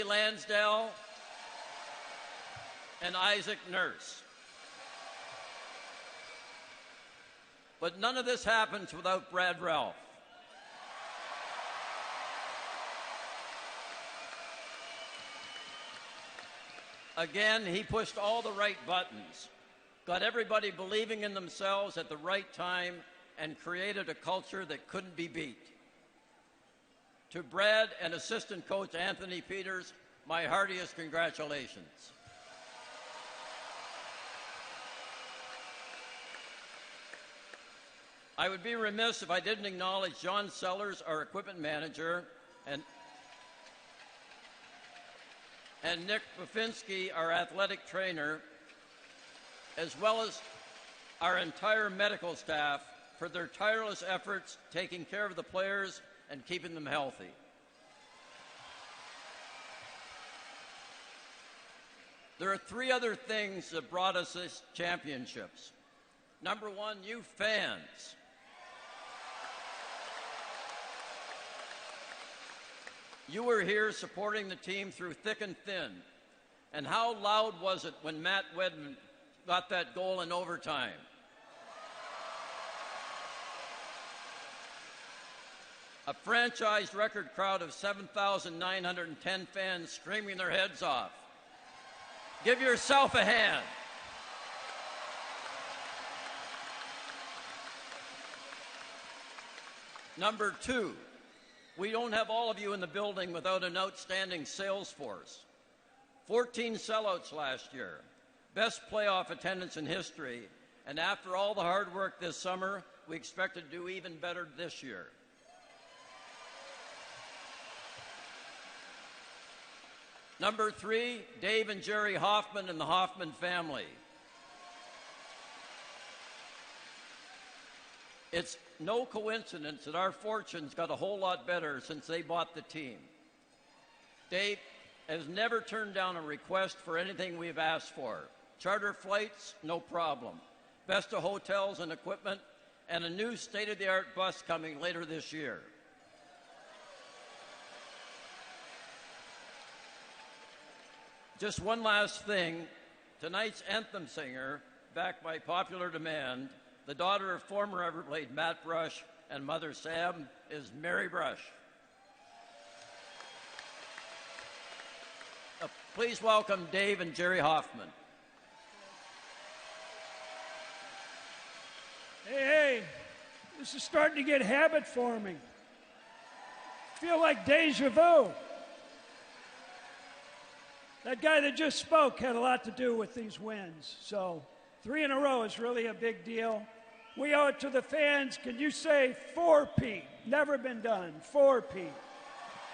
Lansdale, and Isaac Nurse. But none of this happens without Brad Ralph. Again, he pushed all the right buttons, got everybody believing in themselves at the right time, and created a culture that couldn't be beat. To Brad and assistant coach Anthony Peters, my heartiest congratulations. I would be remiss if I didn't acknowledge John Sellers, our equipment manager, and Nick Bufinski, our athletic trainer, as well as our entire medical staff for their tireless efforts taking care of the players and keeping them healthy. There are three other things that brought us these championships. Number one, you fans. You were here supporting the team through thick and thin. And how loud was it when Matt Wedman got that goal in overtime? A franchise record crowd of 7,910 fans screaming their heads off. Give yourself a hand. Number two, we don't have all of you in the building without an outstanding sales force. 14 sellouts last year, best playoff attendance in history, and after all the hard work this summer, we expect to do even better this year. Number three, Dave and Jerry Hoffman and the Hoffman family. It's no coincidence that our fortunes got a whole lot better since they bought the team. Dave has never turned down a request for anything we've asked for. Charter flights, no problem. Best of hotels and equipment, and a new state-of-the-art bus coming later this year. Just one last thing. Tonight's anthem singer, backed by popular demand, the daughter of former Everblade Matt Brush and mother Sam, is Mary Brush. Please welcome Dave and Jerry Hoffman. Hey, this is starting to get habit forming. Feel like deja vu. That guy that just spoke had a lot to do with these wins. So 3 in a row is really a big deal. We owe it to the fans. Can you say 4P? Never been done. 4P.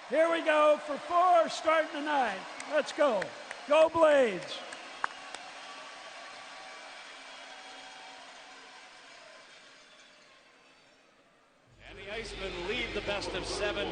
Here we go for 4, starting tonight. Let's go. Go Blades. And the Icemen lead the best of 7.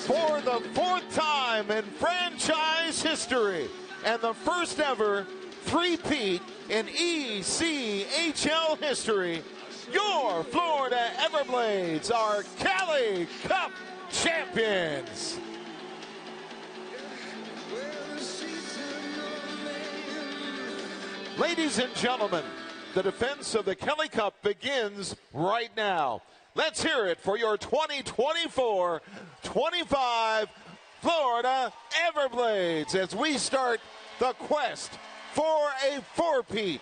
for the 4th time in franchise history and the first ever three-peat in ECHL history, your Florida Everblades are Cali Cup champions. Ladies and gentlemen, the defense of the Kelly Cup begins right now. Let's hear it for your 2024-25 Florida Everblades as we start the quest for a four-peat.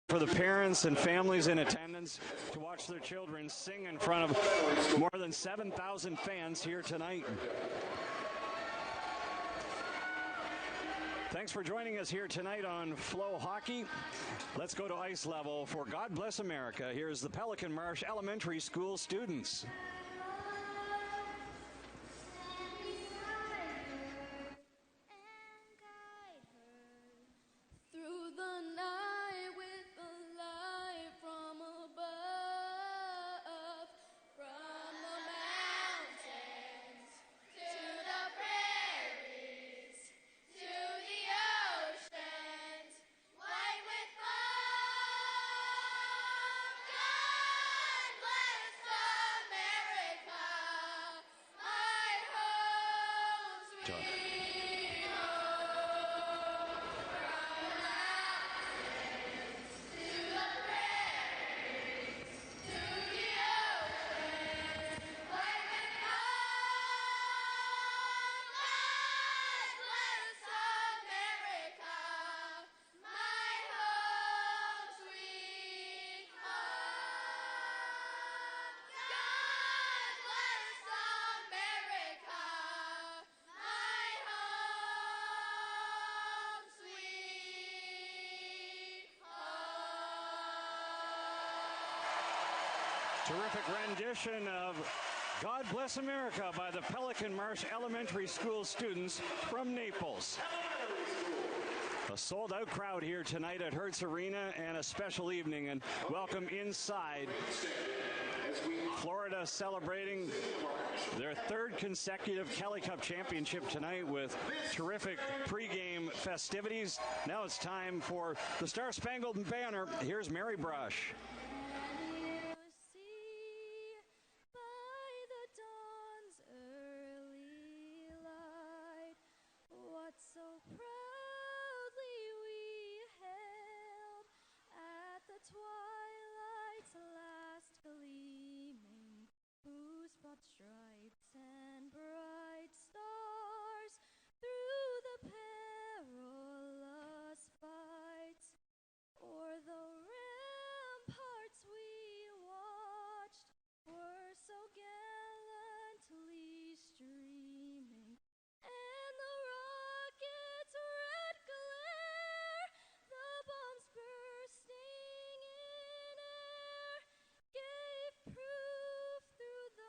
For the parents and families in attendance to watch their children sing in front of more than 7,000 fans here tonight. Thanks for joining us here tonight on FloHockey. Let's go to ice level for God Bless America. Here's the Pelican Marsh Elementary School students. God bless America. Terrific rendition of God Bless America by the Pelican Marsh Elementary School students from Naples. A sold-out crowd here tonight at Hertz Arena, and a special evening, and welcome inside. Florida celebrating their third consecutive Kelly Cup championship tonight with terrific pregame festivities. Now it's time for the Star Spangled Banner. Here's Mary Brush. Twilight's last gleaming, whose broad stripes and bright stars through the perilous fights o'er the ramparts we watched were so gallantly streaming, and the rocket's red glare, the bombs bursting in air, gave proof through the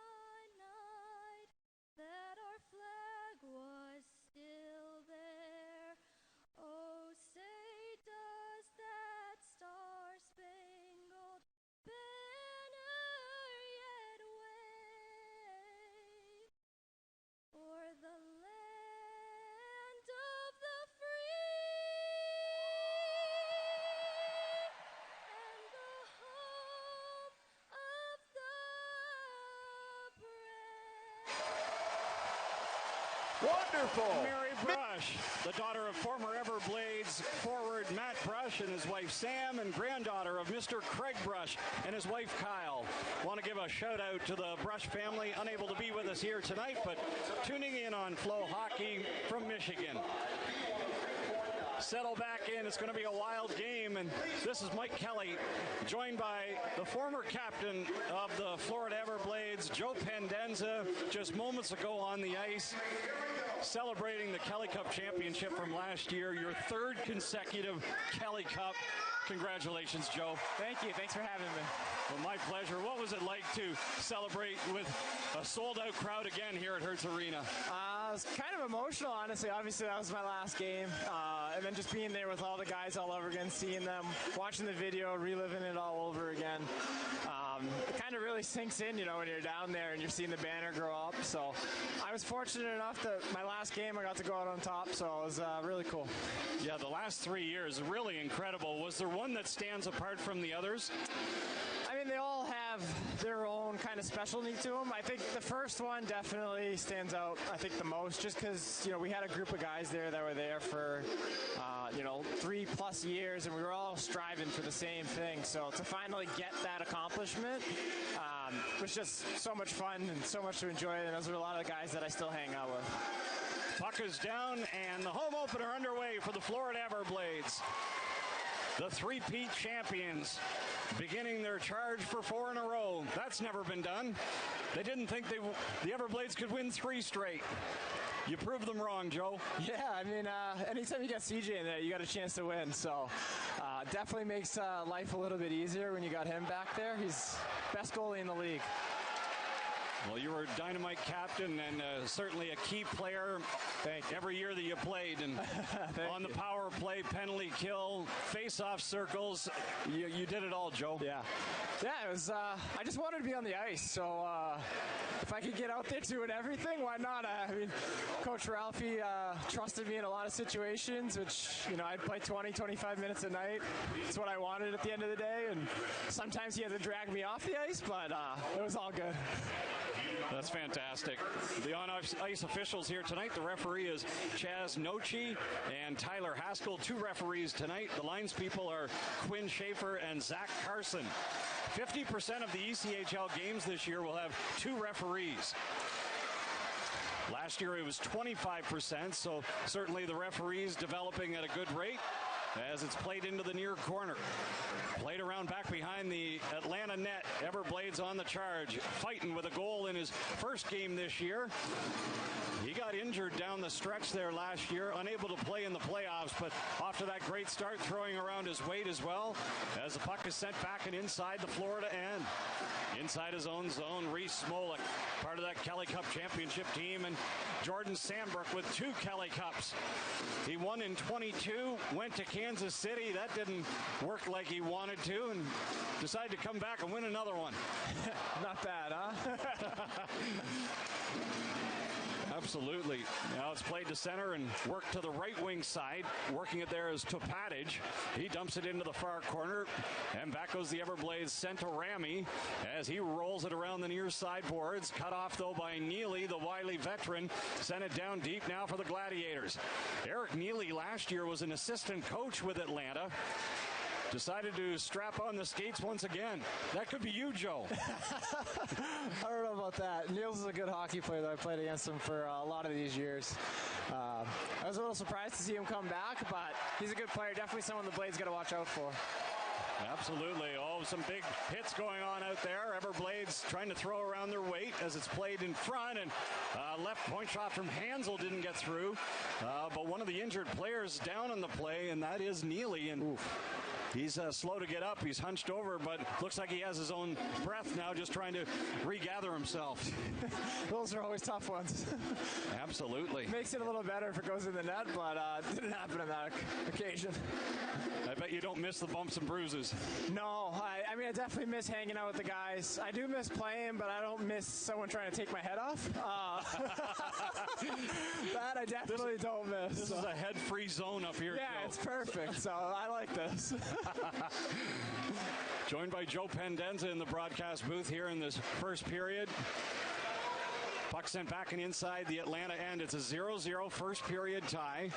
night that our flag was still there. Oh, say does that star-spangled banner yet wave o'er the land of the free and the home of the brave. Wonderful. Mary Brush, the daughter of former Everblades forward Matt Brush and his wife Sam, and granddaughter of Mr. Craig Brush and his wife Kyle. Want to give a shout out to the Brush family, unable to be with us here tonight, but tuning in on FloHockey from Michigan. Settle back in. It's going to be a wild game, and this is Mike Kelly, joined by the former captain of the Florida Everblades, Joe Pendenza, just moments ago on the ice, celebrating the Kelly Cup championship from last year, your third consecutive Kelly Cup. Congratulations, Joe. Thank you. Thanks for having me. Well, my pleasure. What was it like to celebrate with a sold-out crowd again here at Hertz Arena? It was kind of emotional, honestly. Obviously, that was my last game. And then just being there with all the guys all over again, seeing them, watching the video, reliving it all over again. It kind of really sinks in, you know, when you're down there and you're seeing the banner grow up. So I was fortunate enough that my last game I got to go out on top, so it was really cool. Yeah, the last 3 years, really incredible. Was there one that stands apart from the others? I mean, they all have their own kind of specialty to them. I think the first one definitely stands out, I think, the most, just because, you know, we had a group of guys there that were there for, 3+ years, and we were all striving for the same thing. So to finally get that accomplishment was just so much fun and so much to enjoy, and those are a lot of the guys that I still hang out with. Puck is down, and the home opener underway for the Florida Everblades. The three-peat champions beginning their charge for 4 in a row. That's never been done. They didn't think the Everblades could win 3 straight. You proved them wrong, Joe. Yeah, I mean, anytime you got CJ in there, you got a chance to win. So definitely makes life a little bit easier when you got him back there. He's best goalie in the league. Well, you were a dynamite captain and certainly a key player every year that you played. And on the power play, penalty kill, face-off circles, you did it all, Joe. Yeah, it was. I just wanted to be on the ice, so if I could get out there doing everything, why not? I mean, Coach Ralphie trusted me in a lot of situations, which, you know, I'd play 20, 25 minutes a night. It's what I wanted at the end of the day, and sometimes he had to drag me off the ice, but it was all good. That's fantastic. The on-ice officials here tonight, the referee is Chaz Nochi and Tyler Haskell, 2 referees tonight. The lines people are Quinn Schaefer and Zach Carson. 50% of the ECHL games this year will have 2 referees. Last year it was 25%, so certainly the referees developing at a good rate. as it's played into the near corner. Played around back behind the Atlanta net. Everblades on the charge, fighting with a goal in his first game this year. He got injured down the stretch there last year, unable to play in the playoffs, but off to that great start, throwing around his weight as well, as the puck is sent back and inside the Florida end. Inside his own zone, Reese Smolik, part of that Kelly Cup championship team, and Jordan Sandbrook with 2 Kelly Cups. He won in 22, went to Kansas City. That didn't work like he wanted to, and decided to come back and win another one. Not bad, huh? Absolutely. Now it's played to center and worked to the right wing side. Working it there is Topatic. He dumps it into the far corner. And back goes the Everblades' Santorami as he rolls it around the near side boards. Cut off, though, by Neely, the wily veteran. Sent it down deep now for the Gladiators. Eric Neely last year was an assistant coach with Atlanta. Decided to strap on the skates once again. That could be you, Joe. I don't know about that. Niels is a good hockey player, though. I played against him for a lot of these years. I was a little surprised to see him come back, but he's a good player. Definitely someone the Blades got to watch out for. Absolutely. Oh, some big hits going on out there. Everblades trying to throw around their weight as it's played in front, and left point shot from Hansel didn't get through. But one of the injured players down on the play, and that is Neely. And he's slow to get up. He's hunched over, but looks like he has his own breath now, just trying to regather himself. Those are always tough ones. Absolutely. Makes it a little better if it goes in the net, but it didn't happen on that occasion. I bet you don't miss the bumps and bruises. No, I mean, I definitely miss hanging out with the guys. I do miss playing, but I don't miss someone trying to take my head off. That I definitely don't miss. This is a head-free zone up here. Yeah, Joe. it's perfect, so I like this. Joined by Joe Pendenza in the broadcast booth here in this first period. Puck sent back and inside the Atlanta end. It's a 0-0 first period tie.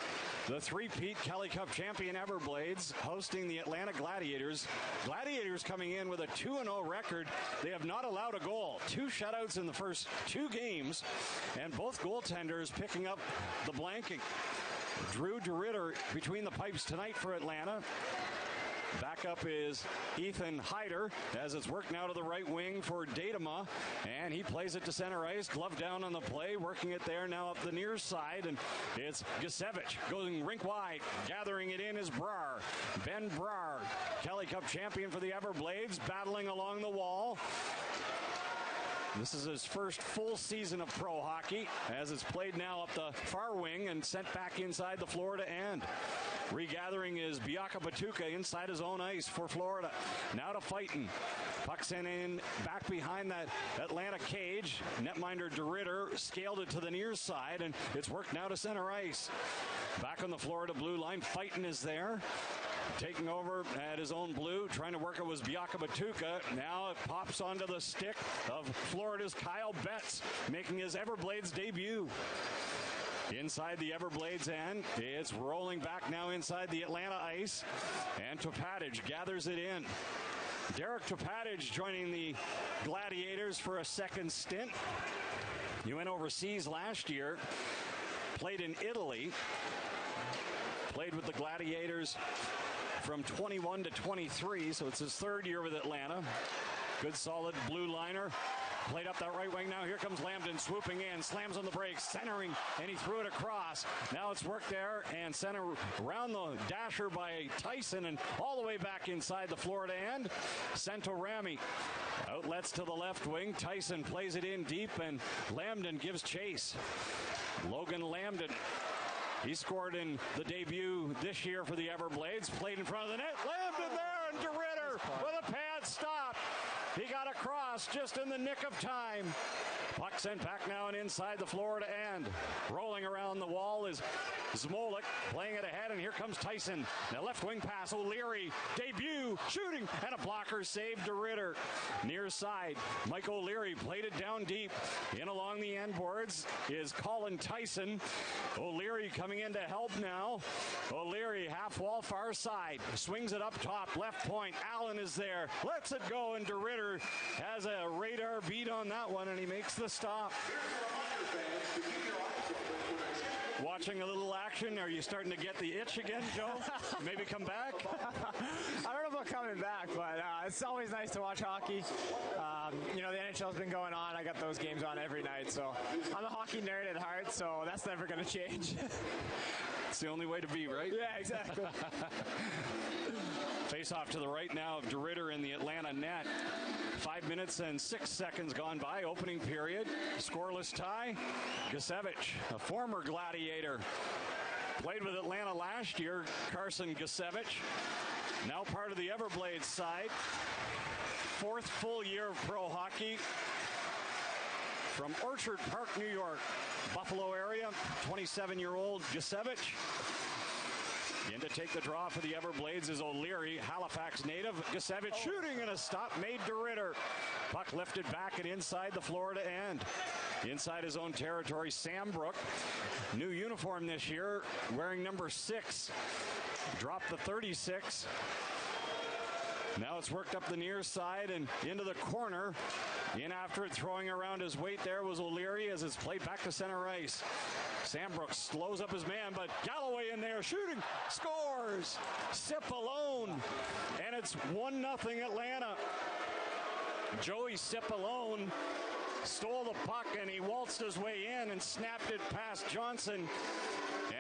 The three-peat Kelly Cup champion Everblades hosting the Atlanta Gladiators. Gladiators coming in with a 2-0 record. They have not allowed a goal. 2 shutouts in the first 2 games, and both goaltenders picking up the blanking. Drew DeRitter between the pipes tonight for Atlanta. Backup is Ethan Hyder as it's worked now to the right wing for Datema, and he plays it to center ice. Glove down on the play, working it there now up the near side, and it's Gasevich going rink wide. Gathering it in is Brar. Ben Brar, Kelly Cup champion for the Everblades, battling along the wall. This is his first full season of pro hockey as it's played now up the far wing and sent back inside the Florida end. Regathering is Biaka Batuka inside his own ice for Florida. Now to fighting. Puck sent in back behind that Atlanta cage. Netminder DeRitter scaled it to the near side, and it's worked now to center ice. Back on the Florida blue line, fighting is there. Taking over at his own blue, trying to work it was Biaka Batuka. Now it pops onto the stick of Florida's Kyle Betts, making his Everblades debut. Inside the Everblades end, it's rolling back now inside the Atlanta ice, and Topatic gathers it in. Derek Topatic joining the Gladiators for a second stint. He went overseas last year, played in Italy, played with the Gladiators from 21 to 23, so it's his third year with Atlanta. Good solid blue liner. Played up that right wing now. Here comes Lambden swooping in, slams on the brakes, centering, and he threw it across. Now it's worked there and center around the dasher by Tyson and all the way back inside the Florida end. Santorami outlets to the left wing. Tyson plays it in deep and Lambden gives chase. Logan Lambden. He scored in the debut this year for the Everblades. Played in front of the net. Lambden there, and DeRitter with a pad stop. He got across just in the nick of time. Puck sent back now and inside the Florida end. Rolling around the wall is Smolik playing it ahead, and here comes Tyson. The left wing pass, O'Leary, debut, shooting, and a blocker save DeRitter. Near side, Mike O'Leary played it down deep. In along the end boards is Colin Tyson. O'Leary coming in to help now. O'Leary half wall far side. Swings it up top, left point. Allen is there. Lets it go, and DeRitter has a radar beat on that one, and he makes the stop. watching a little action? Are you starting to get the itch again, Joe? Maybe come back? I don't know about coming back, but it's always nice to watch hockey. You know, the NHL's been going on. I got those games on every night, so I'm a hockey nerd at heart, so that's never going to change. It's the only way to be, right? Yeah, exactly. Face off to the right now of DeRitter in the Atlanta net. 5 minutes and 6 seconds gone by, opening period. Scoreless tie. Gusevich, a former Gladiator, played with Atlanta last year. Carson Gusevich, now part of the Everblades side. 4th full year of pro hockey. From Orchard Park, New York, Buffalo area, 27-year-old Gusevich. In to take the draw for the Everblades is O'Leary, Halifax native. Gusevich shooting and a stop made to Ritter. Puck lifted back and inside the Florida end. Inside his own territory, Sam Brook. New uniform this year, wearing number 6. Dropped the 36. Now it's worked up the near side and into the corner. In after it, throwing around his weight there was O'Leary as it's played back to center ice. Sam Brooks slows up his man, but Galloway in there shooting, scores. Cipollone, and it's 1-0 Atlanta. Joey Cipollone stole the puck and he waltzed his way in and snapped it past Johnson.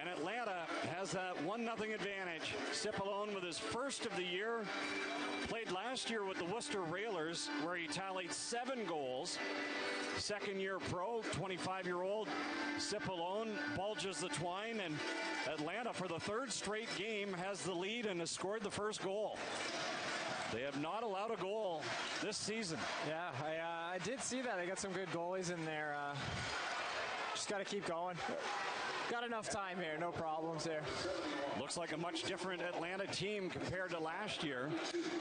And Atlanta has that 1-0 advantage. Cipollone with his first of the year. Played last year with the Worcester Railers, where he tallied 7 goals. Second-year pro, 25-year-old Cipollone bulges the twine, and Atlanta, for the 3rd straight game, has the lead and has scored the first goal. They have not allowed a goal this season. Yeah, I did see that. They got some good goalies in there. Just got to keep going. Got enough time here, no problems there. Looks like a much different Atlanta team compared to last year.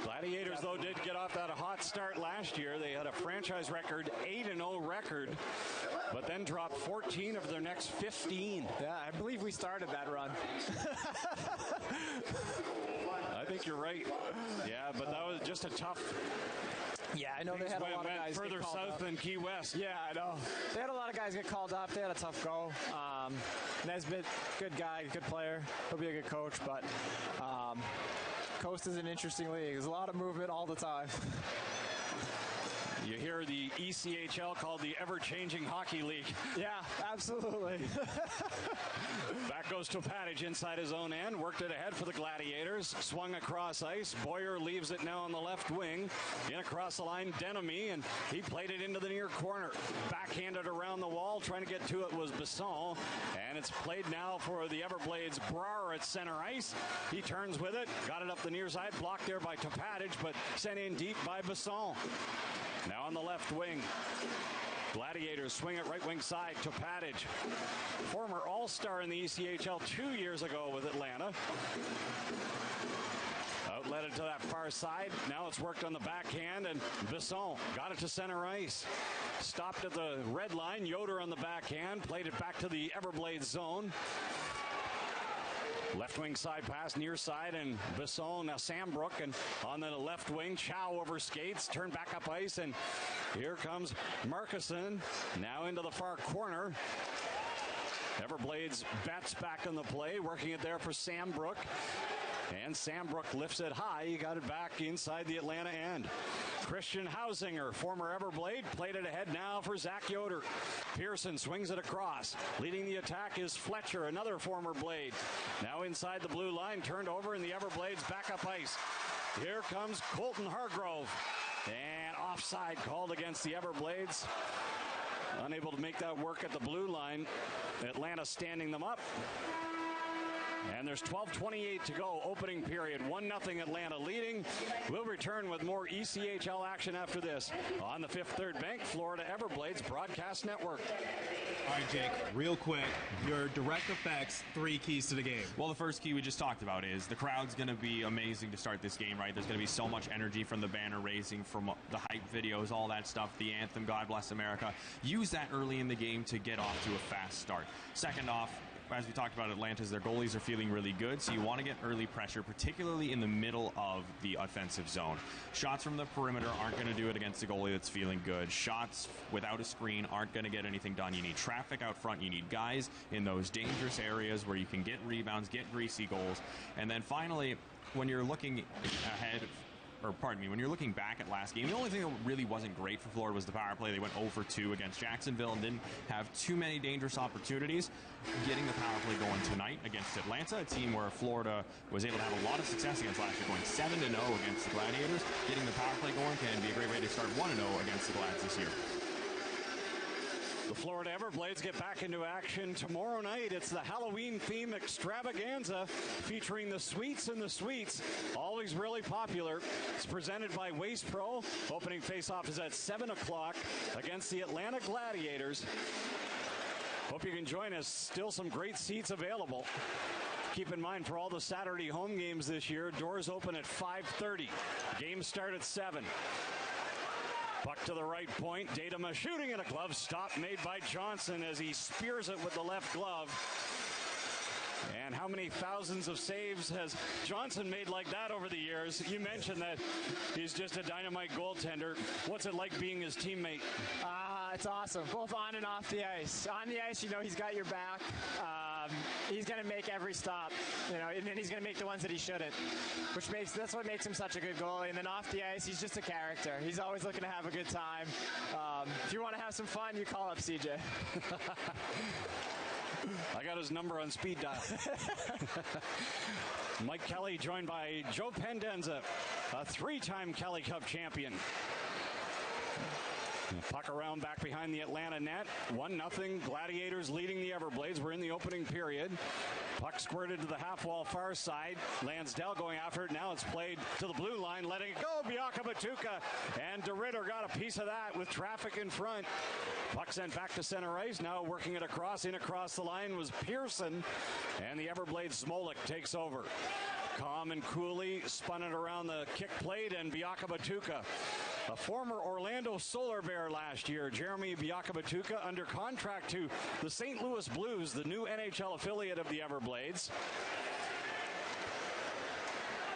Gladiators, though, did get off that hot start last year. They had a franchise record, 8-0 record, but then dropped 14 of their next 15. Yeah, I believe we started that run. I think you're right. Yeah, but that was just a tough... Yeah, I know they had a lot of guys further get called south up. than Key West. Yeah, I know. They had a lot of guys get called up. They had a tough go. Nesbitt, good guy, good player. He'll be a good coach, but Coast is an interesting league. There's a lot of movement all the time. You hear the ECHL called the ever-changing hockey league. Yeah, absolutely. Back goes Topadich inside his own end. Worked it ahead for the Gladiators. Swung across ice. Boyer leaves it now on the left wing. In across the line, Denemy, and he played it into the near corner. Backhanded around the wall. Trying to get to it was Besson. And it's played now for the Everblades. Brar at center ice. He turns with it. Got it up the near side. Blocked there by Topadich, but sent in deep by Besson. Now on the left wing, Gladiators swing it right wing side. Topadich, former All-Star in the ECHL 2 years ago with Atlanta. Outlet it to that far side. Now it's worked on the backhand, and Besson got it to center ice. Stopped at the red line. Yoder on the backhand. Played it back to the Everblades zone. Left wing side pass, near side, and Besson, now Sam Brook, and on the left wing, Chow over skates, turn back up ice, and here comes Markison, now into the far corner. Everblades bats back on the play, working it there for Sam Brook. And Sam Brook lifts it high. He got it back inside the Atlanta end. Christian Hausinger, former Everblade, played it ahead now for Zach Yoder. Pearson swings it across. Leading the attack is Fletcher, another former Blade. Now inside the blue line, turned over in the Everblades backup ice. Here comes Colton Hargrove. And offside called against the Everblades. Unable to make that work at the blue line. Atlanta standing them up. And there's 12:28 to go, opening period. 1-0 Atlanta leading. We'll return with more ECHL action after this on the Fifth Third Bank Florida Everblades Broadcast Network. All right, Jake, real quick, your direct effects, 3 keys to the game. Well, the first key we just talked about is the crowd's going to be amazing to start this game, right? There's going to be so much energy from the banner raising, from the hype videos, all that stuff, the anthem, God Bless America. Use that early in the game to get off to a fast start. Second off, as we talked about Atlanta's, their goalies are feeling really good, so you want to get early pressure, particularly in the middle of the offensive zone. Shots from the perimeter aren't going to do it against a goalie that's feeling good. Shots without a screen aren't going to get anything done. You need traffic out front. You need guys in those dangerous areas where you can get rebounds, get greasy goals. And then finally, when you're looking ahead, or pardon me, when you're looking back at last game, the only thing that really wasn't great for Florida was the power play. They went 0-2 against Jacksonville and didn't have too many dangerous opportunities. Getting the power play going tonight against Atlanta, a team where Florida was able to have a lot of success against last year, going 7-0 against the Gladiators. Getting the power play going can be a great way to start 1-0 against the Glads this year. The Florida Everblades get back into action tomorrow night. It's the Halloween theme extravaganza featuring the Sweets and the Sweets. Always really popular. It's presented by Waste Pro. Opening faceoff is at 7 o'clock against the Atlanta Gladiators. Hope you can join us. Still some great seats available. Keep in mind, for all the Saturday home games this year, doors open at 5:30. Games start at 7. Puck to the right point. Datema shooting, and a glove stop made by Johnson as he spears it with the left glove. And how many thousands of saves has Johnson made like that over the years? You mentioned that he's just a dynamite goaltender. What's it like being his teammate? It's awesome, both on and off the ice. On the ice, you know he's got your back. He's going to make every stop, you know, and then he's going to make the ones that he shouldn't, that's what makes him such a good goalie. And then off the ice, he's just a character. He's always looking to have a good time. If you want to have some fun, you call up CJ. I got his number on speed dial. Mike Kelly joined by Joe Pendenza, a 3-time Kelly Cup champion. Puck around back behind the Atlanta net. 1-0. Gladiators leading the Everblades. We're in the opening period. Puck squirted to the half wall far side. Lansdale going after it. Now it's played to the blue line, letting it go. Biaka Batuka and DeRitter got a piece of that with traffic in front. Puck sent back to center ice. Now working it across. In across the line was Pearson. And the Everblades Smolik takes over. Calm and coolly spun it around the kick plate, and Biaka Batuka, a former Orlando Solar Bear last year, Jeremy Biaka Batuka, under contract to the St. Louis Blues, the new NHL affiliate of the Everblades.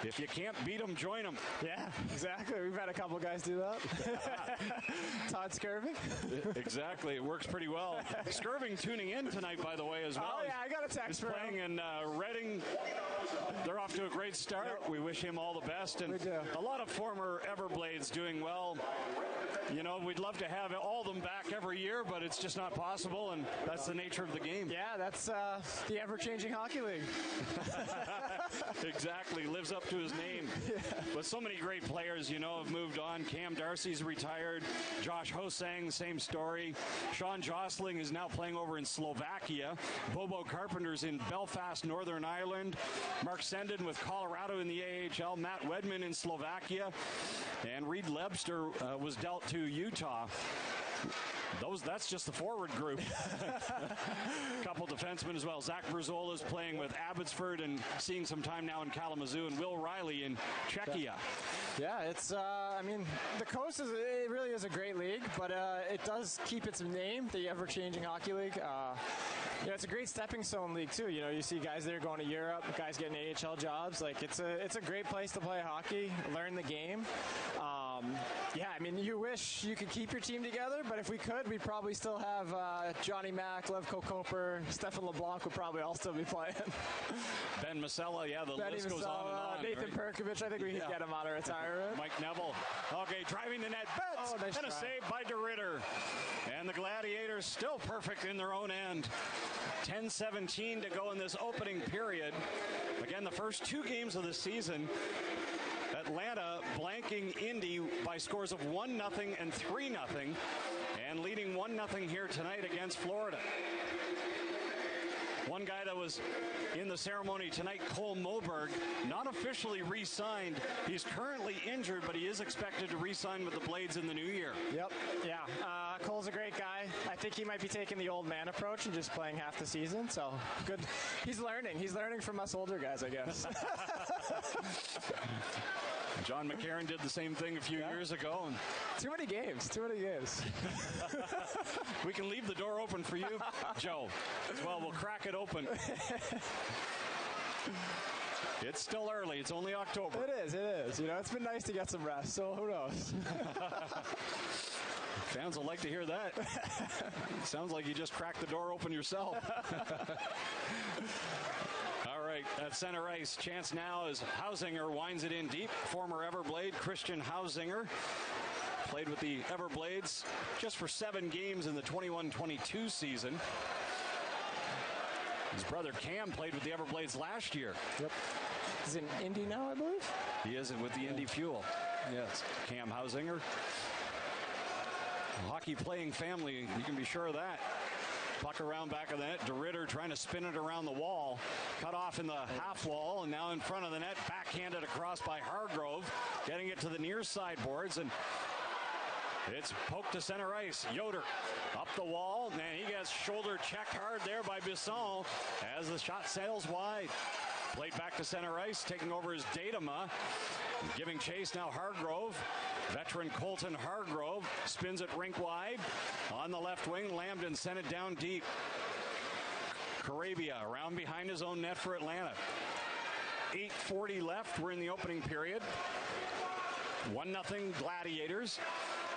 If you can't beat them, join them. Yeah, exactly. We've had a couple guys do that. Todd Skirving. Exactly. It works pretty well. Skirving tuning in tonight, by the way, as well. Oh, yeah, I got a text He's for playing him. in Reading. They're off to a great start. Yep. We wish him all the best. And a lot of former Everblades doing well. You know, we'd love to have all of them back every year, but it's just not possible, and that's the nature of the game. Yeah, that's the ever-changing hockey league. Exactly. Lives up to his name. Yeah. But so many great players, you know, have moved on. Cam Darcy's retired. Josh Hosang, same story. Sean Jostling is now playing over in Slovakia. Bobo Carpenter's in Belfast, Northern Ireland. Mark Sendon with Colorado in the AHL. Matt Wedman in Slovakia. And Reed Lebster was dealt to Utah. That's just the forward group. Couple defensemen as well. Zach Brzola is playing with Abbotsford and seeing some time now in Kalamazoo, and Will Riley in Czechia. Yeah, it's, I mean, the Coast it really is a great league, but it does keep its name, the ever-changing hockey league. You know, it's a great stepping stone league too. You know, you see guys there going to Europe, guys getting AHL jobs. Like, it's a great place to play hockey, learn the game. Yeah, I mean, you wish you could keep your team together, but if we could, we'd probably still have Johnny Mack, Levko Koper, Stefan LeBlanc would probably all still be playing. Ben Masella, yeah, the list goes on and on. Nathan Perkovich, I think we could get him out of retirement. Mike Neville. Okay, driving the net. Betts, nice and a try. save by DeRitter. And the Gladiators still perfect in their own end. 10-17 to go in this opening period. Again, the first 2 games of the season, Atlanta blanking Indy by scores of 1-0 and 3-0, and leading 1-0 here tonight against Florida. One guy that was in the ceremony tonight, Cole Moberg, not officially re-signed. He's currently injured, but he is expected to re-sign with the Blades in the new year. Yep, yeah. Cole's a great guy. I think he might be taking the old man approach and just playing half the season, so good. He's learning. He's learning from us older guys, I guess. John McCarron did the same thing a few years ago. And Too many games. we can leave the door open for you, Joe. Well, we'll crack it open. It's still early. It's only October. It is. You know, it's been nice to get some rest, so who knows? Fans will like to hear that. Sounds like you just cracked the door open yourself. All right, at center ice, chance now as Hausinger winds it in deep. Former Everblade, Christian Hausinger, played with the Everblades just for 7 games in the 21-22 season. His brother Cam played with the Everblades last year. Yep. He's in Indy now, I believe. He is with the Indy Fuel. Yes, Cam Hausinger. Hockey playing family, you can be sure of that. Puck around back of the net. DeRitter trying to spin it around the wall. Cut off in the half wall, and now in front of the net. Backhanded across by Hargrove. Getting it to the near sideboards, and it's poked to center ice. Yoder up the wall, and he gets shoulder checked hard there by Bisson as the shot sails wide. Played back to center ice, taking over his Datama. Giving chase now Hargrove. Veteran Colton Hargrove spins it rink wide. On the left wing, Lambden sent it down deep. Carabia around behind his own net for Atlanta. 8:40 left. We're in the opening period. 1-0 Gladiators.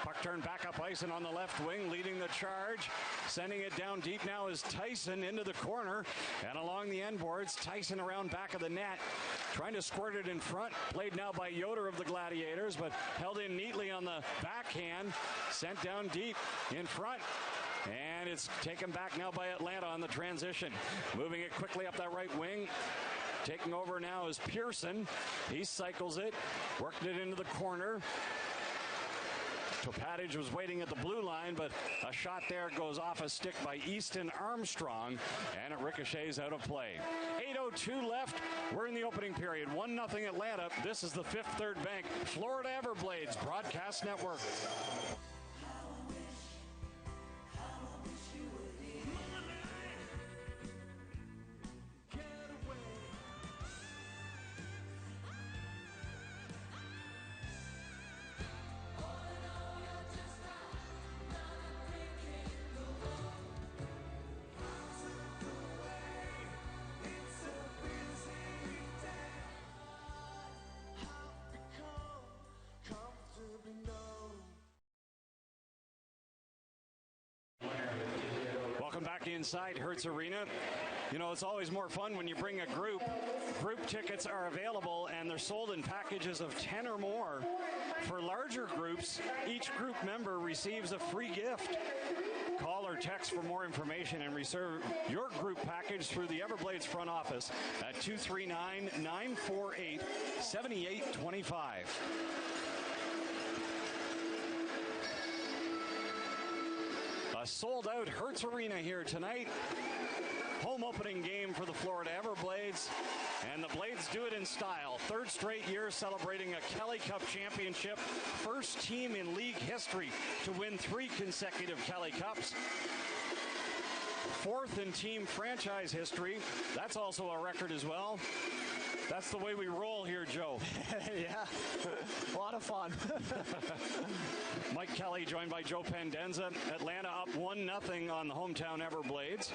Puck turned back up ice and on the left wing, leading the charge. Sending it down deep now is Tyson into the corner. And along the end boards, Tyson around back of the net. Trying to squirt it in front. Played now by Yoder of the Gladiators, but held in neatly on the backhand. Sent down deep in front. And it's taken back now by Atlanta on the transition. Moving it quickly up that right wing. Taking over now is Pearson. He cycles it. Worked it into the corner. Topatic was waiting at the blue line, but a shot there goes off a stick by Easton Armstrong, and it ricochets out of play. 8:02 left. We're in the opening period. 1-0 Atlanta. This is the Fifth Third Bank Florida Everblades Broadcast Network. Welcome back inside Hertz Arena. You know, it's always more fun when you bring a group. Group tickets are available, and they're sold in packages of 10 or more. For larger groups, each group member receives a free gift. Call or text for more information and reserve your group package through the Everblades front office at 239-948-7825. A sold-out Hertz Arena here tonight. Home opening game for the Florida Everblades, and the Blades do it in style. Third straight year celebrating a Kelly Cup championship. First team in league history to win 3 consecutive Kelly Cups. Fourth in team franchise history. That's also a record as well. That's the way we roll here, Joe. Yeah, a lot of fun. Mike Kelly joined by Joe Pendenza. Atlanta up 1-0 on the hometown Everblades.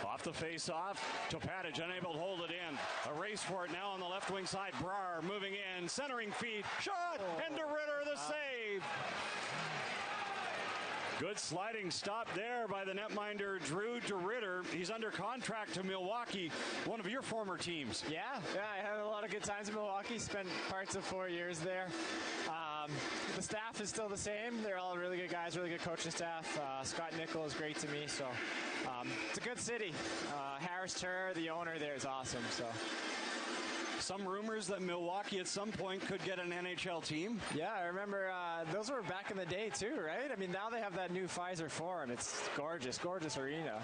Off the face-off, Topatic unable to hold it in. A race for it now on the left wing side. Brar moving in, centering feed, shot, and DeRitter the save. Good sliding stop there by the netminder Drew DeRitter. He's under contract to Milwaukee, one of your former teams. Yeah, I had a lot of good times in Milwaukee. Spent parts of 4 years there. The staff is still the same. They're all really good guys, really good coaching staff. Scott Nickel is great to me, so it's a good city. Harris Turr, the owner there, is awesome. So. Some rumors that Milwaukee at some point could get an NHL team. Yeah, I remember those were back in the day too, right? I mean, now they have that new Pfizer Forum. It's gorgeous, gorgeous arena.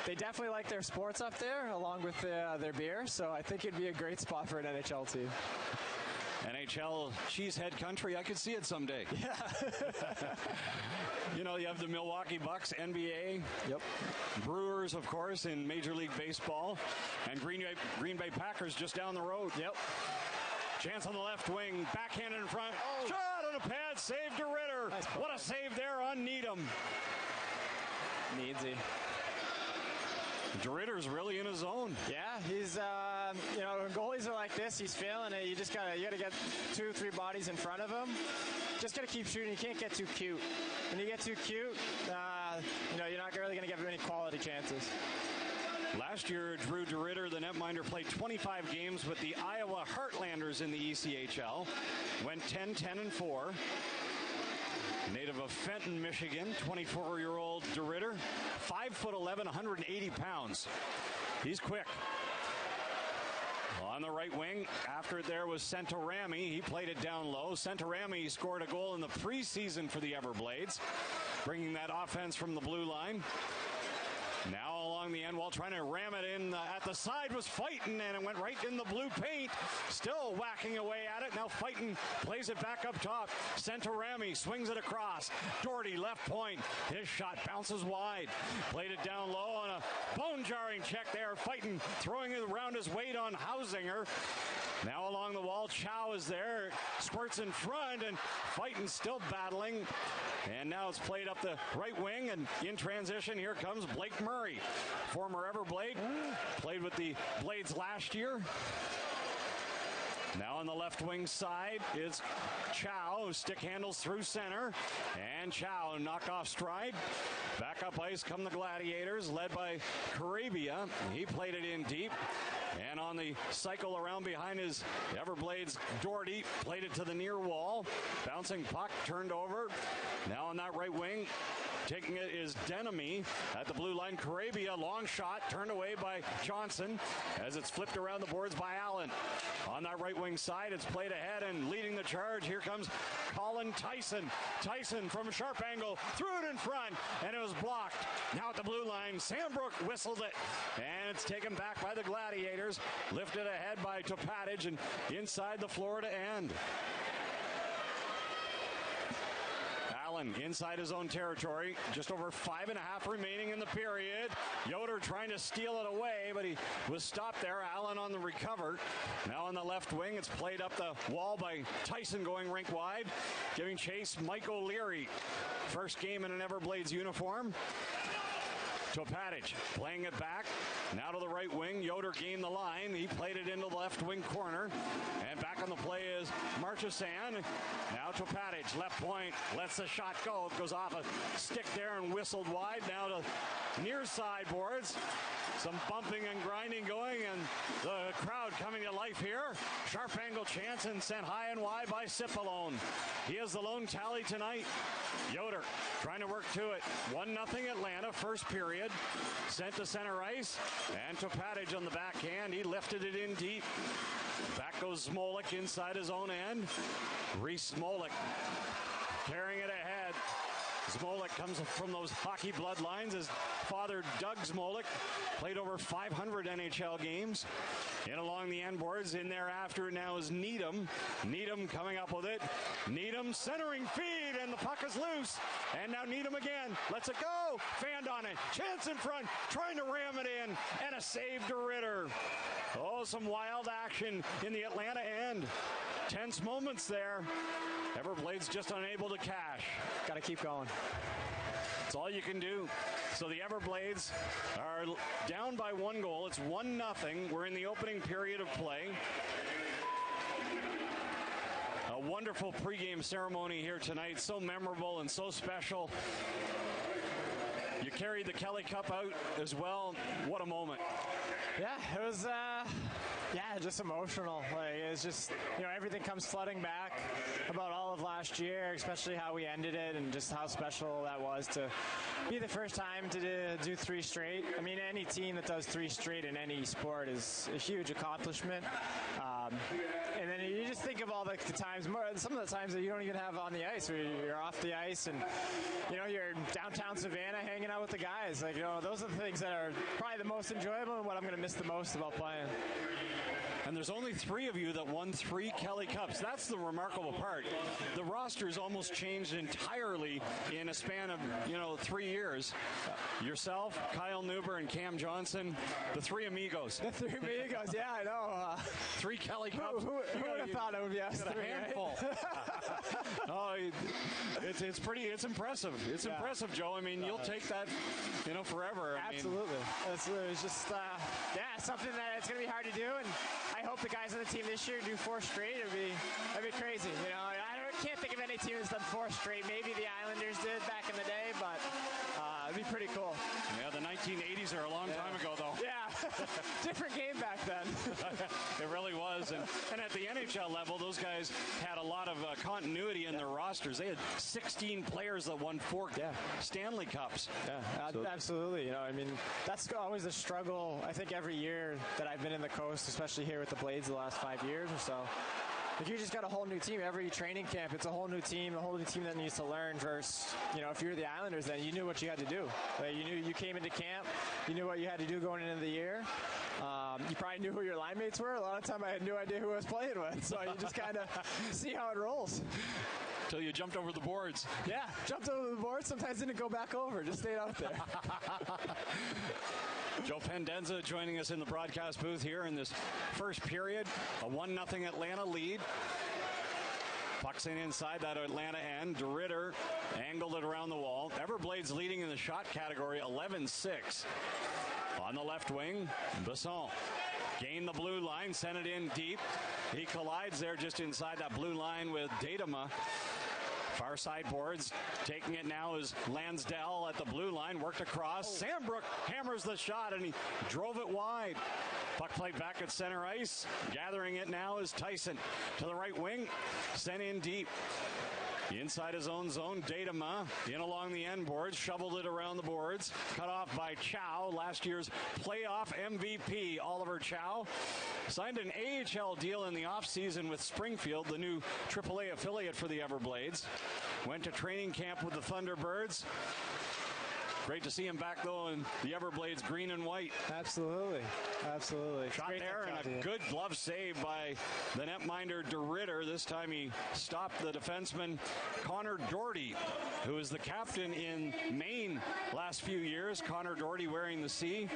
They definitely like their sports up there, along with their beer, so I think it'd be a great spot for an NHL team. NHL cheesehead country. I could see it someday. Yeah. You know, you have the Milwaukee Bucks, NBA. Yep. Brewers, of course, in Major League Baseball. And Green Bay Packers just down the road. Yep. Chance on the left wing, backhand in front. Oh. Shot on a pad, save to Ritter. Nice. What a save there on Needham. Needsy. Ritter's really in his zone. Yeah, he's, you know, when goalies are like this, he's feeling it. You gotta get 2-3 bodies in front of him. Just gotta keep shooting. You can't get too cute. When you get too cute, you know, you're not really gonna get many quality chances. Last year, Drew DeRitter, the netminder, played 25 games with the Iowa Heartlanders in the ECHL. Went 10-10-4. Native of Fenton, Michigan, 24-year-old DeRitter, 5'11", 180 pounds. He's quick. On the right wing, after it there was Santorami. He played it down low. Santorami scored a goal in the preseason for the Everblades, bringing that offense from the blue line. Now along the end wall, trying to ram it in at the side, was fighting, and it went right in the blue paint. Still whacking away at it. Now fighting, plays it back up top. Santorami swings it across. Doherty, left point. His shot bounces wide. Played it down low on a bone-jarring check there. Fighting, throwing it around his weight on Hausinger. Now along the wall, Chow is there. Squirts in front, and fighting, still battling. And now it's played up the right wing, and in transition, here comes Blake Murray, former Everblade, played with the Blades last year. Now on the left wing side is Chow, who stick handles through center, and Chow knocked off stride. Back up ice come the Gladiators, led by Carabia. He played it in deep. And on the cycle around behind his Everblades, Doherty played it to the near wall. Bouncing puck, turned over. Now on that right wing, taking it is Denemy at the blue line. Carabia, long shot, turned away by Johnson as it's flipped around the boards by Allen. On that right wing side, it's played ahead, and leading the charge, here comes Colin Tyson. Tyson from a sharp angle, threw it in front, and it was blocked. Now at the blue line, Sandbrook whistled it, and it's taken back by the Gladiators. Lifted ahead by Topatic and inside the Florida end. Allen inside his own territory. Just over 5.5 remaining in the period. Yoder trying to steal it away, but he was stopped there. Allen on the recover. Now on the left wing, it's played up the wall by Tyson going rink wide. Giving chase, Mike O'Leary. First game in an Everblades uniform. Topatic playing it back. Now to the right wing. Yoder gained the line. He played it into the left wing corner. And back on the play is Marchesand. Now Topatic, left point. Lets the shot go. It goes off a stick there and whistled wide. Now to near side boards. Some bumping and grinding going, and the crowd coming to life here. Sharp angle chance and sent high and wide by Cipollone. He has the lone tally tonight. Yoder trying to work to it. 1-0 Atlanta, first period. Sent to center ice, and Topatic on the backhand. He lifted it in deep. Back goes Smolik inside his own end. Reese Smolik carrying it ahead. Smolik comes from those hockey bloodlines. His father, Doug Smolik, played over 500 NHL games. In along the end boards, in there after now is Needham. Needham coming up with it. Needham centering feed, and the puck is loose. And now Needham again. Lets it go. Fanned on it. Chance in front. Trying to ram it in. And a save to Ritter. Oh, some wild action in the Atlanta end. Tense moments there. Everblades just unable to cash. Got to keep going. That's all you can do. So the Everblades are down by 1 goal. It's 1-0. We're in the opening period of play. A wonderful pregame ceremony here tonight. So memorable and so special. You carried the Kelly Cup out as well. What a moment. Yeah, it was, just emotional. Like, it's just, everything comes flooding back about all of last year, especially how we ended it and just how special that was to be the first time to do 3 straight. I mean, any team that does 3 straight in any sport is a huge accomplishment. And then you just think of all the times, some of the times that you don't even have on the ice, where you're off the ice and, you're downtown Savannah hanging out with the guys. Like, those are the things that are probably the most enjoyable and what I'm going to miss the most about playing. And there's only 3 of you that won 3 Kelly Cups. That's the remarkable part. The roster's almost changed entirely in a span of, 3 years. Yourself, Kyle Neuber, and Cam Johnson, the 3 amigos. The 3 amigos, yeah, I know. 3 Kelly Cups. Who would have thought it would be us 3? A handful. Oh, it's impressive. It's impressive, Joe. I mean, you'll take that, forever. Absolutely. It's just, something that it's going to be hard to do, and I hope the guys on the team this year do 4 straight. That'd be crazy. I can't think of any team that's done 4 straight. Maybe the Islanders did back in the day, but it'd be pretty cool. Yeah, the 1980s are a long time ago, though. Yeah, different game back then. It really was. And at the NHL level, those guys had a lot of continuity in their rosters. They had 16 players that won 4 Stanley Cups. Yeah, absolutely. That's always the struggle, I think, every year that I've been in the coast, especially here with the Blades the last 5 years or so. Like, you just got a whole new team. Every training camp, it's a whole new team that needs to learn versus, if you're the Islanders, then you knew what you had to do. Like, you came into camp, you knew what you had to do going into the year. You probably knew who your line mates were. A lot of time I had no idea who I was playing with. So you just kind of see how it rolls. Until you jumped over the boards. Yeah, jumped over the boards. Sometimes didn't go back over. Just stayed out there. Joe Pendenza joining us in the broadcast booth here in this first period. A 1-0 Atlanta lead. Puck's in inside that Atlanta end. DeRitter angled it around the wall. Everblades leading in the shot category, 11-6. On the left wing, Besson. Gained the blue line, sent it in deep. He collides there just inside that blue line with Datema. Far side boards. Taking it now is Lansdell at the blue line. Worked across. Sandbrook hammers the shot, and he drove it wide. Puck played back at center ice. Gathering it now is Tyson to the right wing. Sent in deep. Inside his own zone, Datema in along the end boards, shoveled it around the boards, cut off by Chow, last year's playoff MVP, Oliver Chow. Signed an AHL deal in the offseason with Springfield, the new AAA affiliate for the Everblades. Went to training camp with the Thunderbirds. Great to see him back, though, in the Everblades green and white. Absolutely. Shot there, and a good glove save by the netminder DeRitter. This time he stopped the defenseman Connor Doherty, who is the captain in Maine last few years. Connor Doherty wearing the C.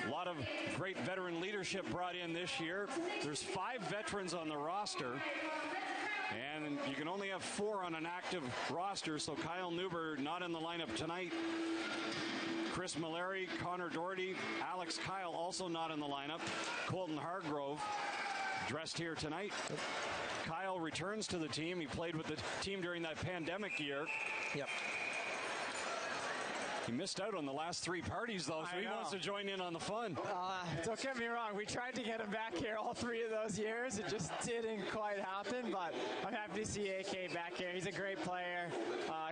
A lot of great veteran leadership brought in this year. There's 5 veterans on the roster. And you can only have 4 on an active roster, so Kyle Neuber not in the lineup tonight. Chris Mallory, Connor Doherty, Alex Kyle also not in the lineup. Colton Hargrove dressed here tonight. Kyle returns to the team. He played with the team during that pandemic year. Yep. He missed out on the last 3 parties, though, so he wants to join in on the fun. Don't get me wrong. We tried to get him back here all 3 of those years. It just didn't quite happen, but I'm happy to see AK back here. He's a great player,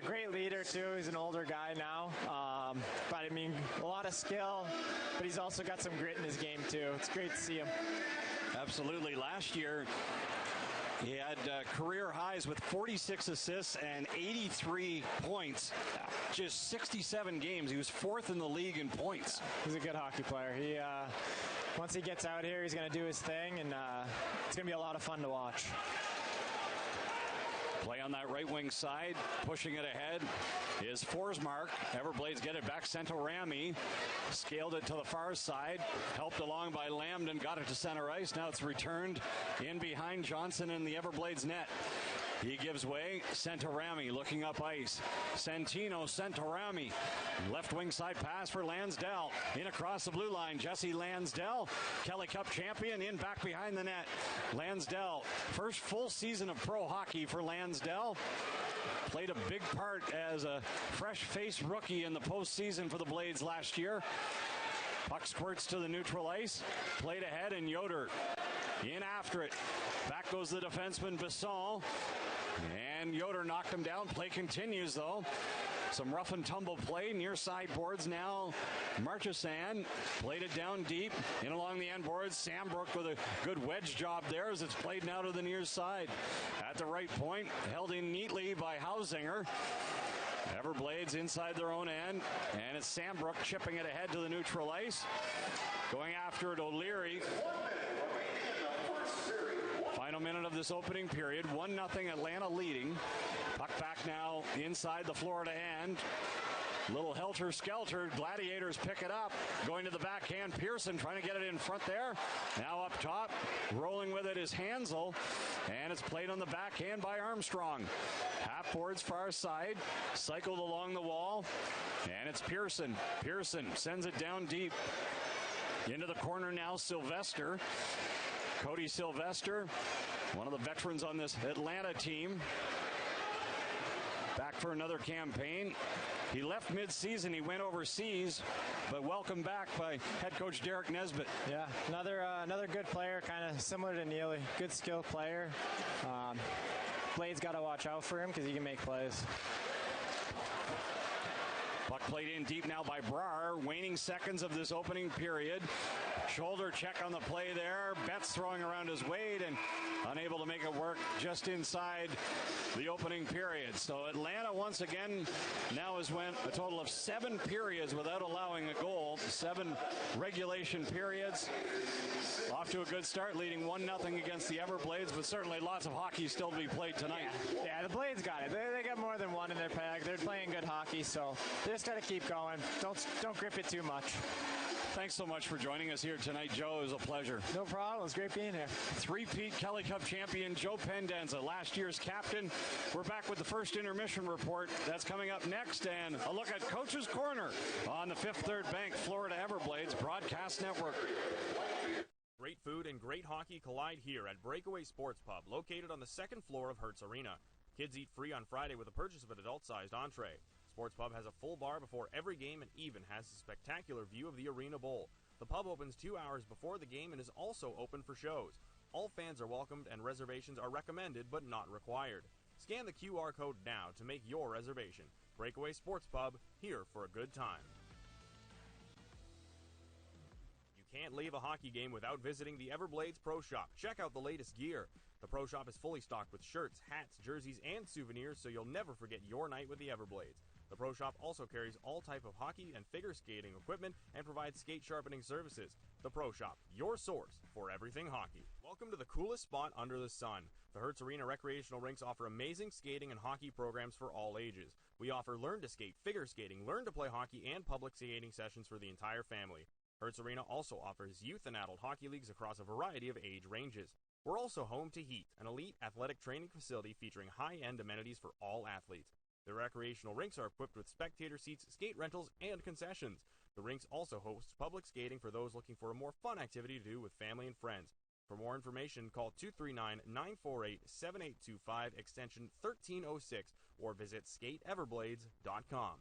great leader, too. He's an older guy now. But, a lot of skill, but he's also got some grit in his game, too. It's great to see him. Absolutely. Last year, he had career highs with 46 assists and 83 points. Just 67 games. He was 4th in the league in points. He's a good hockey player. He once he gets out here, he's going to do his thing, and it's going to be a lot of fun to watch. Play on that right wing side, pushing it ahead is Forsmark. Everblades get it back. Santorami scaled it to the far side, helped along by Lambden, got it to center ice. Now it's returned in behind Johnson in the Everblades net. He gives way. Santorami looking up ice. Santino, Santorami. Left wing side pass for Lansdell. In across the blue line. Jesse Lansdell, Kelly Cup champion, in back behind the net. Lansdell, first full season of pro hockey for Lansdell. Played a big part as a fresh-faced rookie in the postseason for the Blades last year. Puck squirts to the neutral ice. Played ahead, and Yoder in after it. Back goes the defenseman Besson. And Yoder knocked him down. Play continues, though. Some rough and tumble play near side boards now. Marchesand played it down deep. In along the end boards. Sandbrook with a good wedge job there as it's played now to the near side. At the right point, held in neatly by Hausinger. Everblades inside their own end, and it's Sandbrook chipping it ahead to the neutral ice. Going after it, O'Leary. Final minute of this opening period, 1-0 Atlanta leading. Puck back now inside the Florida end. Little helter-skelter. Gladiators pick it up. Going to the backhand. Pearson trying to get it in front there. Now up top. Rolling with it is Hansel. And it's played on the backhand by Armstrong. Half boards far side. Cycled along the wall. And it's Pearson. Pearson sends it down deep. Into the corner now, Sylvester. Cody Sylvester, one of the veterans on this Atlanta team. Back for another campaign. He left mid-season. He went overseas, but welcome back by head coach Derek Nesbitt. Yeah, another good player, kind of similar to Neely. Good skill player. Blade's got to watch out for him because he can make plays. Puck played in deep now by Brar. Waning seconds of this opening period. Shoulder check on the play there. Betts throwing around his weight and unable to make it work just inside the opening period. So Atlanta once again now has went a total of 7 periods without allowing a goal. 7 regulation periods. Off to a good start, leading 1-0 against the Everblades, but certainly lots of hockey still to be played tonight. Yeah, the Blades got it. They got more than one in their bag. They're playing good hockey, so they just got to keep going. Don't grip it too much. Thanks so much for joining us here tonight, Joe. It was a pleasure. No problem. It was great being here. 3-peat Kelly Cup champion Joe Pendenza, last year's captain. We're back with the first intermission report. That's coming up next, and a look at Coach's Corner on the Fifth Third Bank Florida Everblades Broadcast Network. Great food and great hockey collide here at Breakaway Sports Pub, located on the second floor of Hertz Arena. Kids eat free on Friday with the purchase of an adult-sized entree. Sports Pub has a full bar before every game and even has a spectacular view of the Arena Bowl. The pub opens 2 hours before the game and is also open for shows. All fans are welcomed and reservations are recommended but not required. Scan the QR code now to make your reservation. Breakaway Sports Pub, here for a good time. You can't leave a hockey game without visiting the Everblades Pro Shop. Check out the latest gear. The Pro Shop is fully stocked with shirts, hats, jerseys, and souvenirs, so you'll never forget your night with the Everblades. The Pro Shop also carries all type of hockey and figure skating equipment and provides skate sharpening services. The Pro Shop, your source for everything hockey. Welcome to the coolest spot under the sun. The Hertz Arena recreational rinks offer amazing skating and hockey programs for all ages. We offer learn to skate, figure skating, learn to play hockey, and public skating sessions for the entire family. Hertz Arena also offers youth and adult hockey leagues across a variety of age ranges. We're also home to Heat, an elite athletic training facility featuring high-end amenities for all athletes. The recreational rinks are equipped with spectator seats, skate rentals, and concessions. The rinks also host public skating for those looking for a more fun activity to do with family and friends. For more information, call 239-948-7825, extension 1306, or visit skateeverblades.com.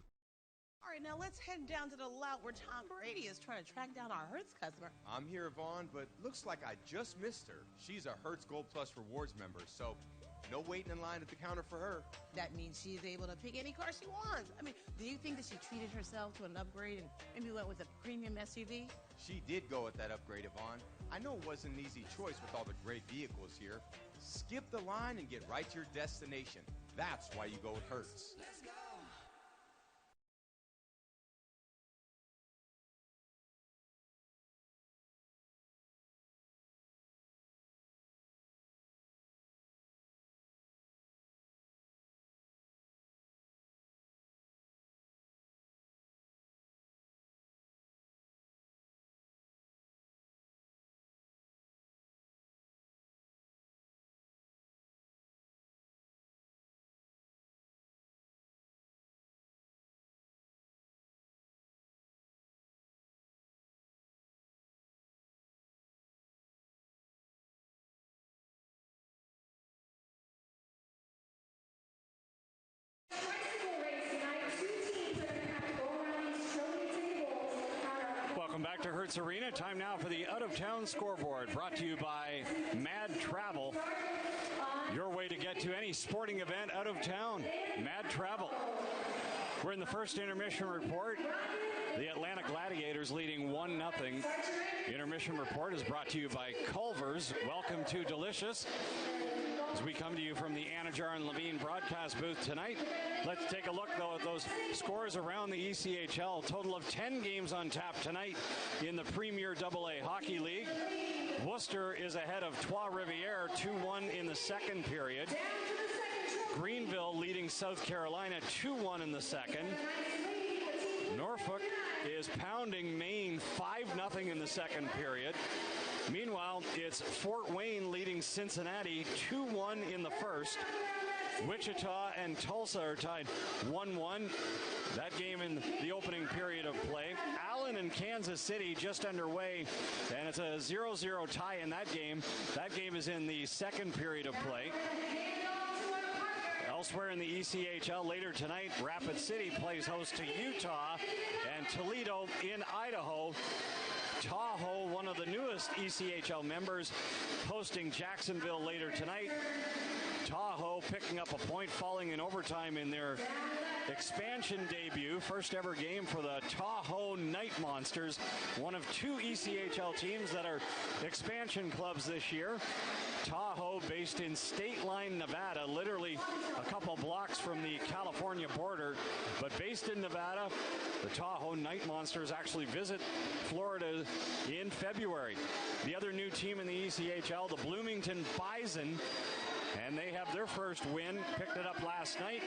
All right, now let's head down to the lot where Tom Brady is trying to track down our Hertz customer. I'm here, Vaughn, but looks like I just missed her. She's a Hertz Gold Plus Rewards member, so no waiting in line at the counter for her. That means she's able to pick any car she wants. I mean, do you think that she treated herself to an upgrade and maybe went with a premium SUV? She did go with that upgrade, Yvonne. I know it wasn't an easy choice with all the great vehicles here. Skip the line and get right to your destination. That's why you go with Hertz. Let's go. Welcome back to Hertz Arena. Time now for the out-of-town scoreboard, brought to you by Mad Travel. Your way to get to any sporting event out of town. Mad Travel. We're in the first intermission report. The Atlanta Gladiators leading 1-0. The intermission report is brought to you by Culver's. Welcome to Delicious. As we come to you from the Anajar and Levine broadcast booth tonight, let's take a look, though, at those scores around the ECHL. Total of 10 games on tap tonight in the Premier AA Hockey League. Worcester is ahead of Trois-Rivières 2-1 in the second period. Greenville leading South Carolina 2-1 in the second. Norfolk is pounding Maine 5-0 in the second period. Meanwhile, it's Fort Wayne leading Cincinnati 2-1 in the first. Wichita and Tulsa are tied 1-1. That game in the opening period of play. Allen and Kansas City just underway, and it's a 0-0 tie in that game. That game is in the second period of play. Elsewhere in the ECHL later tonight, Rapid City plays host to Utah, and Toledo in Idaho. Tahoe, one of the newest ECHL members, hosting Jacksonville later tonight. Tahoe picking up a point, falling in overtime in their expansion debut. First ever game for the Tahoe Night Monsters, one of two ECHL teams that are expansion clubs this year. Tahoe, based in State Line, Nevada, literally a couple blocks from the California border, but based in Nevada. The Tahoe Night Monsters actually visit Florida in February. The other new team in the ECHL, the Bloomington Bison, and they have their first win, picked it up last night.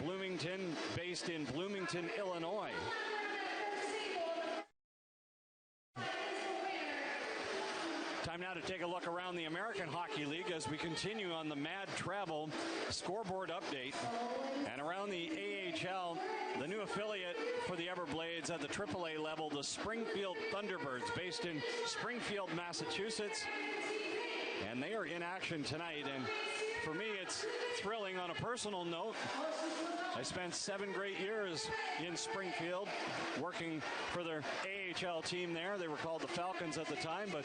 Bloomington, based in Bloomington, Illinois. Time now to take a look around the American Hockey League as we continue on the Mad Travel scoreboard update. And around the AHL, the new affiliate for the Everblades at the AAA level, the Springfield Thunderbirds, based in Springfield, Massachusetts. And they are in action tonight. And for me, it's thrilling on a personal note. I spent 7 great years in Springfield working for their AHL team there. They were called the Falcons at the time, but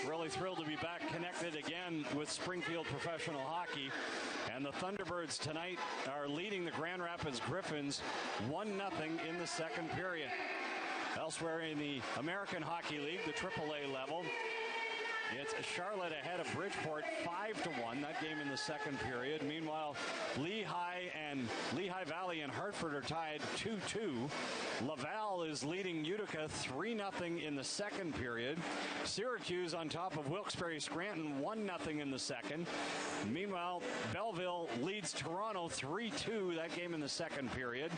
really thrilled to be back connected again with Springfield professional hockey. And the Thunderbirds tonight are leading the Grand Rapids Griffins 1-0 in the second period. Elsewhere in the American Hockey League, the AAA level, it's Charlotte ahead of Bridgeport 5-1. That game in the second period. Meanwhile, Lehigh Valley and Hartford are tied 2-2. Laval is leading Utica 3-0 in the second period. Syracuse on top of Wilkes-Barre Scranton 1-0 in the second. Meanwhile, Belleville leads Toronto 3-2. That game in the second period.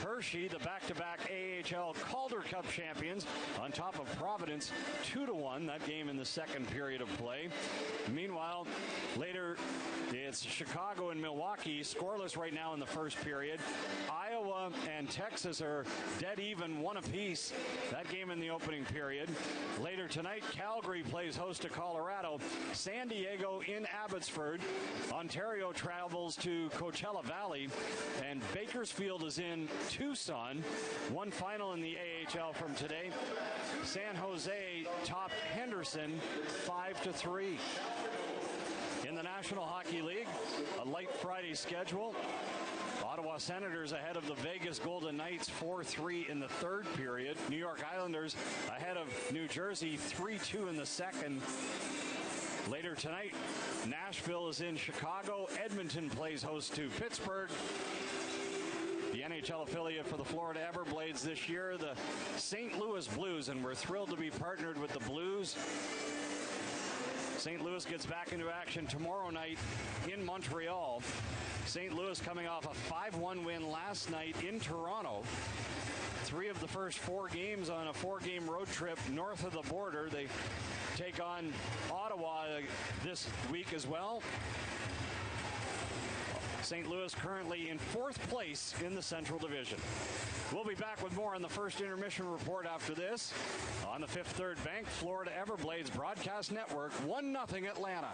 Hershey, the back-to-back AHL Calder Cup champions, on top of Providence 2-1. That game in the second period of play. Meanwhile, later it's Chicago and Milwaukee, scoreless right now in the first period. Iowa and Texas are dead even, 1 apiece. That game in the opening period. Later tonight, Calgary plays host to Colorado. San Diego in Abbotsford. Ontario travels to Coachella Valley. And Bakersfield is in Tucson. One final in the AHL from today. San Jose topped Henderson 5-3. In the National Hockey League, a light Friday schedule. Ottawa Senators ahead of the Vegas Golden Knights 4-3 in the third period. New York Islanders ahead of New Jersey 3-2 in the second. Later tonight, Nashville is in Chicago. Edmonton plays host to Pittsburgh. The NHL affiliate for the Florida Everblades this year, the St. Louis Blues, and we're thrilled to be partnered with the Blues. St. Louis gets back into action tomorrow night in Montreal. St. Louis coming off a 5-1 win last night in Toronto. 3 of the first 4 games on a 4-game road trip north of the border. They take on Ottawa this week as well. St. Louis currently in 4th place in the Central Division. We'll be back with more on the first intermission report after this. On the Fifth Third Bank Florida Everblades Broadcast Network, 1-0 Atlanta.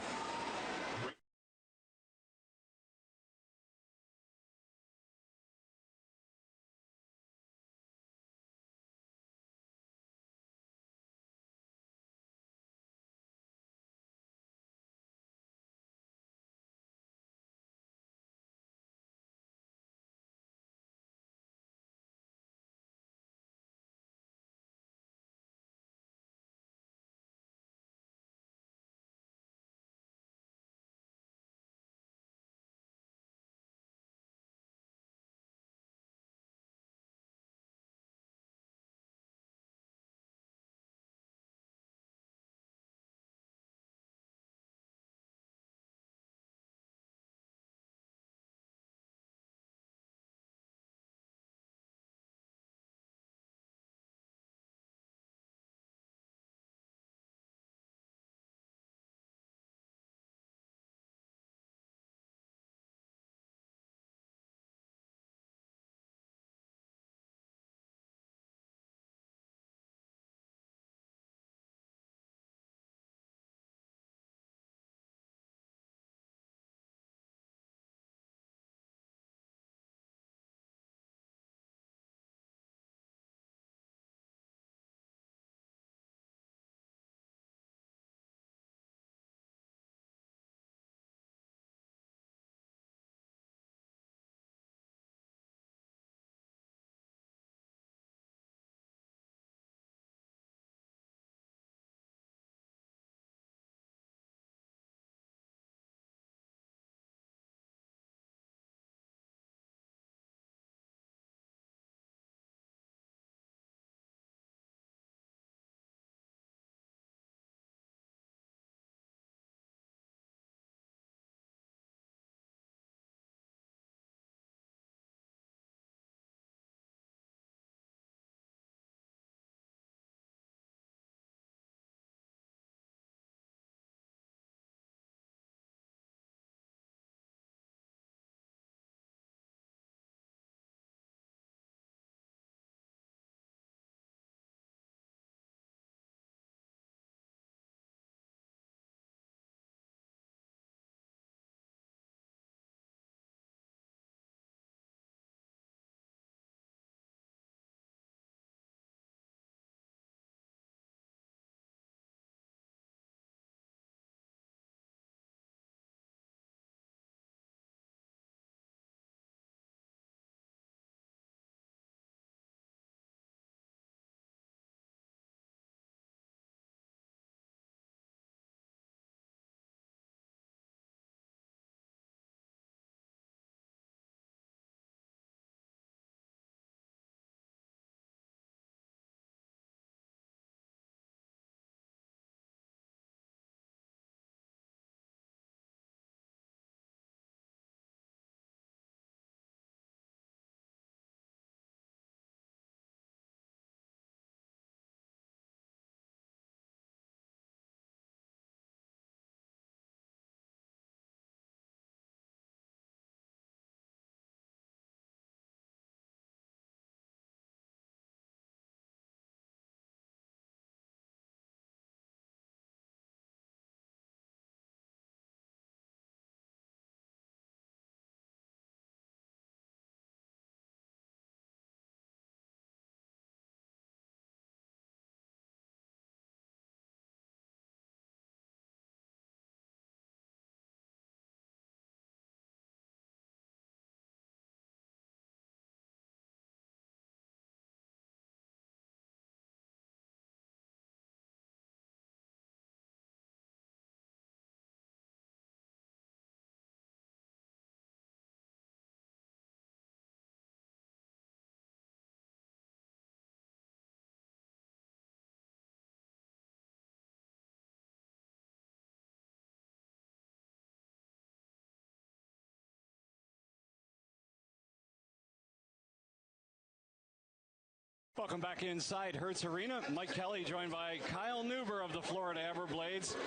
Welcome back inside Hertz Arena. Mike Kelly joined by Kyle Neuber of the Florida Everblades.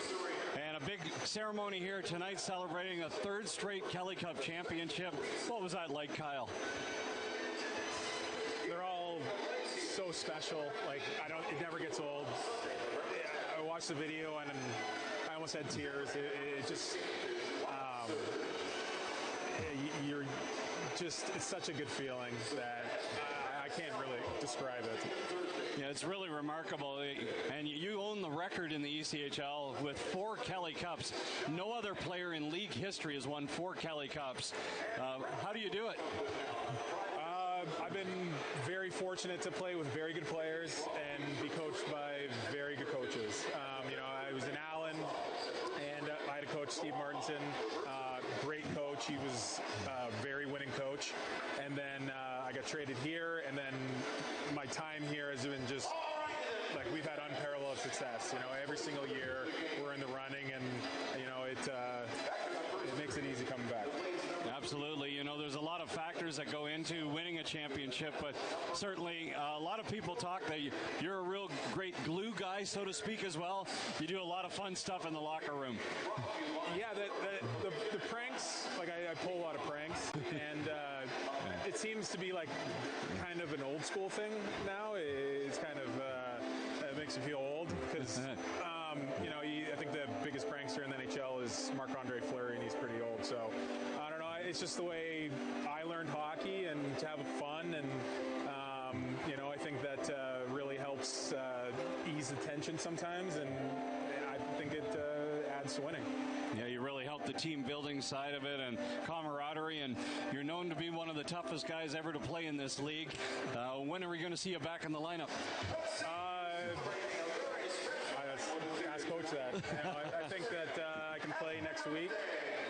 And a big ceremony here tonight celebrating a third straight Kelly Cup championship. What was that like, Kyle? They're all so special. Like, it never gets old. I watched the video and I almost had tears. It just, it's such a good feeling that I can't really describe it. Yeah, it's really remarkable. And you own the record in the ECHL with 4 Kelly Cups. No other player in league history has won 4 Kelly Cups. How do you do it? I've been very fortunate to play with very good players and be coached by very good coaches. I was in Allen, and I had a coach, Steve Martinson, great coach. He was a very winning coach. And then I got traded here, and then my time here has been just like we've had unparalleled success. Every single year we're in the running, and it makes it easy coming back. Absolutely. There's a lot of factors that go into winning a championship, but certainly a lot of people talk that you're a real great glue guy, so to speak, as well. You do a lot of fun stuff in the locker room. Yeah, the pranks, like I pull a lot of pranks, and it seems to be like kind of an old school thing now. It's kind of, it makes you feel old because, I think the biggest prankster in the NHL is Marc-Andre Fleury, and he's pretty old. So, I don't know. It's just the way I learned hockey and to have fun. And, I think that really helps ease the tension sometimes. And I think it adds to winning. Yeah, you really help the team building side of it and camaraderie, and you're known to be one of the toughest guys ever to play in this league. When are we going to see you back in the lineup? Ask coach that. I think that I can play next week,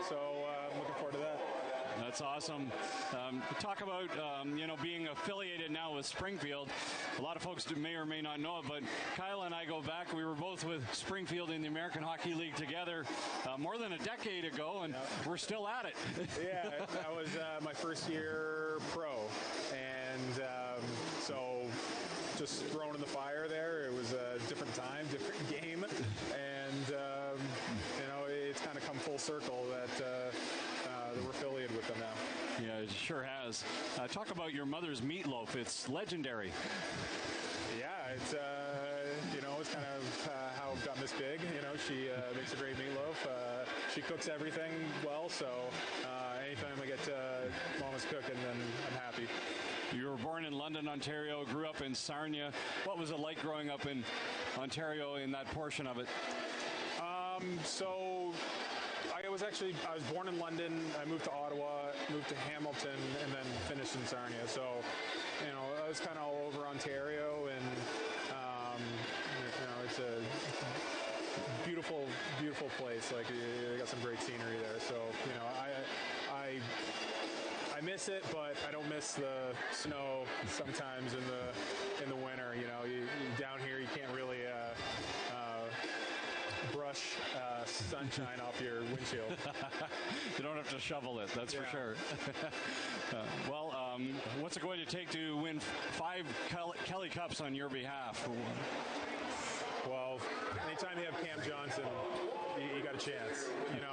so I'm looking forward to that. That's awesome. Talk about, being affiliated now with Springfield. A lot of folks may or may not know it, but Kyle and I go back. We were both with Springfield in the American Hockey League together more than a decade ago, and we're still at it. Yeah, that was my first year pro, and so just thrown in the fire there. It was a different time, different game, and it's kind of come full circle that we're affiliated with them now. Yeah, it sure has. Talk about your mother's meatloaf. It's legendary. Yeah, it's it's kind of how it got Miss Big. She makes a great meatloaf. She cooks everything well, so anytime I get Mama's cooking, then I'm happy. You were born in London, Ontario, grew up in Sarnia. What was it like growing up in Ontario in that portion of it? So I was born in London. I moved to Ottawa, moved to Hamilton, and then finished in Sarnia. So, I was kind of all over Ontario, and it's a beautiful, beautiful place. Like, they got some great scenery there. So, I miss it, but I don't miss the snow sometimes in the winter. Down here you can't really brush sunshine off your windshield. You don't have to shovel it, that's for sure. What's it going to take to win 5 Kelly Cups on your behalf? Well, anytime you have Cam Johnson, you got a chance.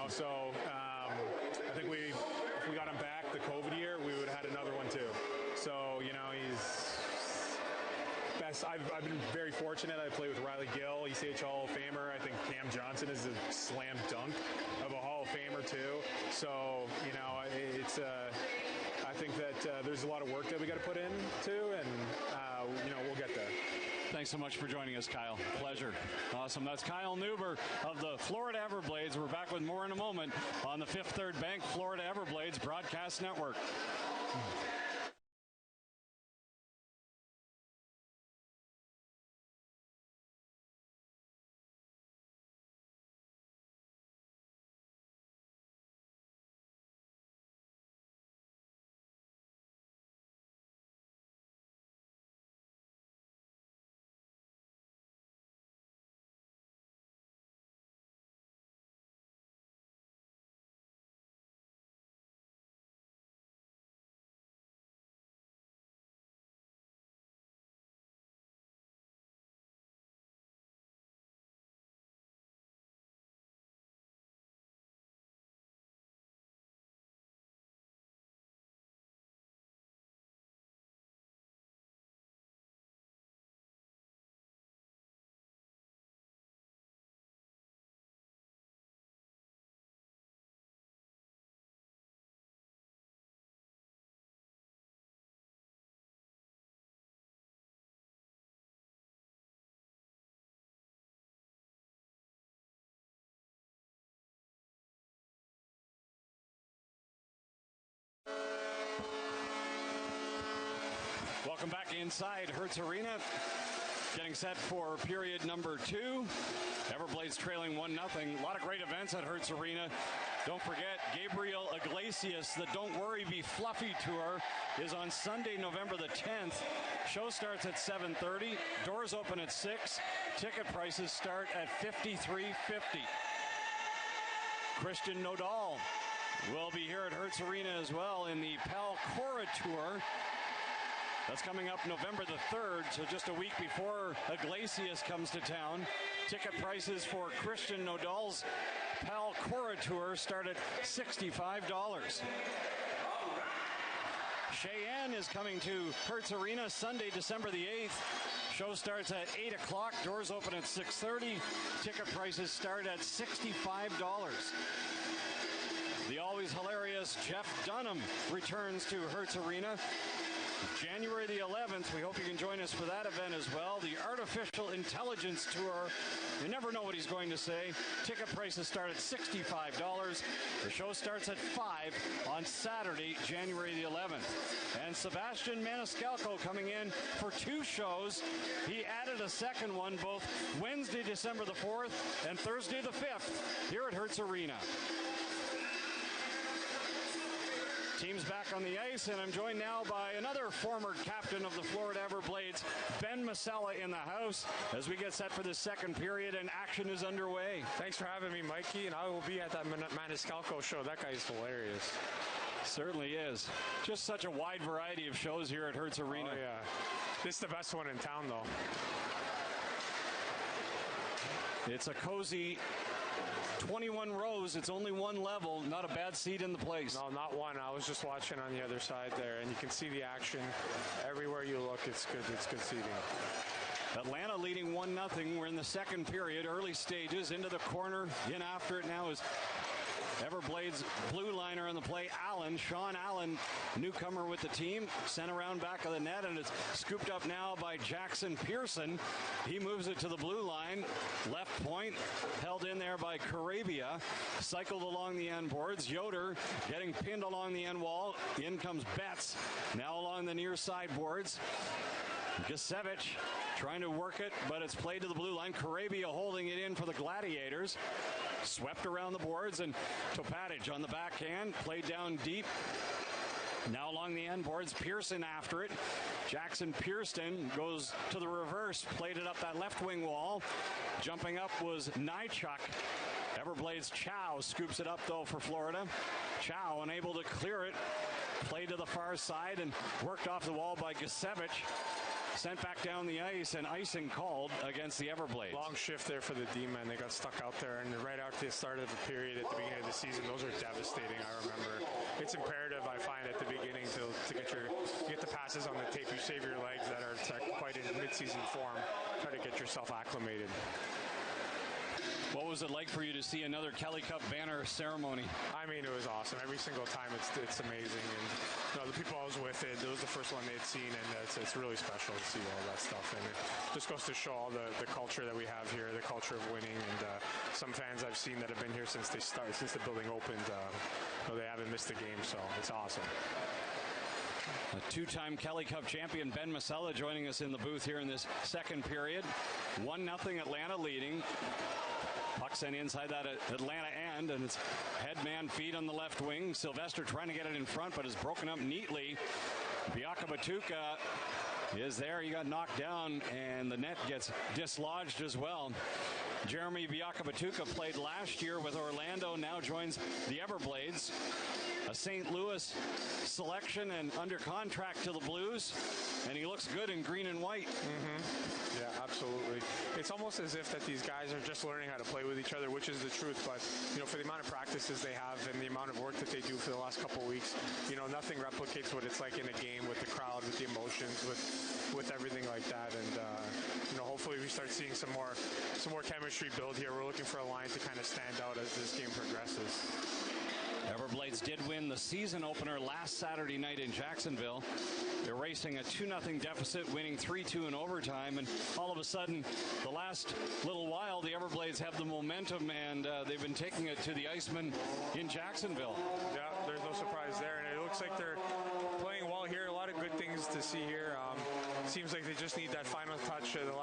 So I think if we got him back the COVID year, we would have had another one too. So, he's best. I've been very fortunate. I played with Riley Gill, ECHL Hall of Famer. I think Cam Johnson is a slam dunk of a Hall of Famer too. So, it's I think that there's a lot of work that we got to put in too, and we'll get there. Thanks so much for joining us, Kyle. Pleasure. Awesome. That's Kyle Neuber of the Florida Everblades. We're back with more in a moment on the Fifth Third Bank Florida Everblades Broadcast Network. Welcome back inside Hertz Arena. Getting set for period number 2. Everblades trailing 1-0. A lot of great events at Hertz Arena. Don't forget, Gabriel Iglesias, the Don't Worry Be Fluffy Tour is on Sunday, November the 10th. Show starts at 7:30. Doors open at 6. Ticket prices start at $53.50. Christian Nodal will be here at Hertz Arena as well in the Pal Cora Tour. That's coming up November the 3rd, so just a week before Iglesias comes to town. Ticket prices for Christian Nodal's Pal Cora Tour start at $65. Cheyenne is coming to Hertz Arena Sunday, December the 8th. Show starts at 8 o'clock. Doors open at 6:30. Ticket prices start at $65. The always hilarious Jeff Dunham returns to Hertz Arena January the 11th. We hope you can join us for that event as well. The Artificial Intelligence Tour. You never know what he's going to say. Ticket prices start at $65. The show starts at 5 on Saturday, January the 11th. And Sebastian Maniscalco coming in for 2 shows. He added a second one both Wednesday, December the 4th and Thursday the 5th here at Hertz Arena. Team's back on the ice, and I'm joined now by another former captain of the Florida Everblades, Ben Masella, in the house as we get set for the second period and action is underway. Thanks for having me, Mikey, and I will be at that Maniscalco show. That guy's hilarious. Certainly is. Just such a wide variety of shows here at Hertz Arena. Oh, yeah. This is the best one in town, though. It's a cozy 21 rows. It's only one level. Not a bad seat in the place. No, not one. I was just watching on the other side there, and you can see the action everywhere you look. It's good. It's good seating. Atlanta leading 1-0. We're in the second period, early stages. Into the corner. In after it now is Everblades blue liner on the play, Allen. Sean Allen, newcomer with the team, sent around back of the net, and it's scooped up now by Jackson Pearson. He moves it to the blue line. Left point, held in there by Carabia. Cycled along the end boards. Yoder getting pinned along the end wall. In comes Betts, now along the near side boards. Gasevich trying to work it, but it's played to the blue line. Carabia holding it in for the Gladiators. Swept around the boards, and Topatic on the backhand, played down deep. Now along the end boards, Pearson after it. Jackson Pearson goes to the reverse, played it up that left wing wall. Jumping up was Nychuk. Everblades Chow scoops it up though for Florida. Chow unable to clear it. Played to the far side and worked off the wall by Gasevich. Sent back down the ice, and icing called against the Everblades. Long shift there for the D-men. They got stuck out there, and right after the start of the period at the beginning of the season, those are devastating, I remember. It's imperative, I find, at the beginning to get the passes on the tape. You save your legs that are quite in mid-season form. Try to get yourself acclimated. What was it like for you to see another Kelly Cup banner ceremony? I mean, it was awesome. Every single time, it's amazing. And you know, the people I was with, it was the first one they'd seen, and it's really special to see all that stuff. And it just goes to show all the culture that we have here, the culture of winning. And some fans I've seen that have been here since the building opened, they haven't missed a game, so it's awesome. A two-time Kelly Cup champion, Ben Masella, joining us in the booth here in this second period. 1-0 Atlanta leading. Puck sent inside that Atlanta end, and it's headman feed on the left wing. Sylvester trying to get it in front, but is broken up neatly. Biaka Batuka is there. He got knocked down, and the net gets dislodged as well. Jeremy Biaka Batuka played last year with Orlando, now joins the Everblades. A St. Louis selection and under contract to the Blues, and he looks good in green and white. Mm-hmm. Yeah, absolutely. It's almost as if that these guys are just learning how to play with each other, which is the truth. But, you know, for the amount of practices they have and the amount of work that they do for the last couple of weeks, you know, nothing replicates what it's like in a game with the crowd, with the emotions, with everything like that. And, you know, hopefully we start seeing some more chemistry build here. We're looking for a line to kind of stand out as this game progresses. Everblades did win the season opener last Saturday night in Jacksonville, erasing a 2-0 deficit, winning 3-2 in overtime, and all of a sudden, the last little while, the Everblades have the momentum, and they've been taking it to the Icemen in Jacksonville. Yeah, there's no surprise there, and it looks like they're playing well all here. A lot of good things to see here. Seems like they just need that final touch of the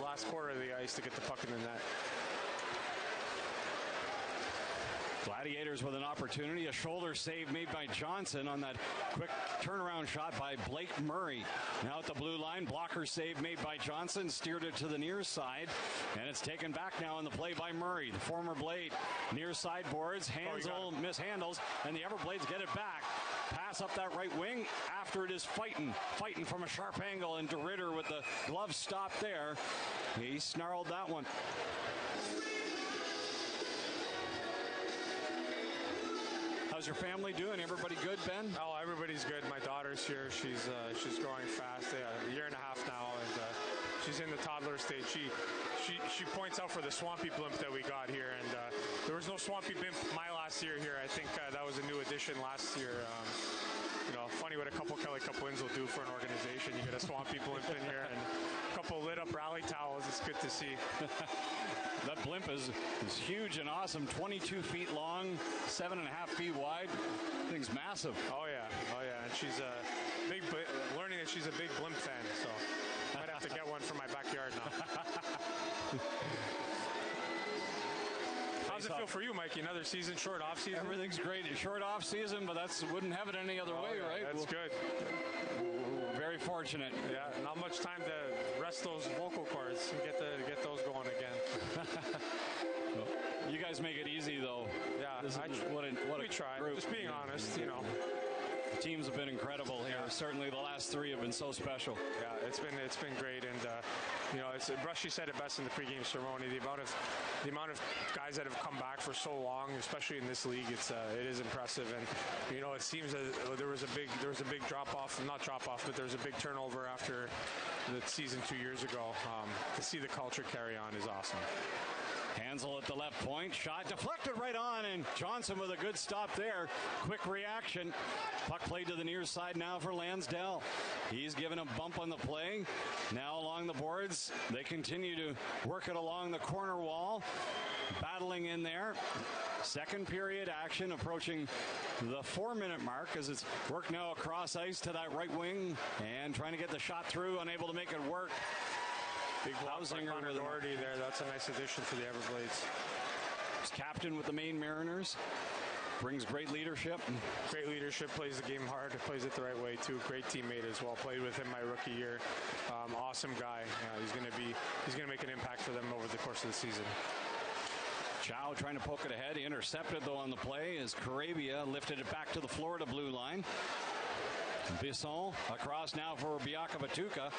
last quarter of the ice to get the puck in the net. Gladiators with an opportunity. A shoulder save made by Johnson on that quick turnaround shot by Blake Murray. Now at the blue line, blocker save made by Johnson. Steered it to the near side. And it's taken back now on the play by Murray. The former Blade near sideboards. Hansel mishandles. And the Everblades get it back. Pass up that right wing after it is fighting from a sharp angle. And DeRitter with the glove stop there. He snarled that one. How's your family doing? Everybody good, Ben? Oh, everybody's good. My daughter's here. She's growing fast. A year and a half now, and she's in the toddler stage. She points out for the swampy blimp that we got here, and there was no swampy blimp my last year here. I think that was a new addition last year. Funny what a couple Kelly Cup wins will do for an organization. You get a swampy blimp in here and a couple lit up rally towels. It's good to see. That blimp is huge and awesome. 22 feet long, 7.5 feet wide. Thing's massive. Oh yeah. And she's learning that she's a big blimp fan. So I might have to get one for my backyard now. How's it feel for you, Mikey? Another season, short off season? Everything's great. Short off season, but wouldn't have it any other way, right? That's good. We're very fortunate. Yeah, not much time to rest those vocal cords and get those going again. You guys make it easy, though. Yeah, we try. Group. Just being honest, The teams have been incredible here. Yeah. Certainly the last three have been so special. Yeah, it's been great, and Brushy said it best in the pregame ceremony. The amount of guys that have come back for so long, especially in this league, it is impressive. And it seems that there was a big drop off, not drop off, but there was a big turnover after the season 2 years ago. To see the culture carry on is awesome. Hansel at the left point. Shot deflected right on, and Johnson with a good stop there. Quick reaction. Puck played to the near side now for Lansdale. He's given a bump on the play. Now along the boards, they continue to work it along the corner wall. Battling in there. Second period action approaching the 4-minute mark as it's worked now across ice to that right wing and trying to get the shot through, unable to make it work. Big housing authority there. That's a nice addition for the Everblades. He's captain with the Maine Mariners. Brings great leadership. Great leadership. Plays the game hard. Plays it the right way too. Great teammate as well. Played with him my rookie year. Awesome guy. He's going to make an impact for them over the course of the season. Chow trying to poke it ahead. He intercepted though on the play as Carabia lifted it back to the Florida blue line. Bisson across now for Biaka Batuka.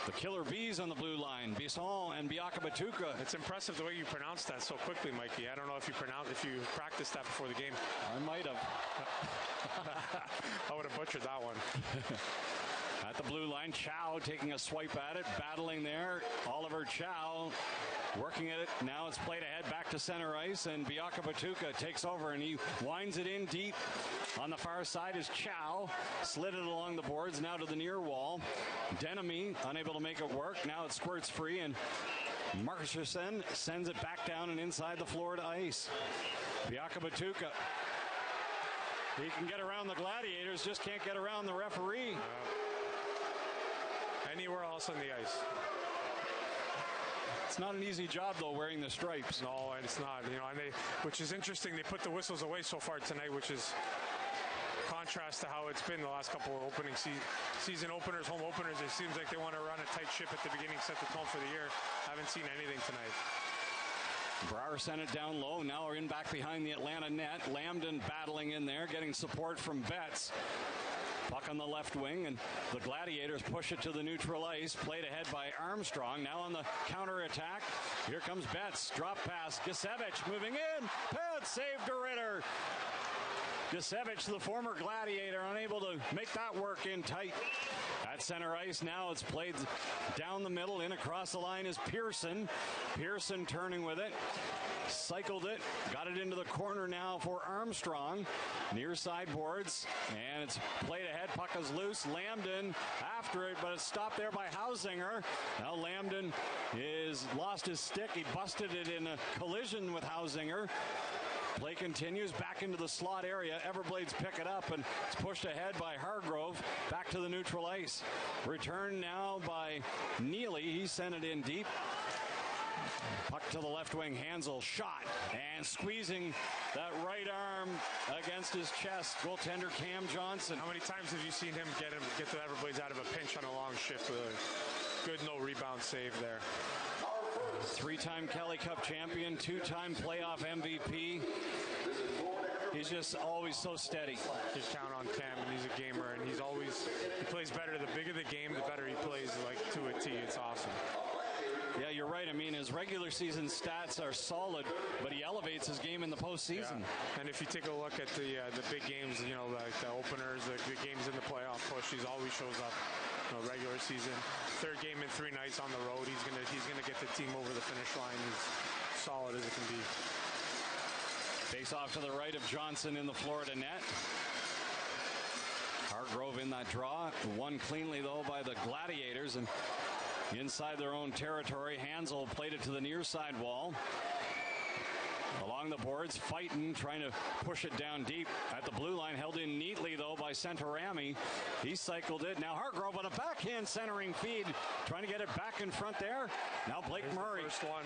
The Killer Bees on the blue line. Bisson and Biaka Batuka. It's impressive the way you pronounced that so quickly, Mikey. I don't know if you practiced that before the game. I might have. I would have butchered that one. At the blue line, Chow taking a swipe at it, battling there. Oliver Chow working at it. Now it's played ahead back to center ice, and Biaka Batuka takes over, and he winds it in deep. On the far side is Chow. Slid it along the boards, now to the near wall. Denemy unable to make it work. Now it squirts free, and Markusen sends it back down and inside the Florida ice. Biaka Batuka. He can get around the Gladiators, just can't get around the referee. Anywhere else on the ice. It's not an easy job, though, wearing the stripes. No, and it's not. Which is interesting. They put the whistles away so far tonight, which is contrast to how it's been the last couple of opening season openers, home openers. It seems like they want to run a tight ship at the beginning, set the tone for the year. Haven't seen anything tonight. Brouwer sent it down low. Now we're in back behind the Atlanta net. Lambden battling in there, getting support from Betts. Puck on the left wing, and the Gladiators push it to the neutral ice. Played ahead by Armstrong. Now on the counter-attack. Here comes Betts. Drop pass. Gisevich moving in. Betts saved DeRitter. Gisevich, the former Gladiator, unable to make that work in tight. At center ice now, it's played down the middle. In across the line is Pearson. Pearson turning with it. Cycled it. Got it into the corner now for Armstrong. Near side boards. And it's played ahead. Puck is loose. Lambden after it, but it's stopped there by Hausinger. Now Lambden is lost his stick. He busted it in a collision with Hausinger. Play continues back into the slot area. Everblades pick it up, and it's pushed ahead by Hargrove. Back to the neutral ice. Return now by Neely. He sent it in deep. Puck to the left wing. Hansel shot and squeezing that right arm against his chest. Goaltender Cam Johnson. How many times have you seen him get the Everblades out of a pinch on a long shift with a good no rebound save there? Three-time Kelly Cup champion, two-time playoff MVP. He's just always so steady. Just count on Cam, and he's a gamer, and he plays better. The bigger the game, the better he plays, like to a T. It's awesome. Yeah, you're right. I mean, his regular season stats are solid, but he elevates his game in the postseason. Yeah. And if you take a look at the big games, like the openers, the games in the playoff push, he always shows up. Regular season, third game in 3 nights on the road. He's gonna get the team over the finish line. He's solid as it can be. Face off to the right of Johnson in the Florida net. Hargrove in that draw. Won cleanly, though, by the Gladiators. And inside their own territory, Hansel played it to the near side wall. Along the boards, fighting, trying to push it down deep at the blue line. Held in neatly, though, by Centorami. He cycled it. Now Hargrove on a backhand centering feed. Trying to get it back in front there. Now Blake Murray. First one.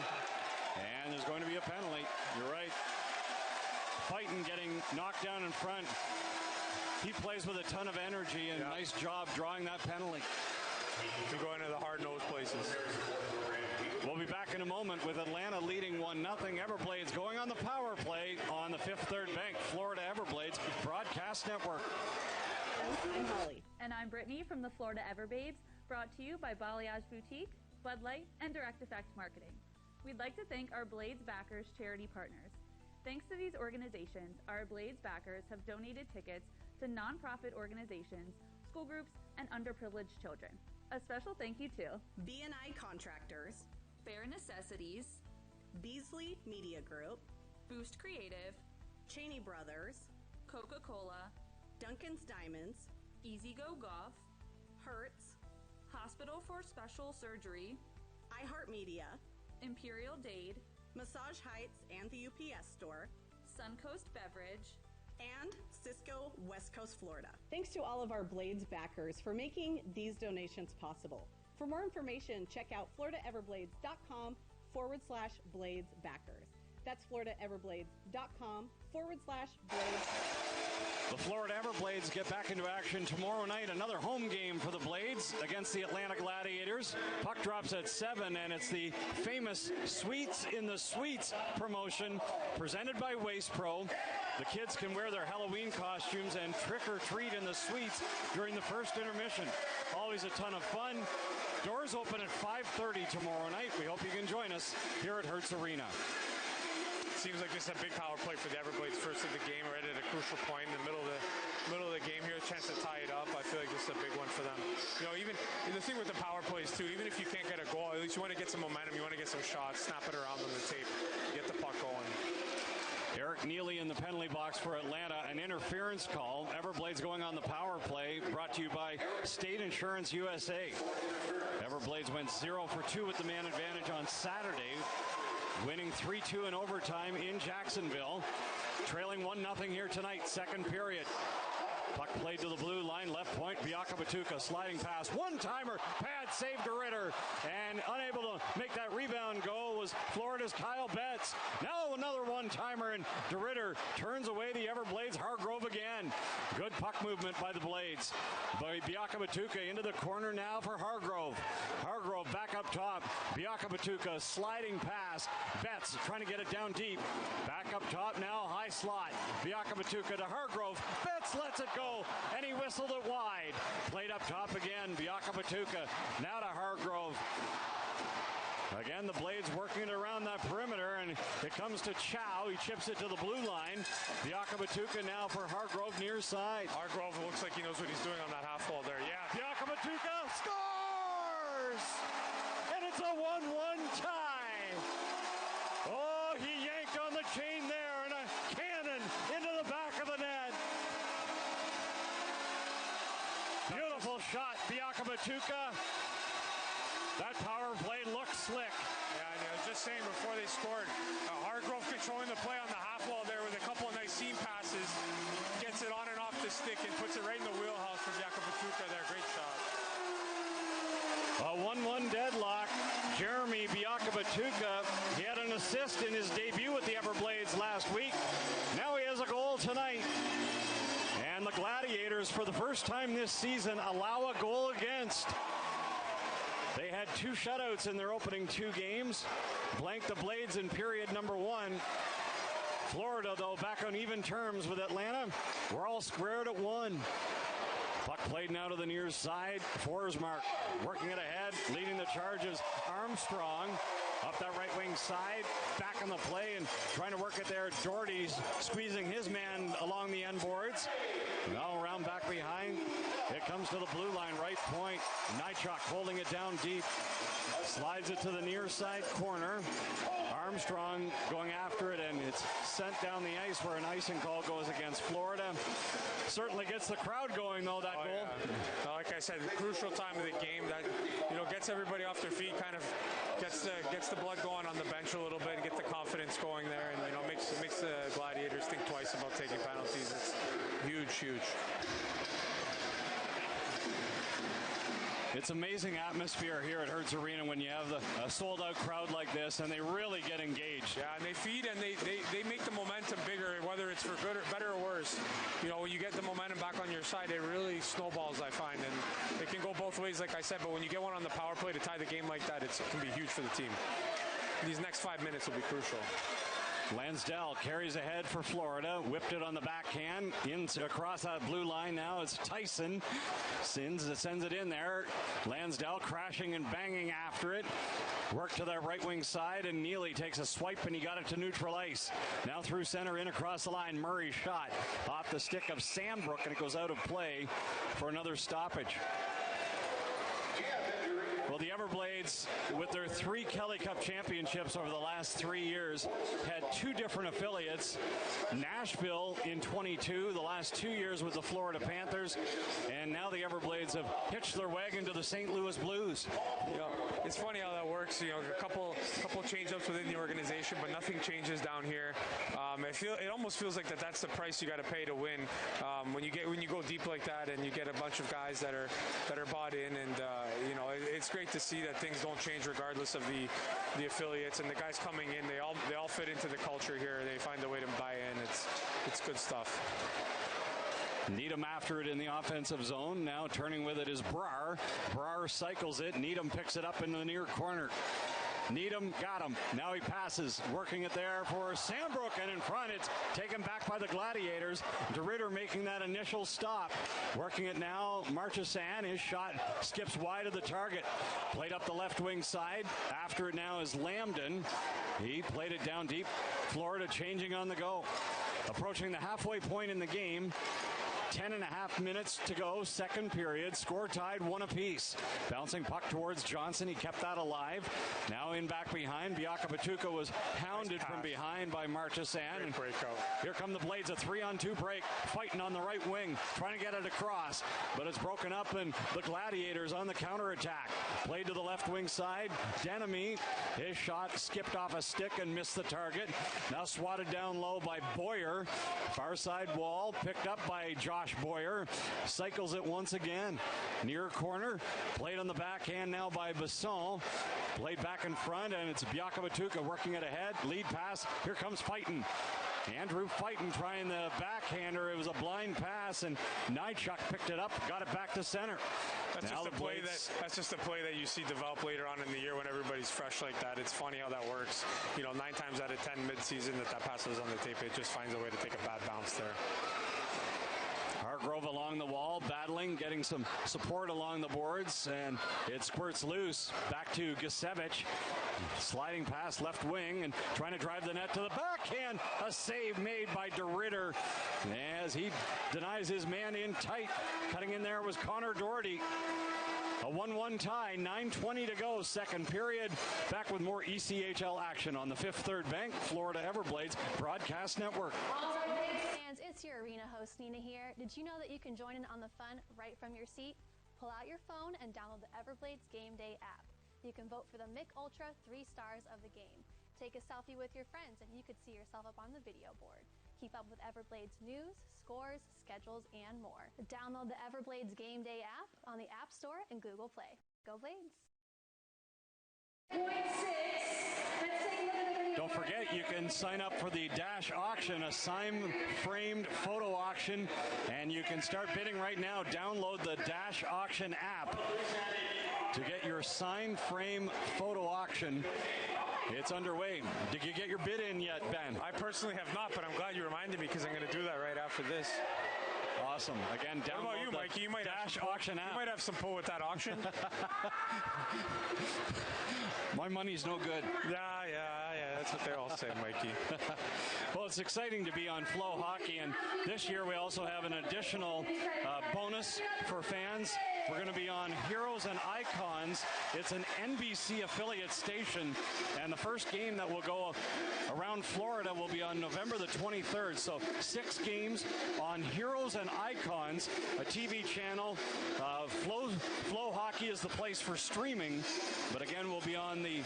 And there's going to be a penalty. You're right. Fighting, getting knocked down in front. He plays with a ton of energy, and nice job drawing that penalty. You're going to the hard-nosed places. We'll be back in a moment with Atlanta leading 1-0. Everblades going on the power play on the Fifth Third Bank. Florida Everblades Broadcast Network. I'm Holly. And I'm Brittany from the Florida Everblades, brought to you by Balayage Boutique, Bud Light, and Direct Effect Marketing. We'd like to thank our Blades backers charity partners. Thanks to these organizations, our Blades backers have donated tickets to nonprofit organizations, school groups, and underprivileged children. A special thank you to B&I Contractors, Bare Necessities, Beasley Media Group, Boost Creative, Cheney Brothers, Coca-Cola, Duncan's Diamonds, Easy Go Golf, Hertz, Hospital for Special Surgery, iHeartMedia, Imperial Dade, Massage Heights and the UPS Store, Suncoast Beverage, and Cisco West Coast, Florida. Thanks to all of our Blades backers for making these donations possible. For more information, check out floridaeverblades.com/Blades backers. That's floridaeverblades.com/Blades. The Florida Everblades get back into action tomorrow night. Another home game for the Blades against the Atlanta Gladiators. Puck drops at 7, and it's the famous Sweets in the Suites promotion presented by Waste Pro. The kids can wear their Halloween costumes and trick or treat in the suites during the first intermission. Always a ton of fun. Doors open at 5:30 tomorrow night. We hope you can join us here at Hertz Arena. Seems like this is a big power play for the Everblades first of the game, right at a crucial point in the middle of the game here, a chance to tie it up. I feel like this is a big one for them. Even the thing with the power plays too, even if you can't get a goal, at least you want to get some momentum, you want to get some shots, snap it around on the tape, get the puck going. Eric Neely in the penalty box for Atlanta. An interference call. Everblades going on the power play. Brought to you by State Insurance USA. Everblades went 0 for 2 with the man advantage on Saturday. Winning 3-2 in overtime in Jacksonville. Trailing 1-0 here tonight, second period. Puck played to the blue line, left point. Biakabatuka sliding pass. One-timer. Pad save to Ritter. And unable to make that rebound go was Florida's Kyle Betts. Now another one-timer, and DeRitter turns away the Everblades. Hargrove again. Good puck movement by the Blades. By Biakabatuka into the corner now for Hargrove. Hargrove back up top. Biakabatuka sliding pass. Betts trying to get it down deep. Back up top now, high slot. Biakabatuka to Hargrove. Betts lets it go, and he whistled it wide. Played up top again. Biakabatuka now to Hargrove. Again, the Blades working it around that perimeter, and it comes to Chow. He chips it to the blue line. Biakabatuka now for Hargrove near side. Hargrove looks like he knows what he's doing on that half wall there. Yeah. Biakabatuka scores! And it's a 1-1 tie. Oh, he yanked on the chain there, and a cannon into the back of the net. Beautiful shot, Biakabatuka. That power play looks slick. Yeah, and I was just saying before they scored, Hargrove controlling the play on the half wall there with a couple of nice seam passes. Gets it on and off the stick and puts it right in the wheelhouse for Biakabatuka there. Great shot. A 1-1 deadlock. Jeremy Biakabatuka, he had an assist in his debut with the Everblades last week. Now he has a goal tonight. And the Gladiators, for the first time this season, allow a goal against. They had 2 shutouts in their opening 2 games. Blanked the Blades in period number 1. Florida, though, back on even terms with Atlanta. We're all squared at 1. Puck played now to the near side. Forsmark working it ahead, leading the charges. Armstrong up that right wing side, back on the play and trying to work it there. Doherty's squeezing his man along the end boards. Now around back behind. It comes to the blue line, right point. Nychuk holding it down deep. Slides it to the near side corner. Armstrong going after it, and it's sent down the ice where an icing call goes against Florida. Certainly gets the crowd going, though, that goal. Yeah. Like I said, crucial time of the game that, gets everybody off their feet, kind of gets the blood going on the bench a little bit and get the confidence going there, and, makes the Gladiators think twice about taking penalties. It's huge. It's amazing atmosphere here at Hertz Arena when you have a sold-out crowd like this, and they really get engaged. Yeah, and they feed and they make the momentum bigger, whether it's for good or better or worse. When you get the momentum back on your side, it really snowballs, I find, and it can go both ways, like I said. But when you get one on the power play to tie the game like that, it can be huge for the team. These next 5 minutes will be crucial. Lansdell carries ahead for Florida. Whipped it on the backhand. Across that blue line now. It's Tyson. Sends it in there. Lansdell crashing and banging after it. Work to that right wing side, and Neely takes a swipe, and he got it to neutral ice. Now through center, in across the line. Murray's shot off the stick of Sandbrook, and it goes out of play for another stoppage. Well, the Everblades, with their 3 Kelly Cup championships over the last 3 years, had 2 different affiliates. Nashville in 22, the last 2 years with the Florida Panthers, and now the Everblades have hitched their wagon to the St. Louis Blues. It's funny how that works. A couple change-ups within the organization, but nothing changes down here. It almost feels like that's the price you got to pay to win. When you go deep like that, and you get a bunch of guys that are bought in, and it's great to see that things don't change regardless of the affiliates, and the guys coming in, they all fit into the culture here. They find a way to buy in. It's good stuff. Needham after it in the offensive zone. Now turning with it is Brar. Brar cycles it. Needham picks it up in the near corner. Needham got him. Now he passes, working it there for Sandbrook, and in front it's taken back by the Gladiators. DeRitter making that initial stop. Working it now, Marchessan. His shot skips wide of the target. Played up the left wing side. After it now is Lambden. He played it down deep. Florida changing on the go. Approaching the halfway point in the game. 10.5 minutes to go, second period. Score tied, 1 apiece. Bouncing puck towards Johnson. He kept that alive. Now in back behind. Biakabatuka was hounded from behind by Marchessan. And here come the Blades, a 3-on-2 break. Fighting on the right wing, trying to get it across. But it's broken up, and the Gladiators on the counterattack. Played to the left wing side. Denemy, his shot skipped off a stick and missed the target. Now swatted down low by Boyer. Far side wall, picked up by Josh Boyer. Cycles it once again. Near corner. Played on the backhand now by Besson. Played back in front, and it's Biakabatuka working it ahead. Lead pass. Here comes Fighton. Andrew Fighton trying the backhander. It was a blind pass, and Nychuk picked it up, got it back to center. That's just a play that you see develop later on in the year when everybody's fresh like that. It's funny how that works. 9 times out of 10 midseason that pass was on the tape, it just finds a way to take a bad bounce there. Hargrove along the wall, battling, getting some support along the boards, and it squirts loose. Back to Gisevich. Sliding pass left wing and trying to drive the net to the backhand. A save made by DeRitter as he denies his man in tight. Cutting in there was Connor Doherty. A 1-1 tie, 9:20 to go, second period. Back with more ECHL action on the Fifth Third Bank, Florida Everblades Broadcast Network. Fans, it's your arena host, Nina here. Did you know that you can join in on the fun right from your seat? Pull out your phone and download the Everblades Game Day app. You can vote for the Mick Ultra 3 stars of the game. Take a selfie with your friends and you could see yourself up on the video board. Keep up with Everblades news, scores, schedules, and more. Download the Everblades Game Day app on the App Store and Google Play. Go Blades! Don't forget, you can sign up for the Dash auction, a sign-framed photo auction, and you can start bidding right now. Download the Dash auction app to get your sign frame photo auction. It's underway. Did you get your bid in yet, Ben? I personally have not, but I'm glad you reminded me because I'm going to do that right after this. Awesome. Again, download what about you, Mikey? You might Dash have auction app. You might have some pull with that auction. My money's no good. Yeah. That's what they all say, Mikey. Well, it's exciting to be on FloHockey, and this year we also have an additional bonus for fans. We're going to be on Heroes and Icons. It's an NBC affiliate station, and the first game that will go around Florida will be on November the 23rd. So 6 games on Heroes and Icons, a TV channel. FloHockey is the place for streaming, but again, we'll be on the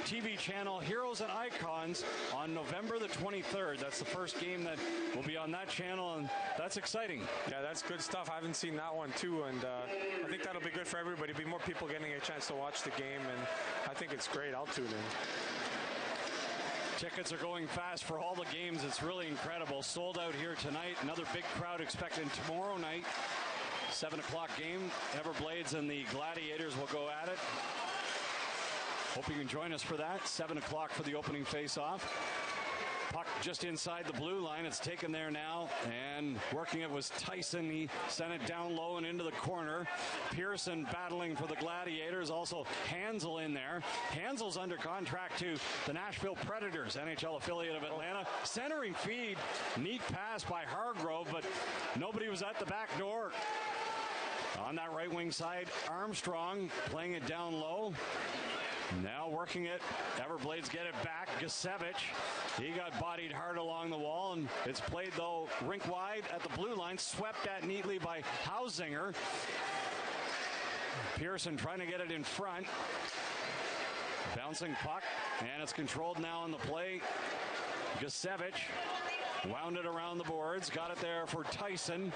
TV channel Heroes and Icons on November the 23rd. That's the first game that will be on that channel, and that's exciting. Yeah, that's good stuff. I haven't seen that one too, and I think that'll be good for everybody. Be more people getting a chance to watch the game, and I think it's great. I'll tune in. Tickets are going fast for all the games. It's really incredible. Sold out here tonight. Another big crowd expected tomorrow night. 7 o'clock game. Everblades and the Gladiators will go at it. Hope you can join us for that. 7 o'clock for the opening face-off. Puck just inside the blue line. It's taken there now, and working it was Tyson. He sent it down low and into the corner. Pearson battling for the Gladiators. Also Hansel in there. Hansel's under contract to the Nashville Predators, NHL affiliate of Atlanta. Centering feed. Neat pass by Hargrove, but nobody was at the back door. On that right wing side, Armstrong playing it down low. Now working it. Everblades get it back. Gasevich. He got bodied hard along the wall, and it's played, though, rink wide at the blue line. Swept at neatly by Hausinger. Pearson trying to get it in front. Bouncing puck, and it's controlled now on the play. Gasevich wound it around the boards. Got it there for Tyson.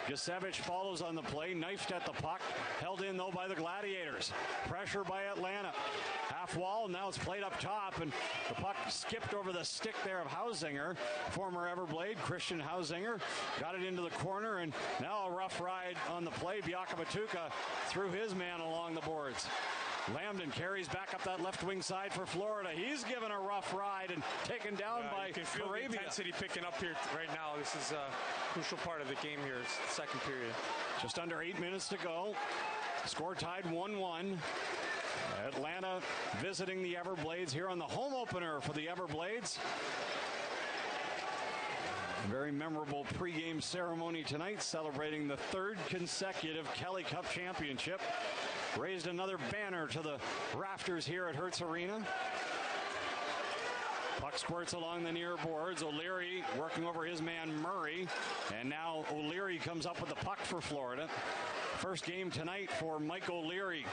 Gasevich follows on the play, knifed at the puck, held in though by the Gladiators. Pressure by Atlanta. Half wall, now it's played up top, and the puck skipped over the stick there of Hausinger. Former Everblade, Christian Hausinger, got it into the corner, and now a rough ride on the play. Biakabatuka threw his man along the boards. Lambden carries back up that left wing side for Florida. He's given a rough ride and taken down by you can feel Arabia. the intensity picking up here right now. This is a crucial part of the game here. It's the second period. Just under 8 minutes to go. Score tied 1-1. Atlanta visiting the Everblades here on the home opener for the Everblades. A very memorable pregame ceremony tonight, celebrating the 3rd consecutive Kelly Cup championship. Raised another banner to the rafters here at Hertz Arena. Puck squirts along the near boards. O'Leary working over his man Murray. And now O'Leary comes up with the puck for Florida. First game tonight for Mike O'Leary.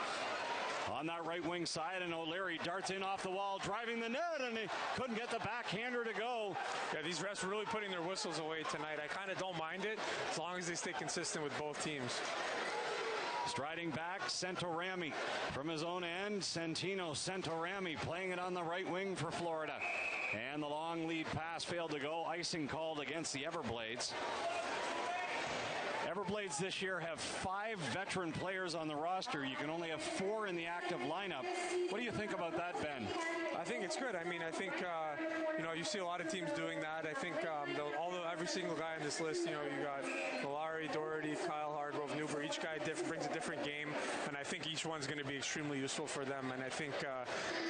On that right wing side, and O'Leary darts in off the wall, driving the net, and he couldn't get the backhander to go. Yeah, these refs are really putting their whistles away tonight. I kind of don't mind it, as long as they stay consistent with both teams. Striding back, Santorami from his own end. Santino Santorami playing it on the right wing for Florida. And the long lead pass failed to go. Icing called against the Everblades. Everblades this year have 5 veteran players on the roster. You can only have 4 in the active lineup. What do you think about that, Ben? I think it's good. I mean, I think, you see a lot of teams doing that. I think every single guy on this list, you got Malari, Doherty, Kyle Hart, Hargrove, Neuber. Each guy brings a different game, and I think each one's going to be extremely useful for them. And I think,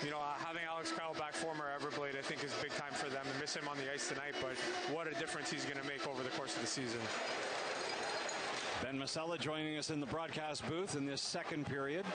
having Alex Kyle back, former Everblade, I think is big time for them. I miss him on the ice tonight, but what a difference he's going to make over the course of the season. Ben Masella joining us in the broadcast booth in this second period.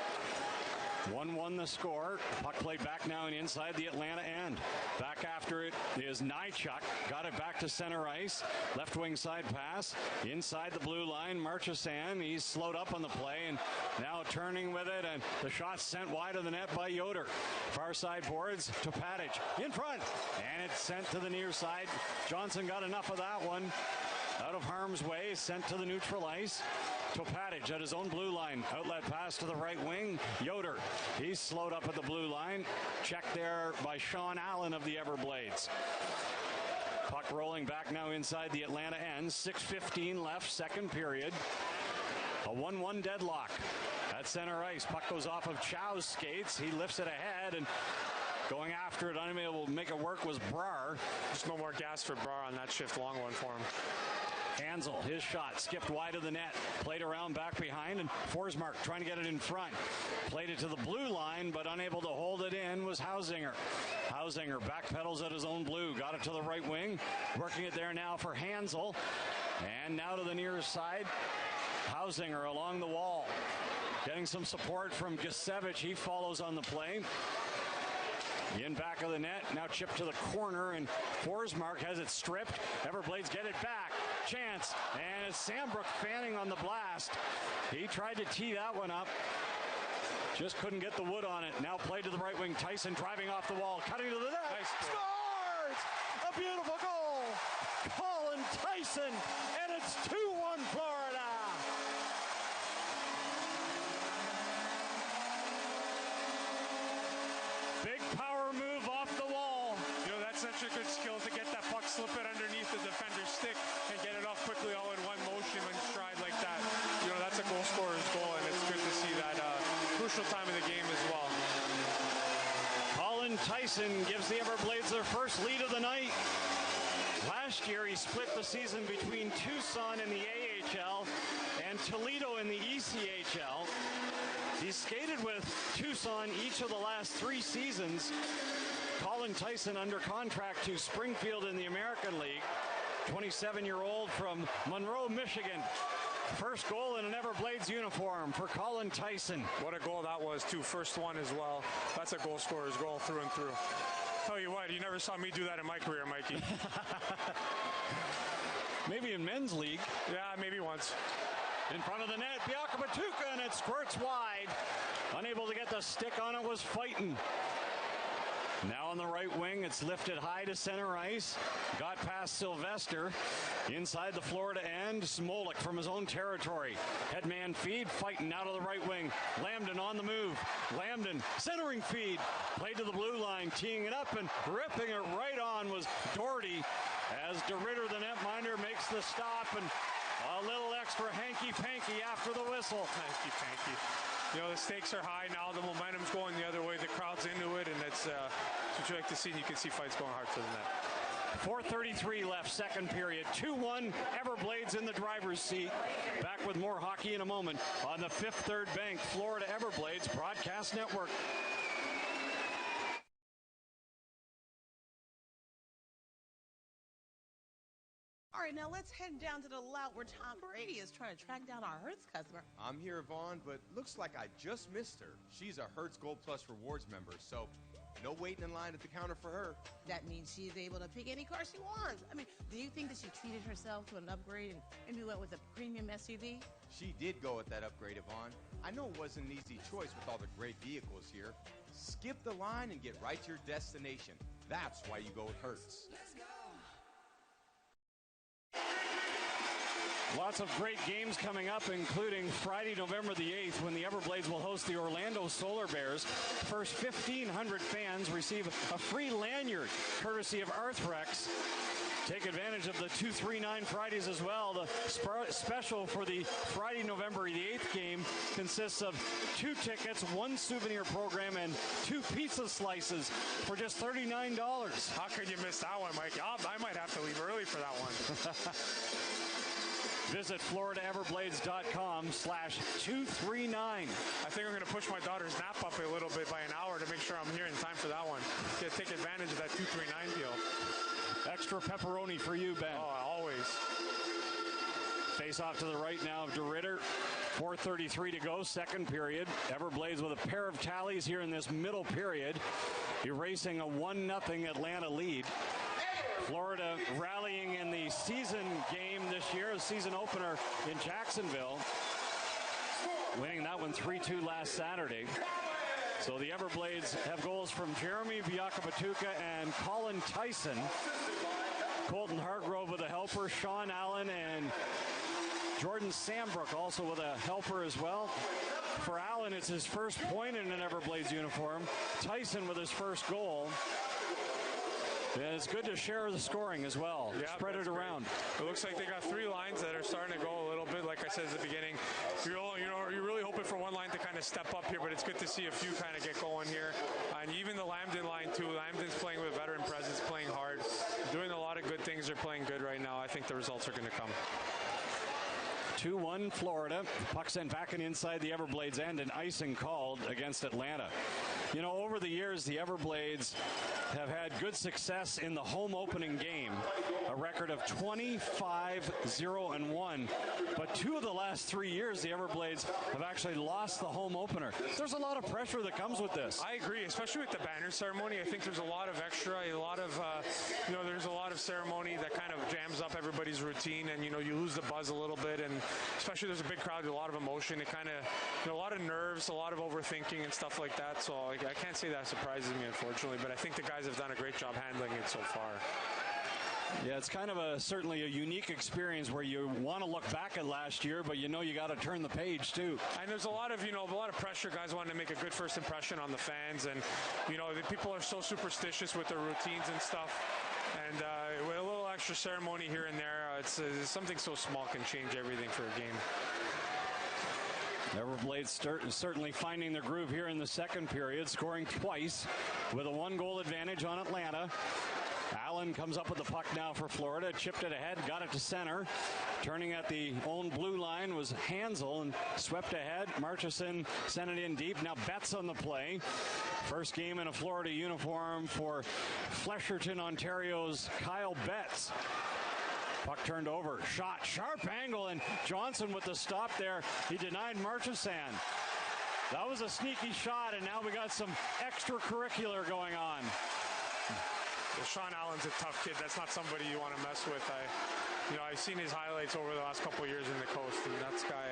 1-1 the score. Puck played back now and inside the Atlanta end. Back after it is Nychuk. Got it back to center ice. Left wing side pass. Inside the blue line, Marchessault. He's slowed up on the play and now turning with it. And the shot sent wide of the net by Yoder. Far side boards to Patic. In front. And it's sent to the near side. Johnson got enough of that one. Out of harm's way. Sent to the neutral ice. Topatic at his own blue line. Outlet pass to the right wing. Yoder. He's slowed up at the blue line. Checked there by Sean Allen of the Everblades. Puck rolling back now inside the Atlanta end. 6:15 left, second period. A 1-1 deadlock at center ice. Puck goes off of Chow's skates. He lifts it ahead and going after it, unable to make it work was Brar. Just no more gas for Brar on that shift long one for him. Hansel, his shot skipped wide of the net, played around back behind, and Forsmark trying to get it in front. Played it to the blue line, but unable to hold it in was Hausinger. Hausinger backpedals at his own blue, got it to the right wing, working it there now for Hansel, and now to the near side. Hausinger along the wall, getting some support from Gisevich. He follows on the play. In back of the net, now chipped to the corner, and Forsmark has it stripped. Everblades get it back. Chance, and it's Sambrook fanning on the blast. He tried to tee that one up. Just couldn't get the wood on it. Now played to the right wing. Tyson driving off the wall, cutting to the net. Nice. Scores! A beautiful goal! Colin Tyson, and it's 2-1 Florida. Big power move off the wall. That's such a good skill to get that puck, slip it underneath the defender's stick, and get it off quickly all in one motion and stride like that. That's a goal scorer's goal, and it's good to see that crucial time of the game as well. Colin Tyson gives the Everblades their first lead of the night. Last year, he split the season between Tucson in the AHL and Toledo in the ECHL. He's skated with Tucson each of the last 3 seasons. Colin Tyson under contract to Springfield in the American League. 27-year-old from Monroe, Michigan. First goal in an Everblades uniform for Colin Tyson. What a goal that was, too. First one as well. That's a goal scorer's goal through and through. Tell you what, you never saw me do that in my career, Mikey. Maybe in men's league. Yeah, maybe once. In front of the net, Biakabatuka, and it squirts wide. Unable to get the stick on it was Fighton. Now on the right wing, it's lifted high to center ice. Got past Sylvester. Inside the Florida end, Smolik from his own territory. Headman feed, Fighton out of the right wing. Lambden on the move. Lambden centering feed. Played to the blue line, teeing it up and ripping it right on was Doherty. As DeRitter, the netminder, makes the stop, and a little extra hanky-panky after the whistle. Hanky-panky. The stakes are high now. The momentum's going the other way. The crowd's into it, and it's what you like to see. And you can see fights going hard for the net. 4:33 left, second period. 2-1, Everblades in the driver's seat. Back with more hockey in a moment on the Fifth Third Bank Florida Everblades Broadcast Network. All right, now let's head down to the lot where Tom Brady is trying to track down our Hertz customer. I'm here, Vaughn, but looks like I just missed her. She's a Hertz Gold Plus Rewards member, so no waiting in line at the counter for her. That means she's able to pick any car she wants. Do you think that she treated herself to an upgrade and maybe went with a premium SUV? She did go with that upgrade, Vaughn. I know it wasn't an easy choice with all the great vehicles here. Skip the line and get right to your destination. That's why you go with Hertz. Lots of great games coming up, including Friday, November the 8th, when the Everblades will host the Orlando Solar Bears. First 1,500 fans receive a free lanyard, courtesy of Arthrex. Take advantage of the 239 Fridays as well. The special for the Friday, November the 8th game consists of 2 tickets, 1 souvenir program, and 2 pizza slices for just $39. How could you miss that one, Mike? I might have to leave early for that one. Visit FloridaEverblades.com/239. I think I'm going to push my daughter's nap up a little bit by an hour to make sure I'm here in time for that one. Take advantage of that 239 deal. Extra pepperoni for you, Ben. Oh, always. Face off to the right now of DeRitter. 4:33 to go, second period. Everblades with a pair of tallies here in this middle period, erasing a 1-0 Atlanta lead. Florida rallying in the season game this year, a season opener in Jacksonville, winning that one 3-2 last Saturday. So the Everblades have goals from Jeremy Biakabatuka and Colin Tyson. Colton Hargrove with a helper, Sean Allen and Jordan Sambrook also with a helper as well. For Allen, it's his first point in an Everblades uniform. Tyson with his first goal. And it's good to share the scoring as well. Yeah, spread it around. Great. It looks like they got 3 lines that are starting to go a little bit. Like I said at the beginning, you're really hoping for one line to kind of step up here, but it's good to see a few kind of get going here. And even the Lambton line too. Lambton's playing with veteran presence, playing hard, doing a lot of good things. They're playing good right now. I think the results are going to come. 2-1 Florida. Puck sent back and inside the Everblades end, and icing called against Atlanta. You know, over the years, the Everblades have had good success in the home opening game, a record of 25-0-1. But 2 of the last 3 years, the Everblades have actually lost the home opener. There's a lot of pressure that comes with this. I agree, especially with the banner ceremony. I think there's a lot of extra, a lot of, there's a lot of ceremony that kind of jams up everybody's routine, and, you lose the buzz a little bit, and especially there's a big crowd, a lot of emotion. It kind of, a lot of nerves, a lot of overthinking and stuff like that. So I can't say that surprises me, unfortunately, but I think the guys have done a great job handling it so far. Yeah, it's kind of certainly a unique experience where you want to look back at last year, but you got to turn the page too. And there's a lot of pressure. Guys wanting to make a good first impression on the fans, and the people are so superstitious with their routines and stuff. And with a little extra ceremony here and there, it's something so small can change everything for a game. Everblades certainly finding their groove here in the second period, scoring twice with a 1-goal advantage on Atlanta. Allen comes up with the puck now for Florida, chipped it ahead, got it to center. Turning at the own blue line was Hansel and swept ahead. Marchison sent it in deep. Now Betts on the play. First game in a Florida uniform for Flesherton, Ontario's Kyle Betts. Puck turned over. Shot. Sharp angle. And Johnson with the stop there. He denied Marchesand. That was a sneaky shot. And now we got some extracurricular going on. Well, Sean Allen's a tough kid. That's not somebody you want to mess with. I've seen his highlights over the last couple of years in the coast. And that guy,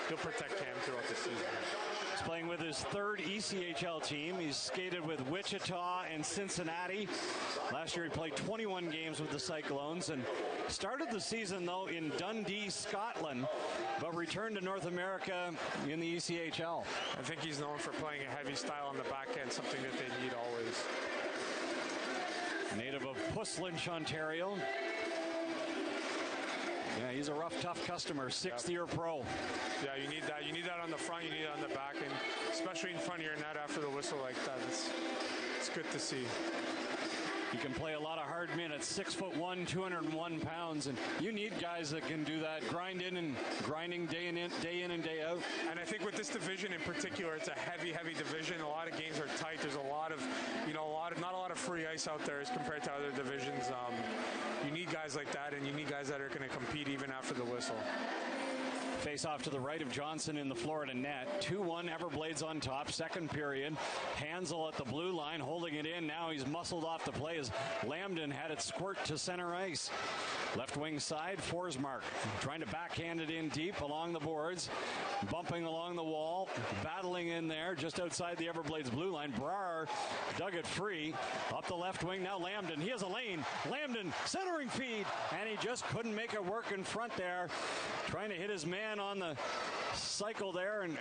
he'll protect Cam throughout the season. He's playing with his 3rd ECHL team. He's skated with Wichita and Cincinnati. Last year he played 21 games with the Cyclones and started the season, though, in Dundee, Scotland, but returned to North America in the ECHL. I think he's known for playing a heavy style on the back end, something that they need always. Native of Puslinch, Ontario. Yeah, he's a rough, tough customer. 6th-year pro. Yeah, you need that. You need that on the front. You need it on the back, and especially in front of your net after the whistle like that. It's good to see. He can play a lot of hard minutes. 6'1", 201 pounds, and you need guys that can do that. Grinding day in and day out. And I think with this division in particular, it's a heavy division. A lot of games are tight. There's a lot of, not a lot of free ice out there as compared to other divisions. You need guys like that, and you need guys that are going to compete even after the whistle. Face off to the right of Johnson in the Florida net. 2-1 Everblades on top. Second period. Hansel at the blue line holding it in. Now he's muscled off the play as Lambton had it squirt to center ice. Left wing side, Forsmark trying to backhand it in deep along the boards. Bumping along the wall. Battling in there just outside the Everblades blue line. Brar dug it free. Up the left wing. Now Lambton. He has a lane. Lambton centering feed. And he just couldn't make it work in front there. Trying to hit his man on the cycle there, and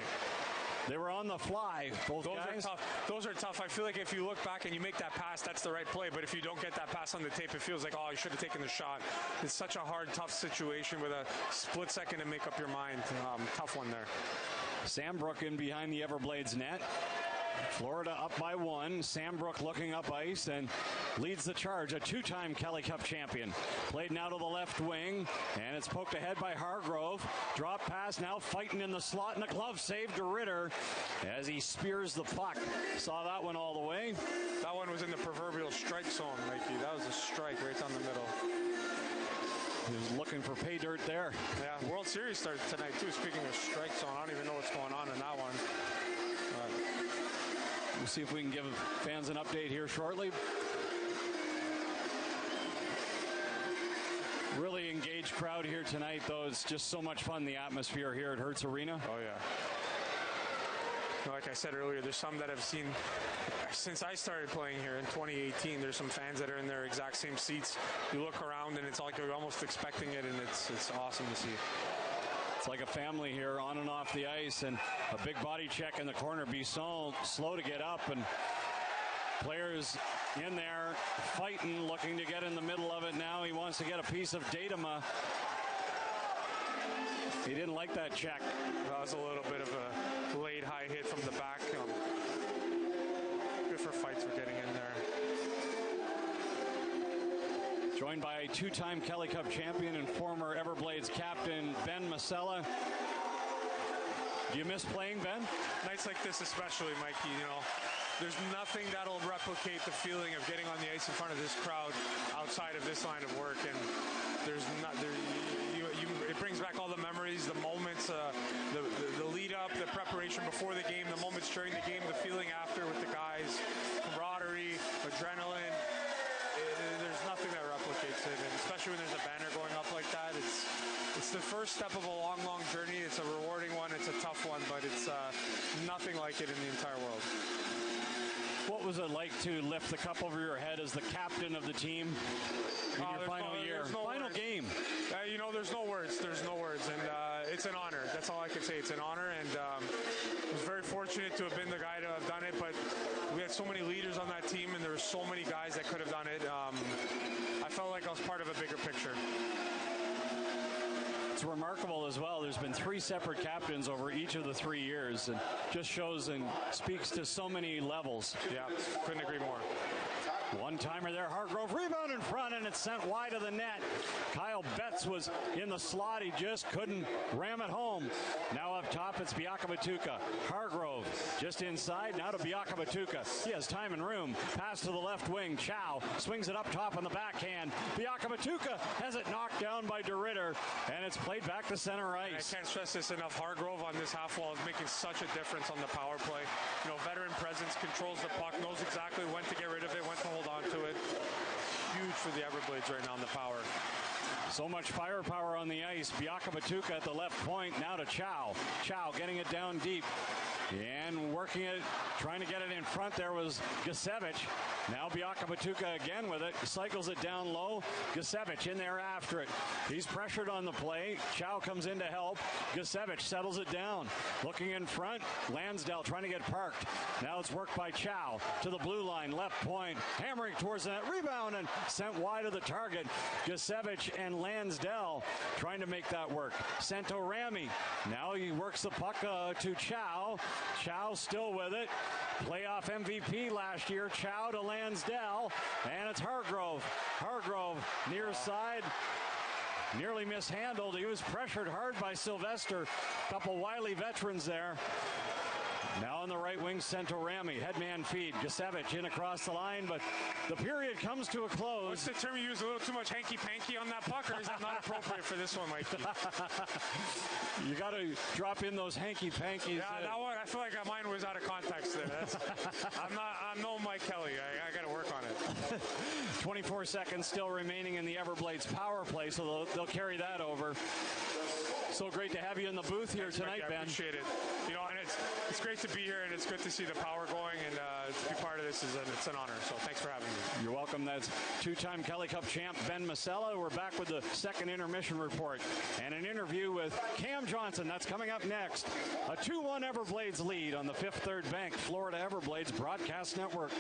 they were on the fly, both guys. Those are tough. I feel like if you look back and you make that pass, that's the right play. But if you don't get that pass on the tape, it feels like, oh, you should have taken the shot. It's such a hard, tough situation with a split second to make up your mind. Tough one there. Sambrook in behind the Everblades net. Florida up by 1. Sambrook looking up ice and leads the charge. A two-time Kelly Cup champion. Played now to the left wing, and it's poked ahead by Hargrove. Drop pass now fighting in the slot, and a glove save to Ritter as he spears the puck. Saw that one all the way. That one was in the proverbial strike zone, Mikey. That was a strike right down the middle. He was looking for pay dirt there. Yeah, World Series started tonight, too. Speaking of strike zone, I don't even know what's going on in that one. We'll see if we can give fans an update here shortly. Really engaged crowd here tonight, though. It's just so much fun, the atmosphere here at Hertz Arena. Oh, yeah. Like I said earlier, there's some that have seen, since I started playing here in 2018, there's some fans that are in their exact same seats. You look around, and it's like you're almost expecting it, and it's awesome to see. It's like a family here on and off the ice, and a big body check in the corner. Bisson slow to get up, and players in there fighting, looking to get in the middle of it now. He wants to get a piece of Datama. He didn't like that check. That was a little bit of a late high hit from the back. Good for fights for getting in there. Joined by a two-time Kelly Cup champion and former Everblades captain, Ben Masella. Do you miss playing, Ben? Nights like this especially, Mikey, you know. There's nothing that'll replicate the feeling of getting on the ice in front of this crowd outside of this line of work. And it brings back all the memories, the moments, the lead up, the preparation before the game, the moments during the game, the feeling after with the guys, camaraderie, adrenaline. There's nothing that replicates it, and especially when there's a banner going up like that. It's the first step of a long, long journey. It's a rewarding one. It's a tough one, but it's nothing like it in the entire world. What was it like to lift the cup over your head as the captain of the team in your final year? Final game. You know, there's no words. There's no words. And it's an honor. That's all I can say. It's an honor. And I was very fortunate to have been the guy to have done it. But we had so many leaders on that team, and there were so many guys that could have done it. I felt like I was part of a bigger picture. It's remarkable as well. There's been 3 separate captains over each of the 3 years, and just shows and speaks to so many levels. Yeah, couldn't agree more. One-timer there, Hargrove, rebound in front, and it's sent wide of the net. Kyle Betts was in the slot. He just couldn't ram it home. Now up top, it's Biakabatuka. Hargrove just inside, now to Biakabatuka. He has time and room. Pass to the left wing. Chow swings it up top on the backhand. Biakabatuka has it knocked down by DeRitter, and it's played back to center ice. And I can't stress this enough. Hargrove on this half wall is making such a difference on the power play. You know, veteran presence, controls the puck, knows exactly when to get rid of it, when to hold on to it. Huge for the Everblades right now on the power. So much firepower on the ice. Biakabatuka at the left point. Now to Chow. Chow getting it down deep. And working it, trying to get it in front there was Gusevich. Now Biakabatuka again with it. Cycles it down low. Gusevich in there after it. He's pressured on the play. Chow comes in to help. Gusevich settles it down. Looking in front. Lansdale trying to get parked. Now it's worked by Chow to the blue line. Left point. Hammering towards the net. Rebound and sent wide of the target. Gusevich and Lansdale trying to make that work. Santorami. Now he works the puck to Chow. Chow still with it. Playoff MVP last year. Chow to Lansdale. And it's Hargrove. Hargrove near side. Nearly mishandled. He was pressured hard by Sylvester. Couple wily veterans there. Now on the right wing, Santorami. Headman feed. Gusevich in across the line, but the period comes to a close. What's the term you use? A little too much hanky-panky on that puck, or is that not appropriate for this one, Mikey? You got to drop in those hanky-pankies. Yeah, that one, I feel like mine was out of context there. I'm no Mike Kelly. I got to work on it. 24 seconds still remaining in the Everblades power play, so they'll carry that over. So great to have you in the booth here tonight, Ben. I appreciate it. You know, and it's great to be here, and it's good to see the power going, and to be part of this it's an honor. So thanks for having me. You're welcome. That's two-time Kelly Cup champ Ben Masella. We're back with the second intermission report and an interview with Cam Johnson. That's coming up next. A 2-1 Everblades lead on the Fifth Third Bank Florida Everblades Broadcast Network.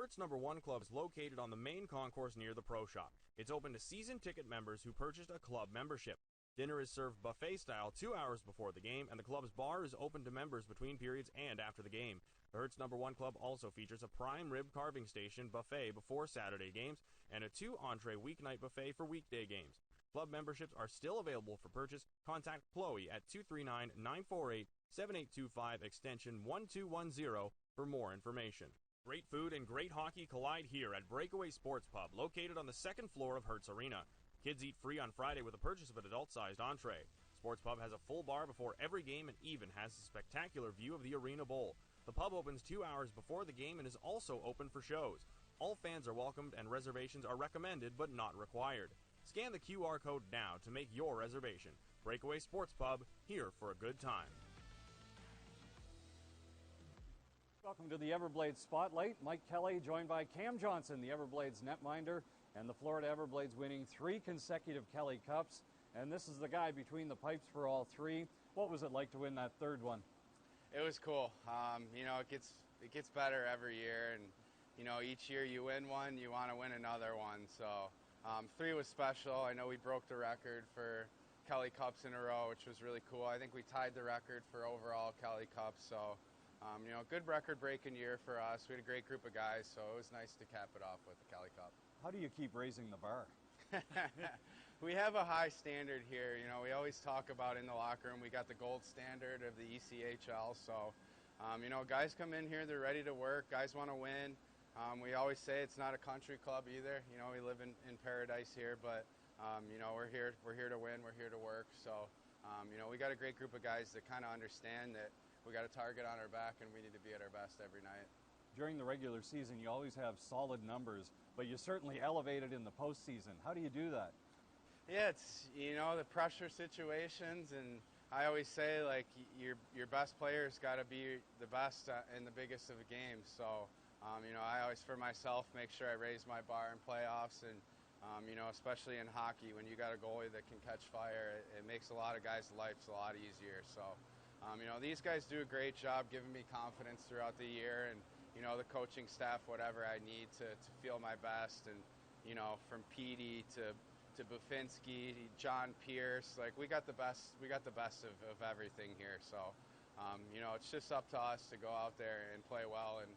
Hertz No. 1 Club is located on the main concourse near the Pro Shop. It's open to season ticket members who purchased a club membership. Dinner is served buffet style 2 hours before the game, and the club's bar is open to members between periods and after the game. The Hertz No. 1 Club also features a prime rib carving station buffet before Saturday games and a 2-entree weeknight buffet for weekday games. Club memberships are still available for purchase. Contact Chloe at 239-948-7825 extension 1210 for more information. Great food and great hockey collide here at Breakaway Sports Pub, located on the second floor of Hertz Arena. Kids eat free on Friday with the purchase of an adult-sized entree. Sports Pub has a full bar before every game and even has a spectacular view of the Arena Bowl. The pub opens 2 hours before the game and is also open for shows. All fans are welcomed and reservations are recommended but not required. Scan the QR code now to make your reservation. Breakaway Sports Pub, here for a good time. Welcome to the Everblades Spotlight. Mike Kelly joined by Cam Johnson, the Everblades netminder, and the Florida Everblades winning 3 consecutive Kelly Cups. And this is the guy between the pipes for all 3. What was it like to win that 3rd one? It was cool. It gets better every year, and each year you win one, you want to win another one. So 3 was special. I know we broke the record for Kelly Cups in a row, which was really cool. I think we tied the record for overall Kelly Cups. So good record-breaking year for us. We had a great group of guys, so it was nice to cap it off with the Kelly Cup. How do you keep raising the bar? We have a high standard here. We always talk about in the locker room, we got the gold standard of the ECHL. So, guys come in here, they're ready to work. Guys want to win. We always say it's not a country club either. We live in paradise here, but, we're here to win. We're here to work. So, we got a great group of guys that kind of understand that we got a target on our back and we need to be at our best every night. During the regular season, you always have solid numbers, but you certainly elevated in the postseason. How do you do that? Yeah, it's, the pressure situations, and I always say, like, your best player's got to be the best in the biggest of the games. So, I always, for myself, make sure I raise my bar in playoffs, and, especially in hockey, when you got a goalie that can catch fire, it makes a lot of guys' lives a lot easier. So, these guys do a great job giving me confidence throughout the year, and, the coaching staff, whatever I need to feel my best. And, from Petey to Bufinski, John Pierce, like we got the best of everything here. So, it's just up to us to go out there and play well and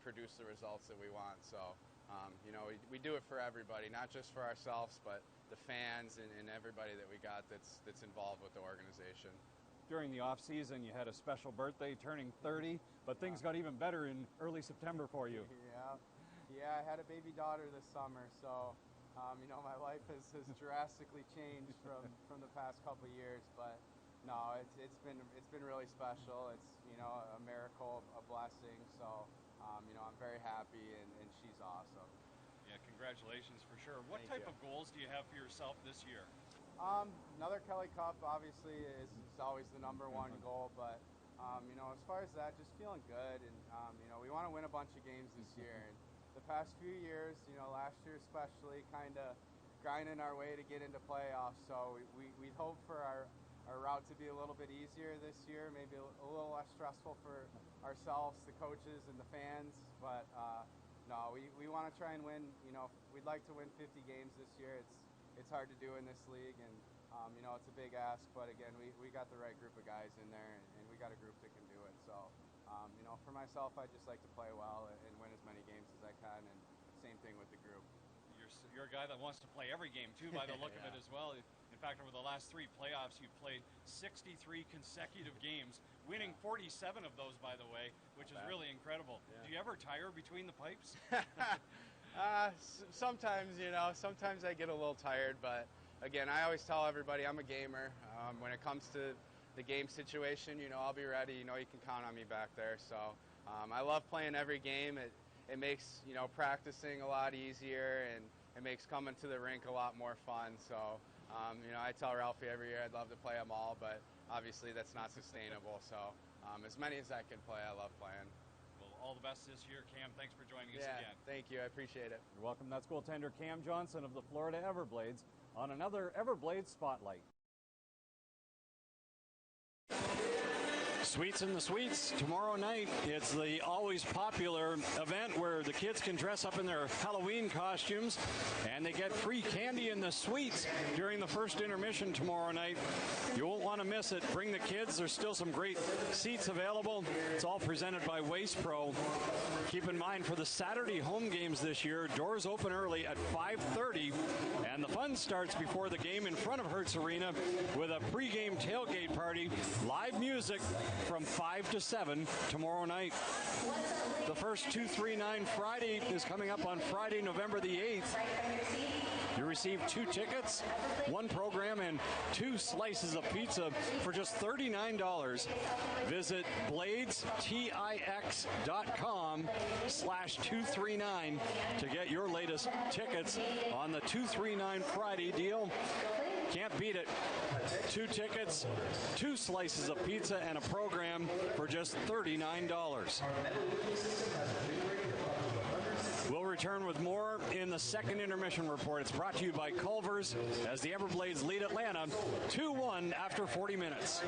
produce the results that we want. So, we do it for everybody, not just for ourselves, but the fans and everybody that we got that's involved with the organization. During the off-season, you had a special birthday, turning 30, but things got even better in early September for you. Yeah, I had a baby daughter this summer, so my life has drastically changed from the past couple of years. But no, it's been really special. It's a miracle, a blessing. So I'm very happy, and she's awesome. Yeah, congratulations for sure. What Thank type you. of goals do you have for yourself this year? Another Kelly Cup obviously is always the number one goal, but as far as that, just feeling good, and we want to win a bunch of games this year. And the past few years, last year especially, kind of grinding our way to get into playoffs. So we hope for our route to be a little bit easier this year, maybe a little less stressful for ourselves, the coaches, and the fans. But no, we want to try and win. We'd like to win 50 games this year. It's hard to do in this league, and it's a big ask. But again, we got the right group of guys in there, and we got a group that can do it. So, for myself, I just like to play well and win as many games as I can, and same thing with the group. You're a guy that wants to play every game too, by the look of it as well. In fact, over the last 3 playoffs, you've played 63 consecutive games, winning 47 of those, by the way, which is really incredible. Yeah. Do you ever tire between the pipes? Sometimes, sometimes I get a little tired, but again, I always tell everybody I'm a gamer. When it comes to the game situation, I'll be ready. You can count on me back there. So I love playing every game. It makes, practicing a lot easier, and it makes coming to the rink a lot more fun. So, I tell Ralphie every year I'd love to play them all, but obviously that's not sustainable. So as many as I can play, I love playing. Well, all the best this year, Cam. Thanks for joining us again. Thank you. I appreciate it. You're welcome. That's goaltender Cam Johnson of the Florida Everblades on another Everblades Spotlight. Sweets in the Suites tomorrow night. It's the always popular event where the kids can dress up in their Halloween costumes and they get free candy in the suites during the first intermission tomorrow night. You won't want to miss it. Bring the kids. There's still some great seats available. It's all presented by Waste Pro. Keep in mind for the Saturday home games this year, doors open early at 5:30 and the fun starts before the game in front of Hertz Arena with a pregame tailgate party, live music from 5 to 7 tomorrow night. The first 239 Friday is coming up on Friday, November the 8th. You receive 2 tickets, 1 program, and 2 slices of pizza for just $39. Visit bladestix.com/239 to get your latest tickets on the 239 Friday deal. Can't beat it. 2 tickets, 2 slices of pizza, and a program for just $39. We'll return with more in the second intermission report. It's brought to you by Culver's as the Everblades lead Atlanta 2-1 after 40 minutes.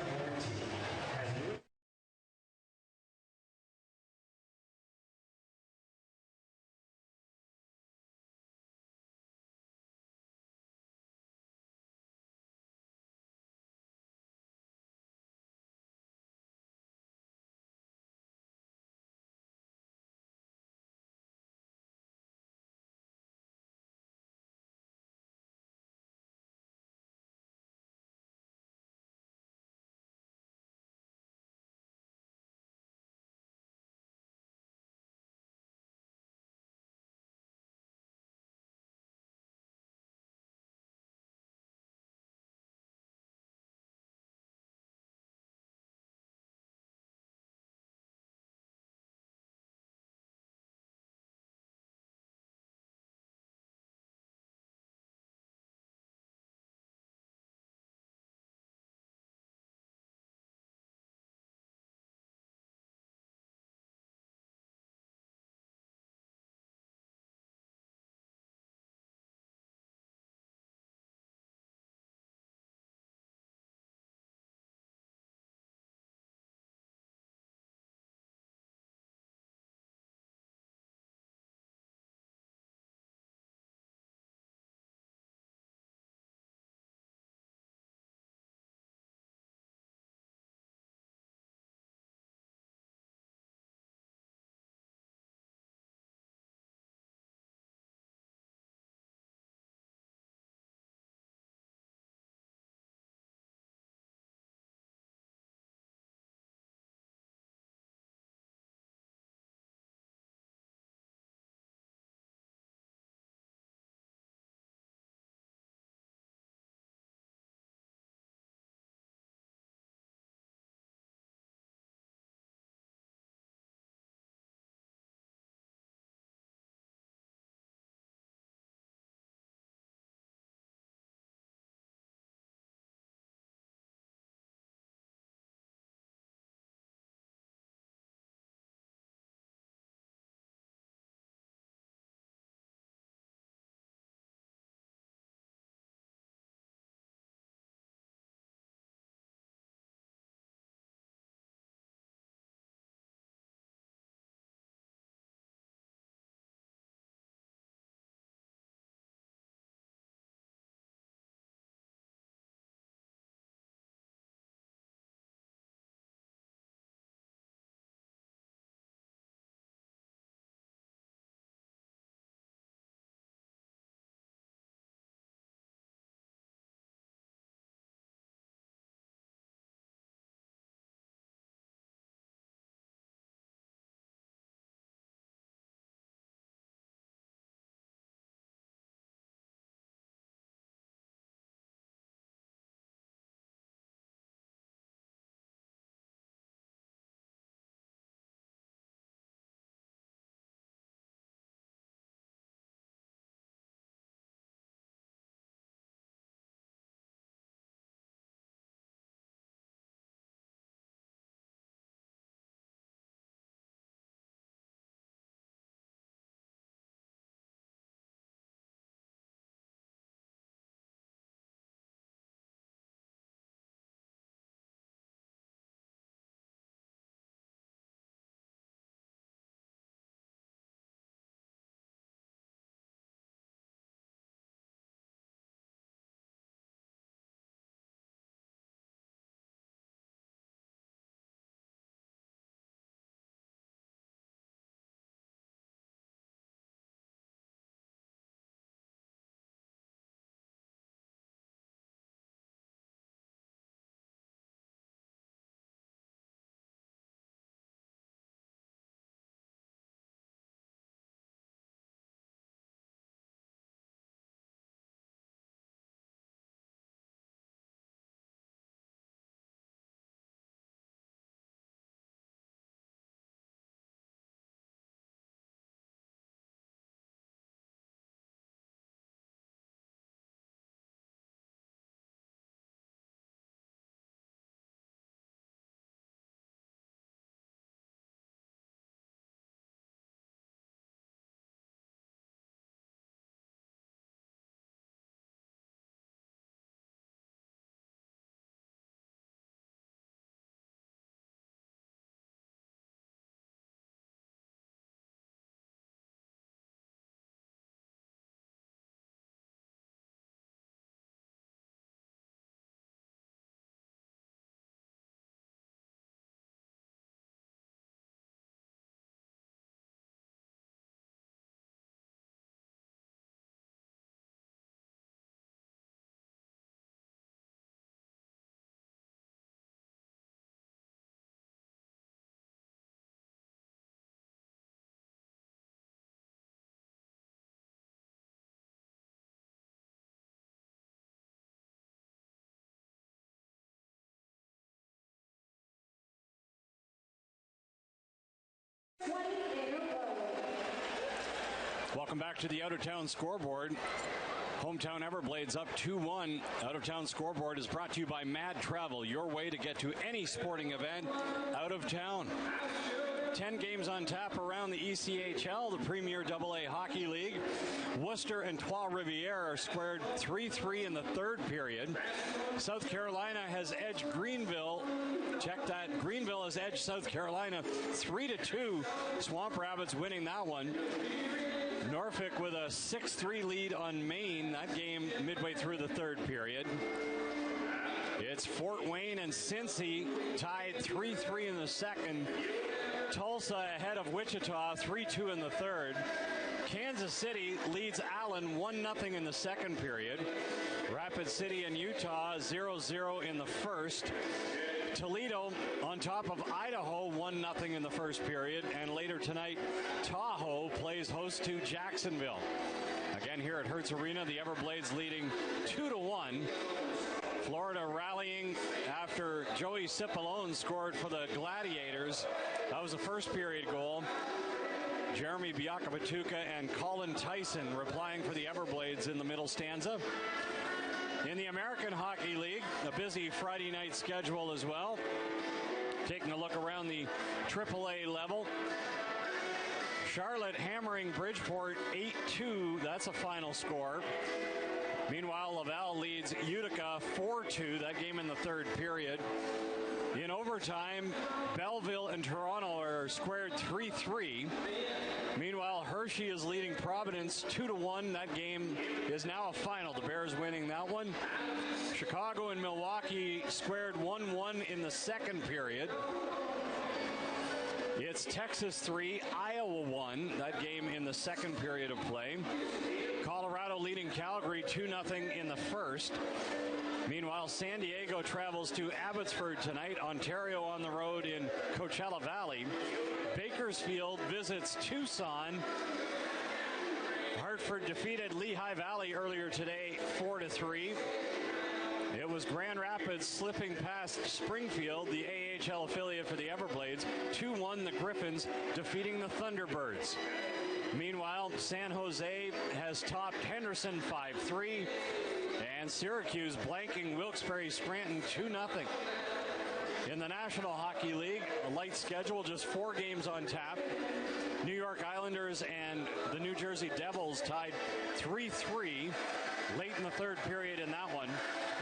Welcome back to the Out-of-Town Scoreboard. Hometown Everblades up 2-1. Out-of-Town Scoreboard is brought to you by Mad Travel, your way to get to any sporting event out of town. 10 games on tap around the ECHL, the Premier AA Hockey League. Worcester and Trois-Rivières are squared 3-3 in the third period. South Carolina has edged Greenville. Check that. Greenville has edged South Carolina 3-2. Swamp Rabbits winning that one. Norfolk with a 6-3 lead on Maine. That game midway through the third period. It's Fort Wayne and Cincy tied 3-3 in the second. Tulsa ahead of Wichita 3-2 in the third. Kansas City leads Allen 1-0 in the second period. Rapid City and Utah 0-0 in the first. Toledo on top of Idaho 1-0 in the first period, and later tonight Tahoe plays host to Jacksonville. Again here at Hertz Arena, the Everblades leading 2-1. Florida rallying after Joey Cipollone scored for the Gladiators. That was the first period goal. Jeremy Biakabatuka and Colin Tyson replying for the Everblades in the middle stanza. In the American Hockey League, a busy Friday night schedule as well. Taking a look around the AAA level. Charlotte hammering Bridgeport 8-2. That's a final score. Meanwhile, Laval leads Utica 4-2. That game in the third period. In overtime, Belleville and Toronto are squared 3-3. Meanwhile, Hershey is leading Providence 2-1. That game is now a final. The Bears winning that one. Chicago and Milwaukee squared 1-1 in the second period. It's Texas 3, Iowa 1. That game in the second period of play. Colorado leading Calgary 2-0 in the first. Meanwhile, San Diego travels to Abbotsford tonight. Ontario on the road in Coachella Valley. Bakersfield visits Tucson. Hartford defeated Lehigh Valley earlier today 4-3. It was Grand Rapids slipping past Springfield, the AHL affiliate for the Everblades. 2-1 the Griffins defeating the Thunderbirds. Meanwhile, San Jose has topped Henderson 5-3. And Syracuse blanking Wilkes-Barre Scranton 2-0. In the National Hockey League, a light schedule, just 4 games on tap. New York Islanders and the New Jersey Devils tied 3-3 late in the third period in that one.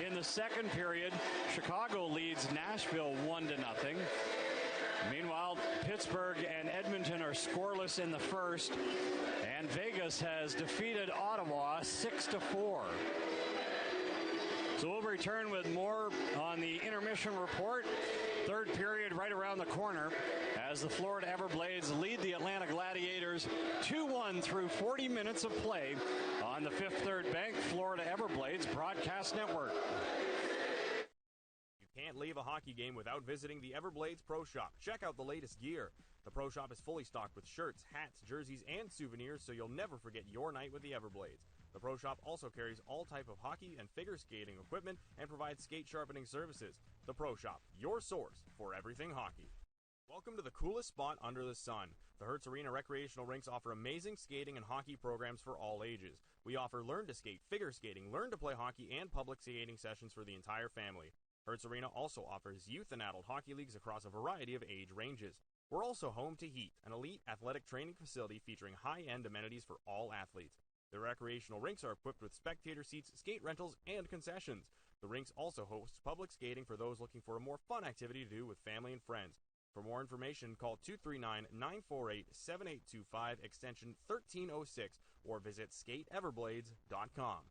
In the second period, Chicago leads Nashville 1-0. Meanwhile, Pittsburgh and Edmonton are scoreless in the first, and Vegas has defeated Ottawa 6-4. So we'll return with more on the intermission report. Third period right around the corner as the Florida Everblades lead the Atlanta Gladiators 2-1 through 40 minutes of play on the Fifth Third Bank Florida Everblades Broadcast Network. You can't leave a hockey game without visiting the Everblades Pro Shop. Check out the latest gear. The Pro Shop is fully stocked with shirts, hats, jerseys, and souvenirs, so you'll never forget your night with the Everblades. The Pro Shop also carries all type of hockey and figure skating equipment and provides skate sharpening services. The Pro Shop, your source for everything hockey. Welcome to the coolest spot under the sun. The Hertz Arena recreational rinks offer amazing skating and hockey programs for all ages. We offer learn to skate, figure skating, learn to play hockey, and public skating sessions for the entire family. Hertz Arena also offers youth and adult hockey leagues across a variety of age ranges. We're also home to Heat, an elite athletic training facility featuring high-end amenities for all athletes. The recreational rinks are equipped with spectator seats, skate rentals, and concessions. The rinks also host public skating for those looking for a more fun activity to do with family and friends. For more information, call 239-948-7825, extension 1306, or visit skateeverblades.com.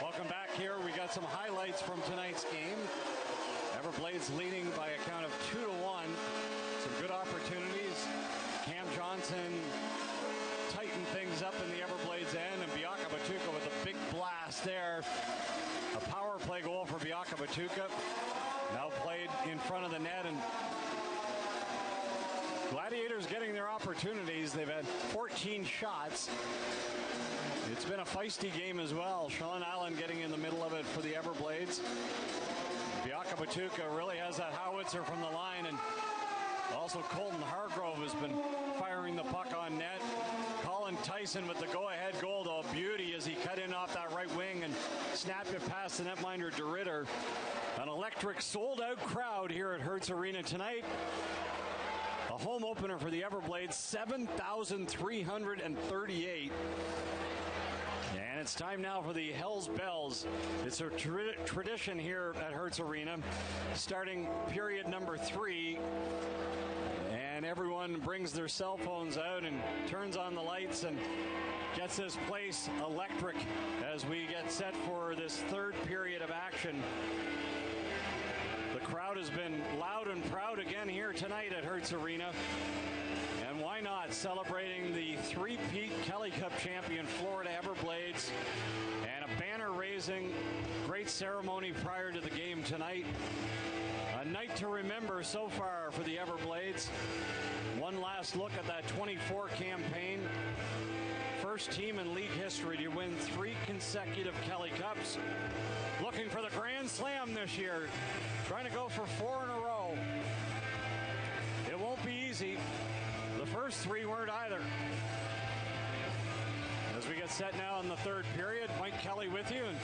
Welcome back here. We got some highlights from tonight's game. Everblades leading by a count of 2-1. Some good opportunities. Cam Johnson tightened things up in the Everblades end, and Biakabatuka with a big blast there. A power play goal for Biakabatuka. Now played in front of the net, and Gladiators getting their opportunities. They've had 14 shots. It's been a feisty game as well. Sean Allen getting in the middle of it for the Everblades. Biaka-Batuka really has that howitzer from the line, and also Colton Hargrove has been firing the puck on net. Colin Tyson with the go-ahead goal, though, a beauty as he cut in off that right wing and snapped it past the netminder DeRitter. An electric sold-out crowd here at Hertz Arena tonight. A home opener for the Everblades, 7,338. And it's time now for the Hells Bells. It's a tradition here at Hertz Arena, starting period number 3. And everyone brings their cell phones out and turns on the lights and gets this place electric as we get set for this third period of action. The crowd has been loud and proud again here tonight at Hertz Arena. And why not, celebrating the three-peat Kelly Cup champion Florida Everblades, and a banner-raising great ceremony prior to the game tonight. A night to remember so far for the Everblades. One last look at that 24 campaign. First team in league history to win 3 consecutive Kelly Cups. Looking for the Grand Slam this year. Trying to go for 4 in a row. It won't be easy. The first 3 weren't either. As we get set now in the third period, Mike Kelly with you, and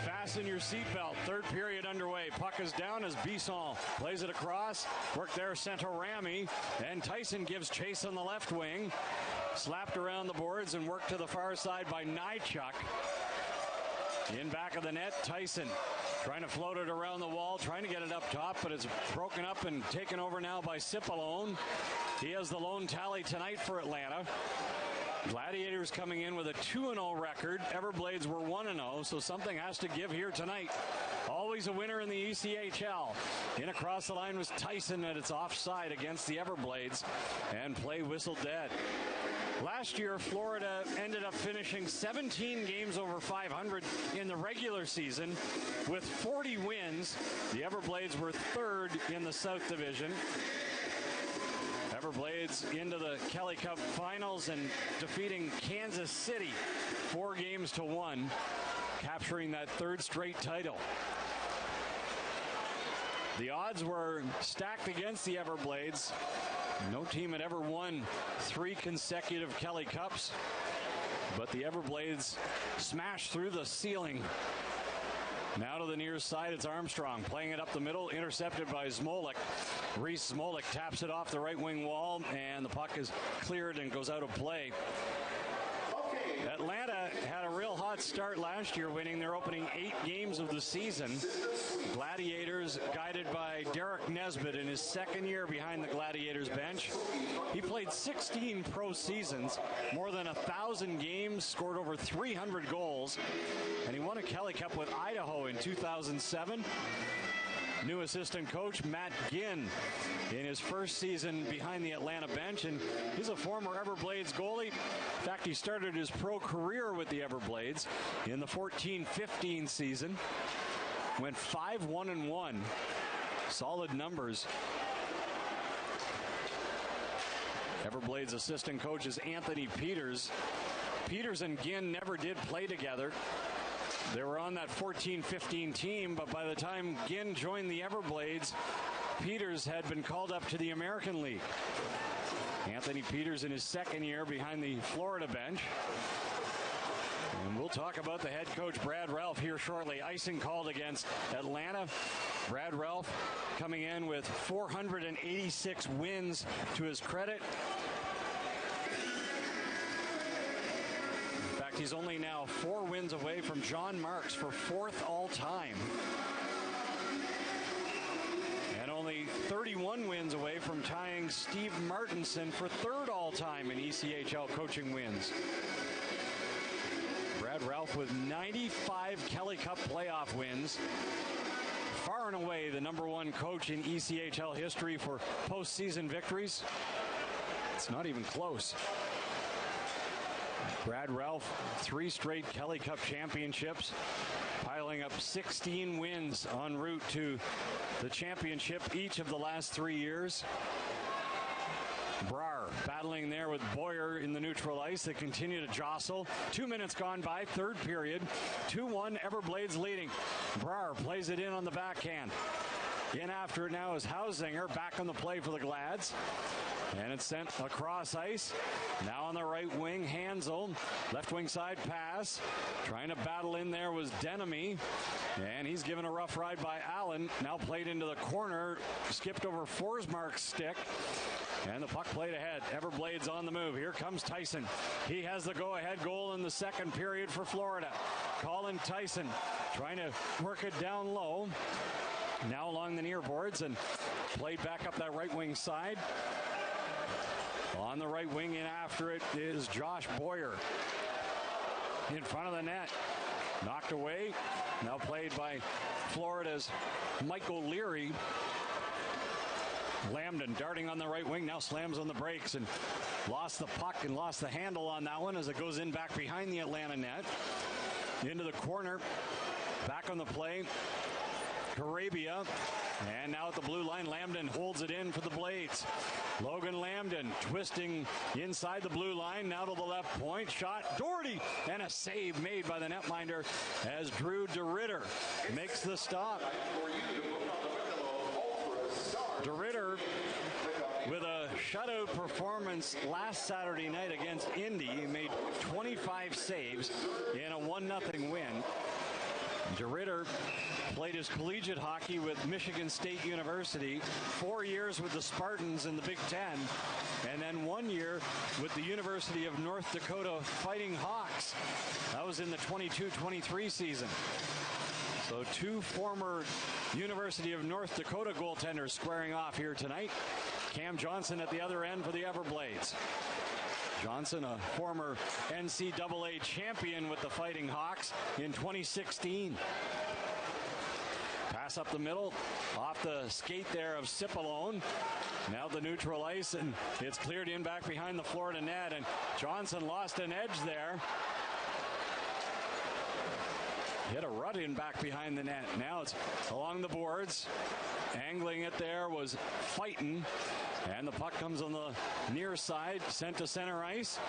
fasten your seatbelt. Third period underway. Puck is down as Bisson plays it across. Work there, Santorami, and Tyson gives chase on the left wing. Slapped around the boards and worked to the far side by Nychuk. In back of the net, Tyson trying to float it around the wall, trying to get it up top, but it's broken up and taken over now by Cipollone. He has the lone tally tonight for Atlanta. Gladiators coming in with a 2-0 record. Everblades were 1-0, so something has to give here tonight. Always a winner in the ECHL. In across the line was Tyson, and it's offside against the Everblades, and play whistled dead. Last year, Florida ended up finishing 17 games over 500 in the regular season with 40 wins. The Everblades were 3rd in the South Division. Everblades into the Kelly Cup Finals and defeating Kansas City 4-1, capturing that 3rd straight title. The odds were stacked against the Everblades. No team had ever won 3 consecutive Kelly Cups, but the Everblades smashed through the ceiling. Now to the near side, it's Armstrong playing it up the middle, intercepted by Smolik. Reese Smolik taps it off the right wing wall, and the puck is cleared and goes out of play. Atlanta had a real hot start last year, winning their opening 8 games of the season. Gladiators, guided by Derek Nesbitt in his 2nd year behind the Gladiators bench. He played 16 pro seasons, more than 1,000 games, scored over 300 goals, and he won a Kelly Cup with Idaho in 2007. New assistant coach Matt Ginn in his first season behind the Atlanta bench, and he's a former Everblades goalie. In fact, he started his pro career with the Everblades in the 14-15 season. Went 5-1-1. Solid numbers. Everblades assistant coach is Anthony Peters. Peters and Ginn never did play together. They were on that 14-15 team, but by the time Ginn joined the Everblades, Peters had been called up to the American League. Anthony Peters in his 2nd year behind the Florida bench. And we'll talk about the head coach, Brad Ralph, here shortly. Icing called against Atlanta. Brad Ralph coming in with 486 wins to his credit. He's only now 4 wins away from John Marks for 4th all-time. And only 31 wins away from tying Steve Martinson for 3rd all-time in ECHL coaching wins. Brad Ralph with 95 Kelly Cup playoff wins. Far and away the #1 coach in ECHL history for postseason victories. It's not even close. Brad Ralph, 3 straight Kelly Cup championships, piling up 16 wins en route to the championship each of the last 3 years. Brar battling there with Boyer in the neutral ice. They continue to jostle. 2 minutes gone by, third period. 2-1, Everblades leading. Brar plays it in on the backhand. In after it now is Hausinger, back on the play for the Glads. And it's sent across ice. Now on the right wing, Hansel. Left wing side pass. Trying to battle in there was Denemy. And he's given a rough ride by Allen. Now played into the corner. Skipped over Forsmark's stick. And the puck played ahead. Everblades on the move. Here comes Tyson. He has the go-ahead goal in the second period for Florida. Colin Tyson trying to work it down low. Now along the near boards and played back up that right wing side. On the right wing and after it is Josh Boyer. In front of the net. Knocked away. Now played by Florida's Michael Leary. Lambden darting on the right wing. Now slams on the brakes and lost the puck and lost the handle on that one as it goes in back behind the Atlanta net. Into the corner. Back on the play. Arabia, and now at the blue line, Lambden holds it in for the Blades. Logan Lambden twisting inside the blue line, now to the left point, shot, Doherty, and a save made by the netminder as Drew DeRitter makes the stop. DeRitter with a shutout performance last Saturday night against Indy. He made 25 saves in a 1-0 win. DeRitter played his collegiate hockey with Michigan State University, 4 years with the Spartans in the Big Ten, and then 1 year with the University of North Dakota Fighting Hawks. That was in the 22-23 season. So two former University of North Dakota goaltenders squaring off here tonight. Cam Johnson at the other end for the Everblades. Johnson, a former NCAA champion with the Fighting Hawks in 2016. Pass up the middle, off the skate there of Cipollone. Now the neutral ice, and it's cleared in back behind the Florida net, and Johnson lost an edge there. Hit a rut in back behind the net. Now it's along the boards. Angling it there was Fighton. And the puck comes on the near side, sent to center ice.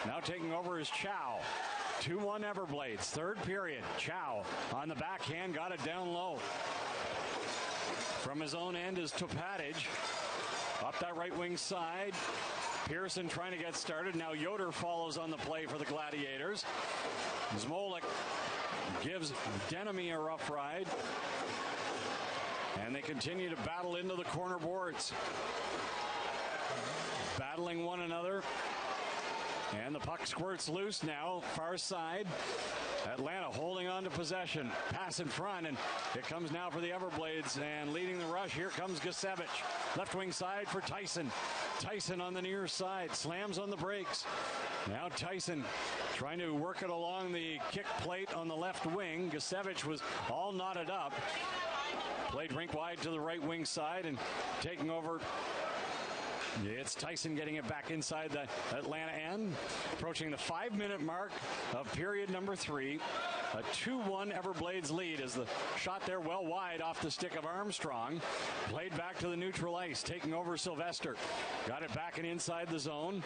Now taking over is Chow. 2-1 Everblades, third period. Chow on the backhand, got it down low. From his own end is Topatic. Up that right wing side. Pearson trying to get started. Now Yoder follows on the play for the Gladiators. Zmolik gives Denemy a rough ride. And they continue to battle into the corner boards. Battling one another. And the puck squirts loose now, far side. Atlanta holding on to possession. Pass in front, and it comes now for the Everblades. And leading the rush, here comes Gusevich. Left wing side for Tyson. Tyson on the near side, slams on the brakes. Now Tyson trying to work it along the kick plate on the left wing. Gusevich was all knotted up. Played rink wide to the right wing side and taking over. It's Tyson getting it back inside the Atlanta end. Approaching the 5-minute mark of period number 3. A 2-1 Everblades lead as the shot there well wide off the stick of Armstrong. Played back to the neutral ice, taking over Sylvester. Got it back and inside the zone.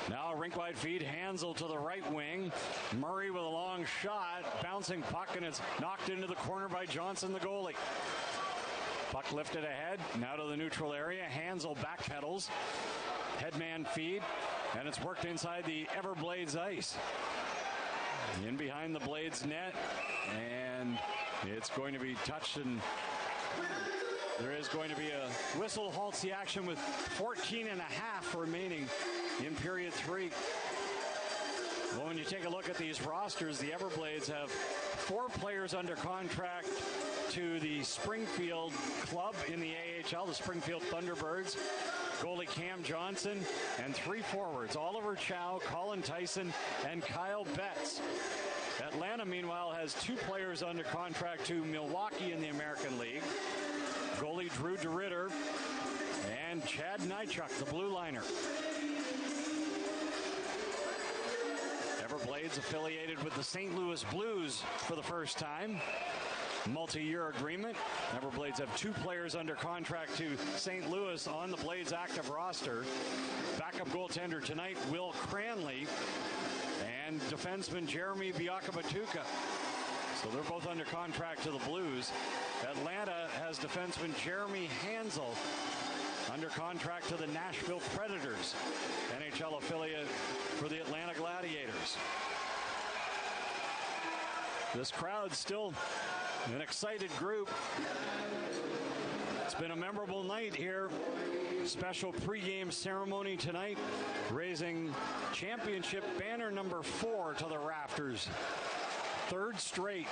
Now a rink-wide feed, Hansel to the right wing. Murray with a long shot, bouncing puck, and it's knocked into the corner by Johnson, the goalie. Puck lifted ahead, now to the neutral area. Hansel backpedals. Headman feed, and it's worked inside the Everblades ice. In behind the Blades net, and it's going to be touched, and there is going to be a whistle halts the action with 14 and a half remaining in period 3. Well, when you take a look at these rosters, the Everblades have 4 players under contract to the Springfield club in the AHL, the Springfield Thunderbirds. Goalie Cam Johnson, and 3 forwards, Oliver Chow, Colin Tyson, and Kyle Betts. Atlanta, meanwhile, has 2 players under contract to Milwaukee in the American League. Goalie Drew DeRitter and Chad Nychuk, the blue liner. Everblades affiliated with the St. Louis Blues for the first time. multi-year agreement. Everblades have 2 players under contract to St. Louis on the Blades active roster. Backup goaltender tonight, Will Cranley, and defenseman Jeremy Biakabatuka. So they're both under contract to the Blues. Atlanta has defenseman Jeremy Hansel under contract to the Nashville Predators, NHL affiliate for the Atlanta Gladiators. This crowd's still an excited group. It's been a memorable night here. Special pregame ceremony tonight, raising championship banner number 4 to the rafters. 3rd straight.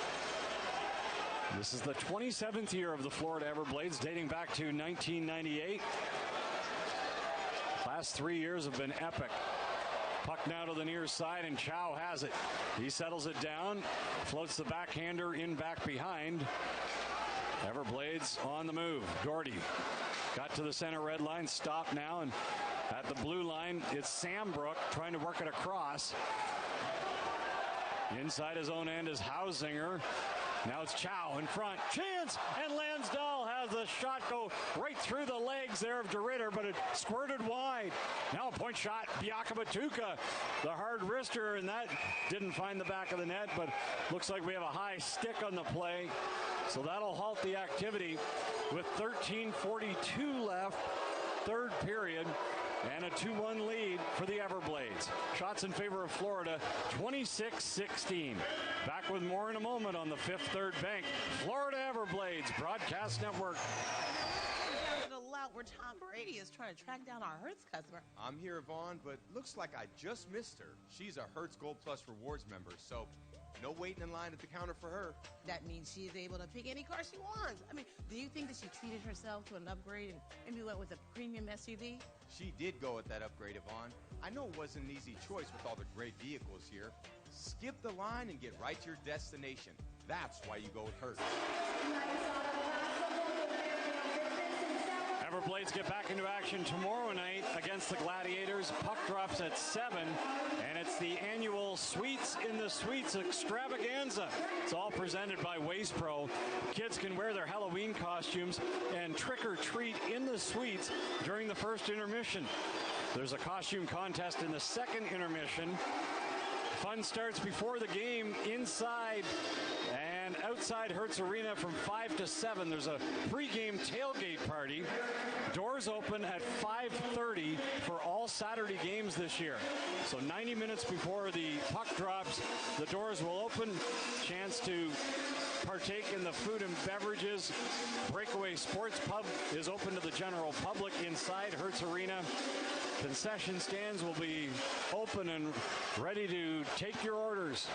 This is the 27th year of the Florida Everblades, dating back to 1998. Last 3 years have been epic. Puck now to the near side, and Chow has it. He settles it down, floats the backhander in back behind. Everblades on the move. Doherty got to the center red line, stopped now, and at the blue line, it's Sambrook trying to work it across. Inside his own end is Hausinger. Now it's Chow in front. Chance! And Lansdale has the shot go right through the legs there of DeRitter, but it squirted wide. Now a point shot. Biakabatuka, the hard wrister, and that didn't find the back of the net, but looks like we have a high stick on the play. So that'll halt the activity with 13:42 left, 3rd period. And a 2-1 lead for the Everblades. Shots in favor of Florida, 26-16. Back with more in a moment on the Fifth Third Bank. Florida Everblades Broadcast Network. To the lout where Tom Brady is trying to track down our Hertz customer. I'm here, Vaughn, but looks like I just missed her. She's a Hertz Gold Plus Rewards member, so no waiting in line at the counter for her. That means she is able to pick any car she wants. I mean, do you think that she treated herself to an upgrade and maybe went with a premium SUV? She did go with that upgrade, Yvonne. I know it wasn't an easy choice with all the great vehicles here. Skip the line and get right to your destination. That's why you go with Hertz. Everblades get back into action tomorrow night against the Gladiators. Puck drops at 7, and it's the annual Sweets in the Suites extravaganza. It's all presented by Waste Pro. Kids can wear their Halloween costumes and trick or treat in the suites during the first intermission. There's a costume contest in the second intermission. Fun starts before the game inside and outside Hertz Arena from 5 to 7. There's a pregame tailgate party. Doors open at 5:30 for all Saturday games this year. So 90 minutes before the puck drops, the doors will open. Chance to partake in the food and beverages. Breakaway Sports Pub is open to the general public inside Hertz Arena. Concession stands will be open and ready to take your orders.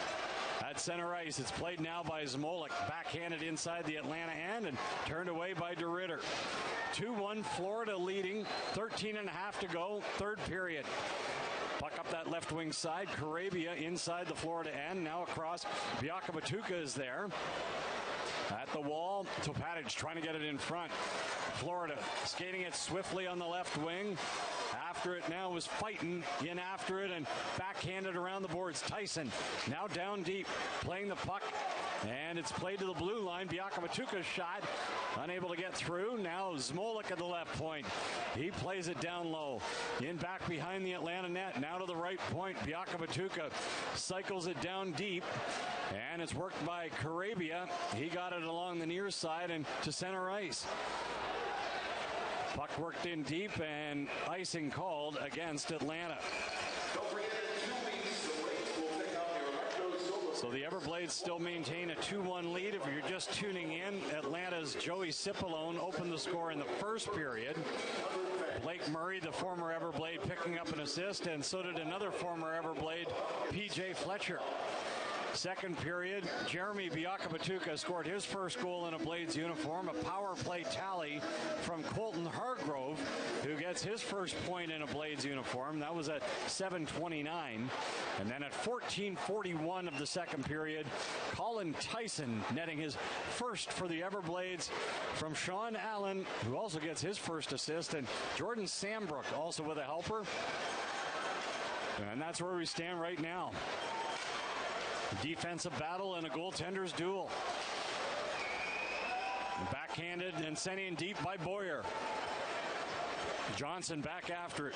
At center ice, it's played now by Zmolik. Backhanded inside the Atlanta end and turned away by DeRitter. 2-1 Florida leading. 13.5 to go. 3rd period. Puck up that left wing side. Karabia inside the Florida end. Now across. Biakabatuka is there. At the wall, Topatic trying to get it in front. Florida skating it swiftly on the left wing. After it now was fighting in after it and backhanded around the boards. Tyson now down deep, playing the puck, and it's played to the blue line. Biakabatuka's shot, unable to get through. Now Zmolik at the left point. He plays it down low. In back behind the Atlanta net. Now to the right point. Biakabatuka cycles it down deep, and it's worked by Karabia. He got it along the near side and to center ice. Puck worked in deep and icing called against Atlanta. So the Everblades still maintain a 2-1 lead. If you're just tuning in, Atlanta's Joey Cipollone opened the score in the first period. Blake Murray, the former Everblade, picking up an assist, and so did another former Everblade, P.J. Fletcher. Second period, Jeremy Biakabatuka scored his first goal in a Blades uniform, a power play tally from Colton Hargrove, who gets his first point in a Blades uniform. That was at 7:29. And then at 14:41 of the second period, Colin Tyson netting his first for the Everblades from Sean Allen, who also gets his first assist, and Jordan Sambrook also with a helper. And that's where we stand right now. Defensive battle and a goaltender's duel. backhanded and sent in deep by Boyer. Johnson back after it.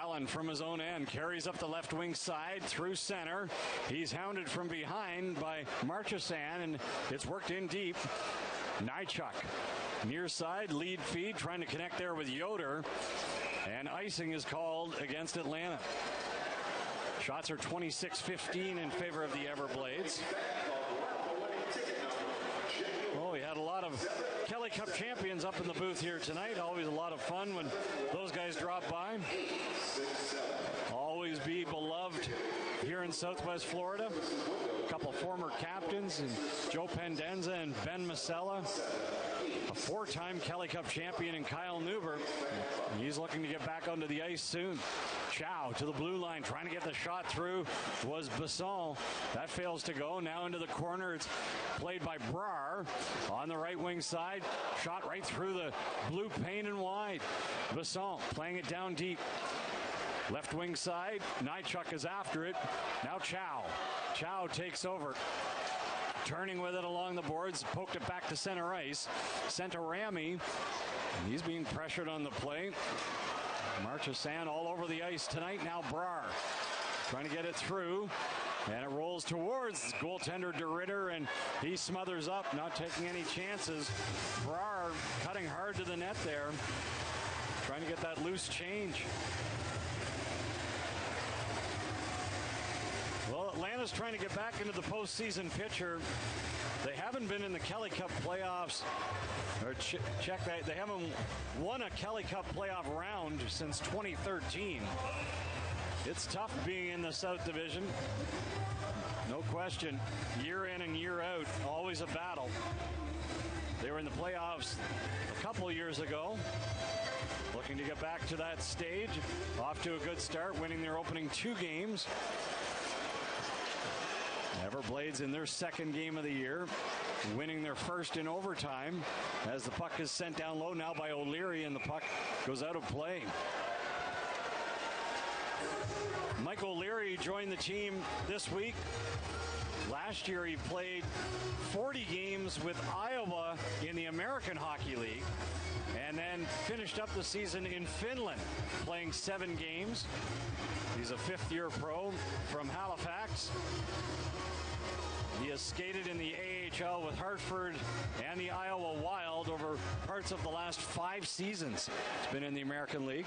Allen from his own end carries up the left wing side through center. He's hounded from behind by Marchesand, and it's worked in deep. Nychuk, near side, lead feed, trying to connect there with Yoder. And icing is called against Atlanta. Shots are 26-15 in favor of the Everblades. Oh, we had a lot of Kelly Cup champions up in the booth here tonight. Always a lot of fun when those guys drop by. Always be beloved here in Southwest Florida. A couple former captains, and Joe Pendenza and Ben Masella. A four-time Kelly Cup champion in Kyle Neuber. He's looking to get back onto the ice soon. Chow to the blue line, trying to get the shot through, was Basson. That fails to go. Now into the corner. It's played by Brar on the right wing side. Shot right through the blue paint and wide. Basson playing it down deep. Left wing side. Nychuk is after it. Now Chow. Chow takes over. Turning with it along the boards. Poked it back to center ice. Sent to Ramy. And he's being pressured on the play. Marchesand all over the ice tonight. Now Brar trying to get it through. And it rolls towards goaltender DeRitter, and he smothers up, not taking any chances. Brar cutting hard to the net there. Trying to get that loose change. Well, Atlanta's trying to get back into the postseason picture. They haven't been in the Kelly Cup playoffs, or check that, they haven't won a Kelly Cup playoff round since 2013. It's tough being in the South Division. No question. Year in and year out, always a battle. They were in the playoffs a couple years ago. Looking to get back to that stage. Off to a good start, winning their opening 2 games. Everblades in their second game of the year, winning their first in overtime as the puck is sent down low now by O'Leary, and the puck goes out of play. Mike O'Leary joined the team this week. Last year he played 40 games with Iowa in the American Hockey League, and then finished up the season in Finland, playing 7 games. He's a 5th-year pro from Halifax. He has skated in the AHL with Hartford and the Iowa Wild over parts of the last 5 seasons. He's been in the American League.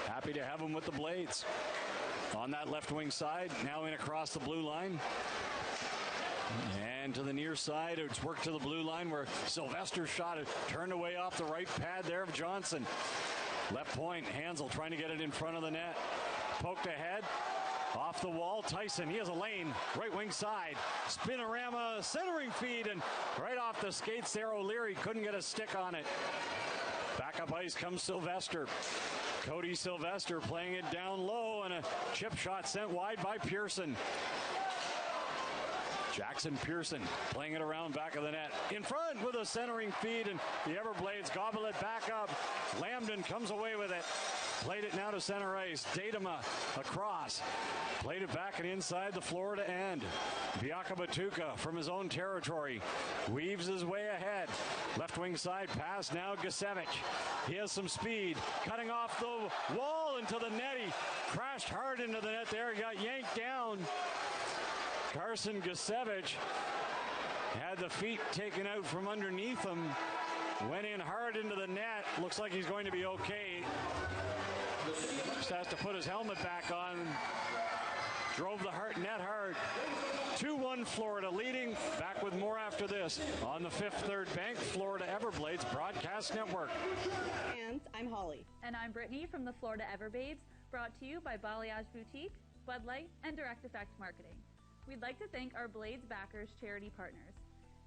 Happy to have him with the Blades. On that left wing side, now in across the blue line. And to the near side, it's worked to the blue line where Sylvester shot it, turned away off the right pad there of Johnson. Left point, Hansel trying to get it in front of the net. Poked ahead, off the wall, Tyson, he has a lane, right wing side. Spinorama, centering feed, and right off the skates there, O'Leary couldn't get a stick on it. Back up ice comes Sylvester. Cody Sylvester playing it down low, and a chip shot sent wide by Pearson. Jackson Pearson playing it around back of the net. In front with a centering feed, and the Everblades gobble it back up. Lambden comes away with it. Played it now to center ice. Datama across. Played it back and inside the Florida end. Biakabatuka from his own territory weaves his way ahead. Left wing side pass now Gasevich. He has some speed. Cutting off the wall into the net. He crashed hard into the net there. He got yanked down. Carson Gasevich had the feet taken out from underneath him. Went in hard into the net. Looks like he's going to be okay. Just has to put his helmet back on. Drove the net hard. 2-1 Florida leading. Back with more after this on the Fifth Third Bank Florida Everblades Broadcast Network. And I'm Holly. And I'm Brittany from the Florida Everblades, brought to you by Balayage Boutique, Bud Light, and Direct Effect Marketing. We'd like to thank our Blades backers charity partners.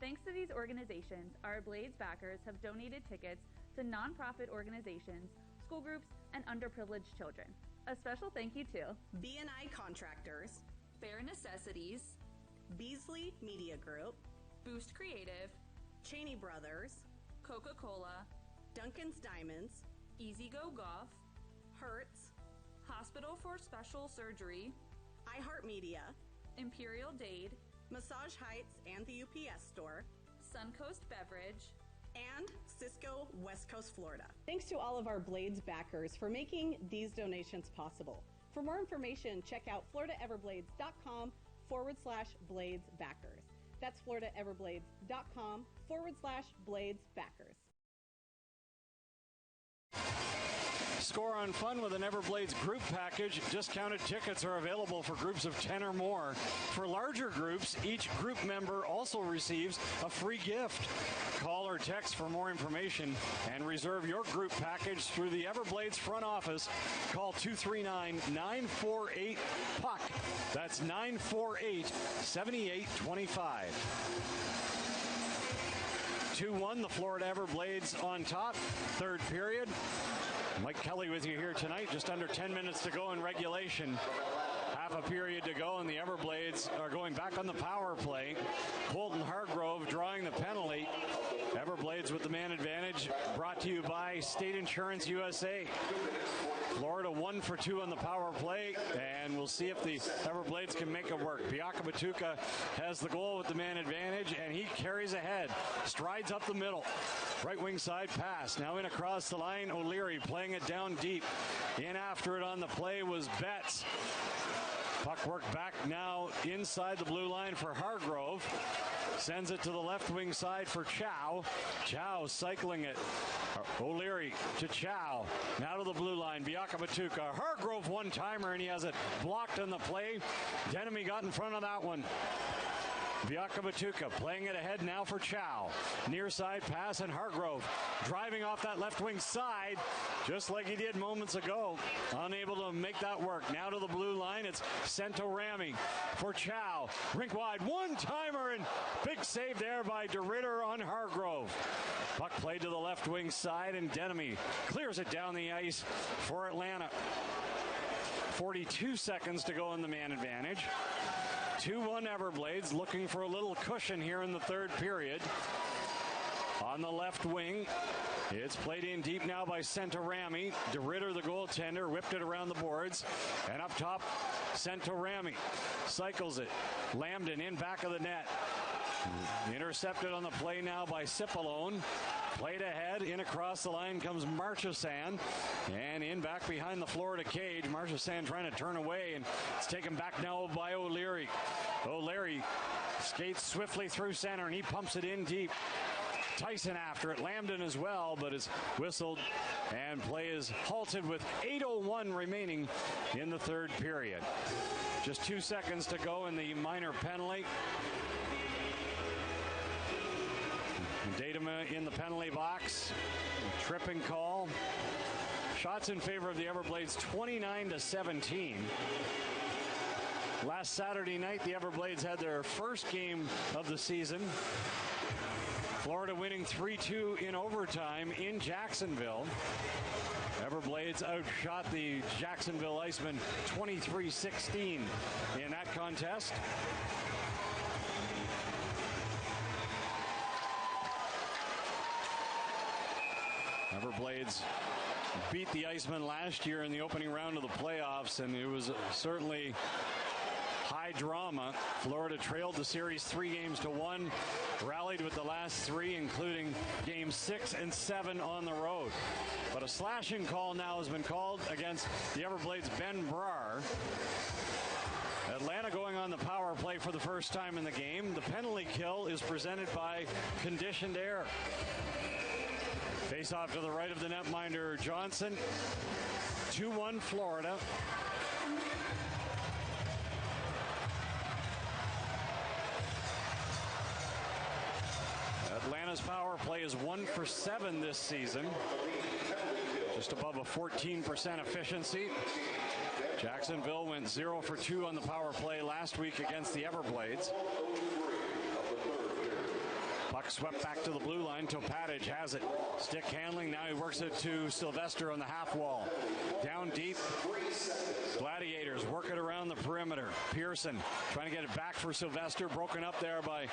Thanks to these organizations, our Blades backers have donated tickets to nonprofit organizations, school groups, and underprivileged children. A special thank you to B&I Contractors, Fair Necessities, Beasley Media Group, Boost Creative, Cheney Brothers, Coca-Cola, Duncan's Diamonds, Easy Go Golf, Hertz, Hospital for Special Surgery, iHeartMedia, Imperial Dade, Massage Heights and the UPS Store, Suncoast Beverage, and Cisco, West Coast, Florida. Thanks to all of our Blades backers for making these donations possible. For more information, check out floridaeverblades.com/Blades backers. That's floridaeverblades.com/Blades backers. Score on fun with an Everblades group package. Discounted tickets are available for groups of 10 or more. For larger groups, each group member also receives a free gift. Call or text for more information and reserve your group package through the Everblades front office. Call 239-948-PUCK. That's 948-7825. 2-1, the Florida Everblades on top. Third period. Mike Kelly with you here tonight. Just under 10 minutes to go in regulation. Half a period to go, and the Everblades are going back on the power play. Colton Hargrove drawing the penalty. Everblades with the man advantage, brought to you by State Insurance USA. Florida 1 for 2 on the power play, and we'll see if the Everblades can make it work. Biakabatuka has the goal with the man advantage, and he carries ahead. Strides up the middle. Right wing side pass. Now in across the line, O'Leary playing it down deep. In after it on the play was Betts. Puck work back now inside the blue line for Hargrove. Sends it to the left wing side for Chow. Chow cycling it. O'Leary to Chow. Now to the blue line. Biakabatuka. Hargrove one-timer, and he has it blocked on the play. Denemy got in front of that one. Biakabatuka playing it ahead now for Chow. Near side pass, and Hargrove driving off that left wing side just like he did moments ago. Unable to make that work. Now to the blue line. It's Centorami for Chow. Rink wide. One-timer, and big save there by DeRitter on Hargrove. Puck played to the left wing side, and Denemy clears it down the ice for Atlanta. 42 seconds to go in the man advantage. 2-1 Everblades, looking for a little cushion here in the third period. On the left wing, it's played in deep now by Centorami. DeRitter, the goaltender, whipped it around the boards. And up top, Centorami cycles it. Lambden in back of the net. Intercepted on the play now by Cipollone. Played ahead, in across the line comes Marchessault, and in back behind the Florida cage. Marchessault trying to turn away, and it's taken back now by O'Leary. O'Leary skates swiftly through center, and he pumps it in deep. Tyson after it, Lambden as well, but it's whistled, and play is halted with 8:01 remaining in the third period. Just 2 seconds to go in the minor penalty. Datema in the penalty box. Tripping call. Shots in favor of the Everblades 29-17. Last Saturday night, the Everblades had their first game of the season. Florida winning 3-2 in overtime in Jacksonville. Everblades outshot the Jacksonville Icemen 23-16 in that contest. Everblades beat the Icemen last year in the opening round of the playoffs, and it was certainly high drama. Florida trailed the series 3-1, rallied with the last three, including games 6 and 7 on the road. But a slashing call now has been called against the Everblades' Ben Brar. Atlanta going on the power play for the first time in the game. The penalty kill is presented by Conditioned Air. Face off to the right of the netminder Johnson. 2-1 Florida. Atlanta's power play is 1 for 7 this season. Just above a 14% efficiency. Jacksonville went 0 for 2 on the power play last week against the Everblades. Puck swept back to the blue line. Topatic has it. Stick handling. Now he works it to Sylvester on the half wall. Down deep. Gladiators work it around the perimeter. Pearson trying to get it back for Sylvester. Broken up there by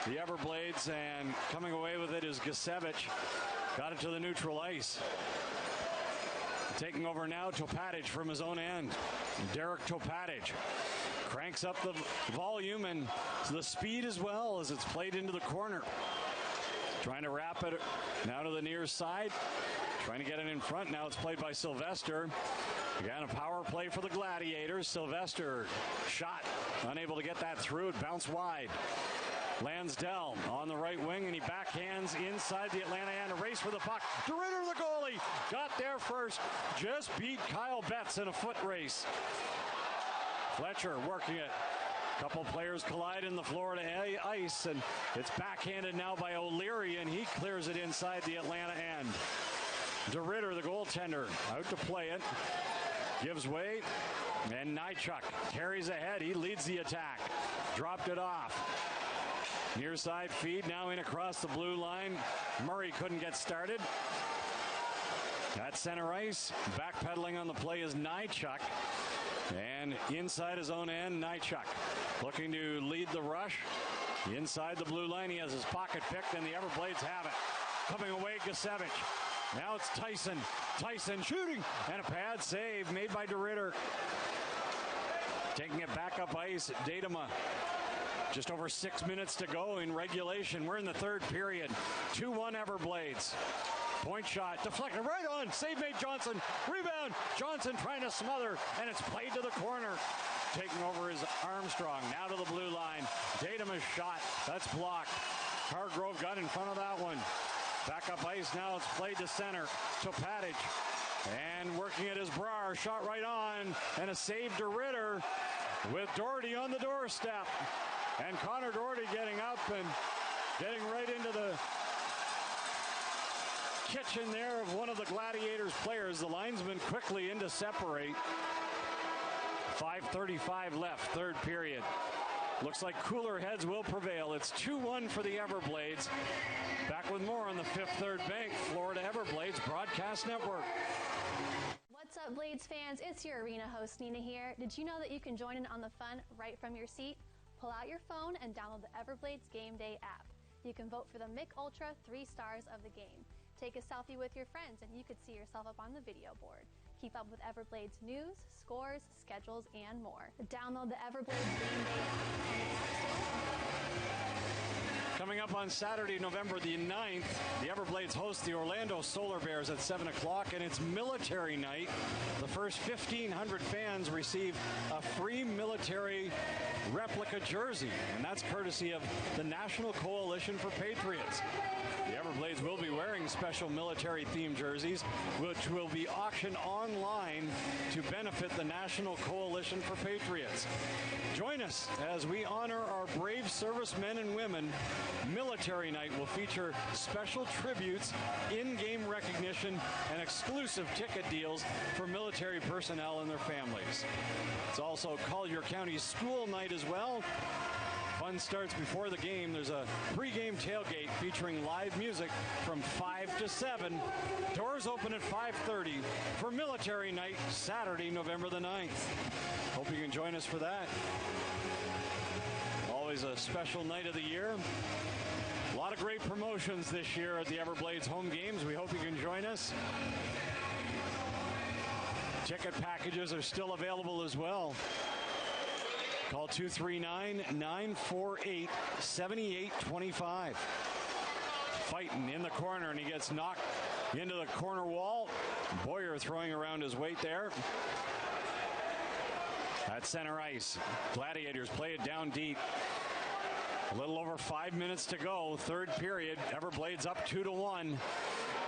the Everblades, and coming away with it is Gasevich. Got it to the neutral ice. Taking over now, Topatic from his own end. Derek Topatic cranks up the volume and the speed as well as it's played into the corner. Trying to wrap it now to the near side. Trying to get it in front. Now it's played by Sylvester. Again, a power play for the Gladiators. Sylvester shot. Unable to get that through. It bounced wide. Lansdell on the right wing, and he backhands inside the Atlanta end. A race for the puck. DeRitter, the goalie, got there first. Just beat Kyle Betts in a foot race. Fletcher working it. Couple players collide in the Florida ice, and it's backhanded now by O'Leary, and he clears it inside the Atlanta end. DeRitter, the goaltender, out to play it. Gives way, and Nychuk carries ahead. He leads the attack. Dropped it off. Near side feed, now in across the blue line. Murray couldn't get started. At center ice, backpedaling on the play is Nychuk. And inside his own end, Nychuk looking to lead the rush. Inside the blue line, he has his pocket picked, and the Everblades have it. Coming away, Gusevich. Now it's Tyson. Tyson shooting, and a pad save made by DeRitter. Taking it back up ice, Datema. Just over 6 minutes to go in regulation. We're in the third period. 2-1 Everblades. Point shot, deflected right on. Save made Johnson. Rebound. Johnson trying to smother, and it's played to the corner. Taking over is Armstrong. Now to the blue line. Datema's shot. That's blocked. Hargrove got in front of that one. Back up ice now. It's played to center. Topatic. And working it is Brar. Shot right on. And a save to Ritter with Doherty on the doorstep. And Connor Doherty getting up and getting right into the kitchen there of one of the Gladiators players. The linesman quickly in to separate. 5:35 left, third period. Looks like cooler heads will prevail. It's 2-1 for the Everblades. Back with more on the Fifth Third Bank Florida Everblades Broadcast Network. What's up, Blades fans? It's your arena host, Nina here. Did you know that you can join in on the fun right from your seat? Pull out your phone and download the Everblades Game Day app. You can vote for the Mick Ultra 3 stars of the game. Take a selfie with your friends and you could see yourself up on the video board. Keep up with Everblades news, scores, schedules, and more. Download the Everblades Game Day app. Coming up on Saturday, November the 9th, the Everblades host the Orlando Solar Bears at 7 o'clock, and it's military night. The first 1,500 fans receive a free military replica jersey, and that's courtesy of the National Coalition for Patriots. The Everblades will be wearing special military-themed jerseys, which will be auctioned online to benefit the National Coalition for Patriots. Join us as we honor our brave servicemen and women. Military Night will feature special tributes, in-game recognition, and exclusive ticket deals for military personnel and their families. It's also Collier County School Night as well. Fun starts before the game. There's a pregame tailgate featuring live music from 5 to 7. Doors open at 5:30 for Military Night, Saturday, November the 9th. Hope you can join us for that. Always a special night of the year. A lot of great promotions this year at the Everblades home games. We hope you can join us. Ticket packages are still available as well. Call 239-948-7825. Fighting in the corner, and he gets knocked into the corner wall. Boyer throwing around his weight there. At center ice, Gladiators play it down deep. A little over 5 minutes to go, third period. Everblades up 2-1.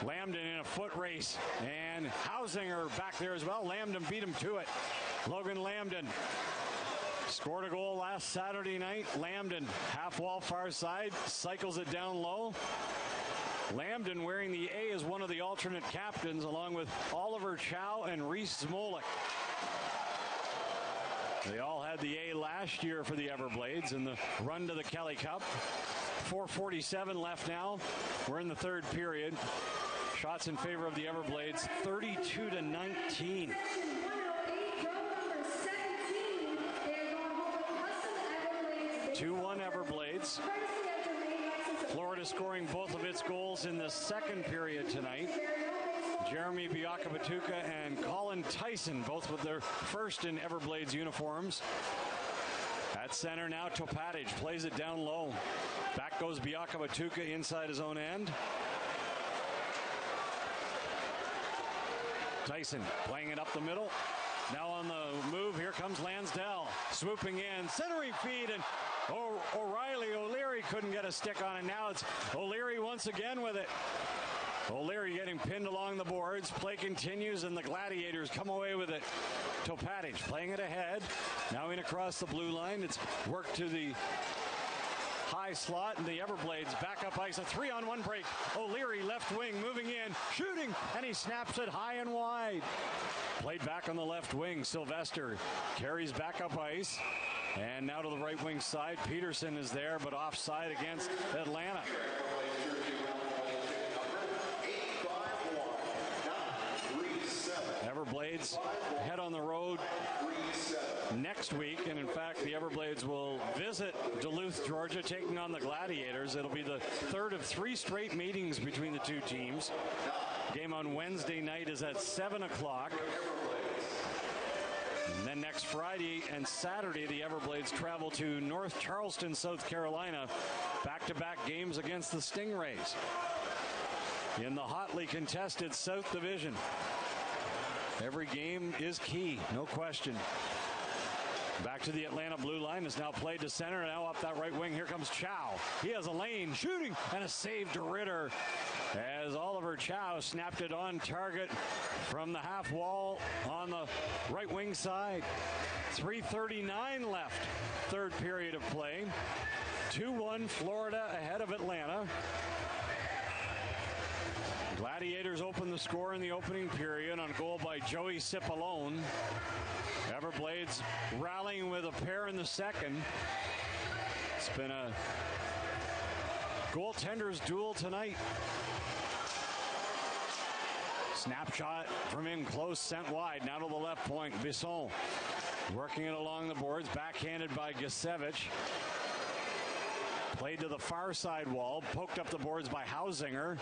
Lambden in a foot race, and Hausinger back there as well. Lambden beat him to it. Logan Lambden scored a goal last Saturday night. Lambden, half wall far side, cycles it down low. Lambden wearing the A as one of the alternate captains, along with Oliver Chow and Reese Smolik. They all had the A last year for the Everblades in the run to the Kelly Cup. 4:47 left now. We're in the third period. Shots in favor of the Everblades, 32-19. 2-1 Everblades. Florida scoring both of its goals in the second period tonight. Jeremy Biakabatuka and Colin Tyson, both with their first in Everblades uniforms. At center now, Topatic plays it down low. Back goes Biakabatuka inside his own end. Tyson playing it up the middle. Now on the move, here comes Lansdell. Swooping in, centering feed, and O'Leary couldn't get a stick on it. Now it's O'Leary once again with it. O'Leary getting pinned along the boards. Play continues, and the Gladiators come away with it. Topatic playing it ahead. Now in across the blue line. It's worked to the high slot, and the Everblades back up ice. A 3-on-1 break. O'Leary left wing moving in, shooting, and he snaps it high and wide. Played back on the left wing. Sylvester carries back up ice. And now to the right wing side. Peterson is there, but offside against Atlanta. Everblades head on the road next week, and in fact the Everblades will visit Duluth, Georgia, taking on the Gladiators. It'll be the third of 3 straight meetings between the two teams. Game on Wednesday night is at 7 o'clock. And then next Friday and Saturday, the Everblades travel to North Charleston, South Carolina. Back-to-back games against the Stingrays in the hotly contested South Division. Every game is key, no question. Back to the Atlanta blue line. Is now played to center. Now up that right wing. Here comes Chow. He has a lane, shooting, and a save to Ritter as Oliver Chow snapped it on target from the half wall on the right wing side. 3:39 left, third period of play. 2-1 Florida ahead of Atlanta. Gladiators open the score in the opening period on a goal by Joey Cipollone. Everblades rallying with a pair in the second. It's been a goaltender's duel tonight. Snapshot from in close, sent wide. Now to the left point. Bisson working it along the boards. Backhanded by Gisevich. Played to the far side wall. Poked up the boards by Hausinger.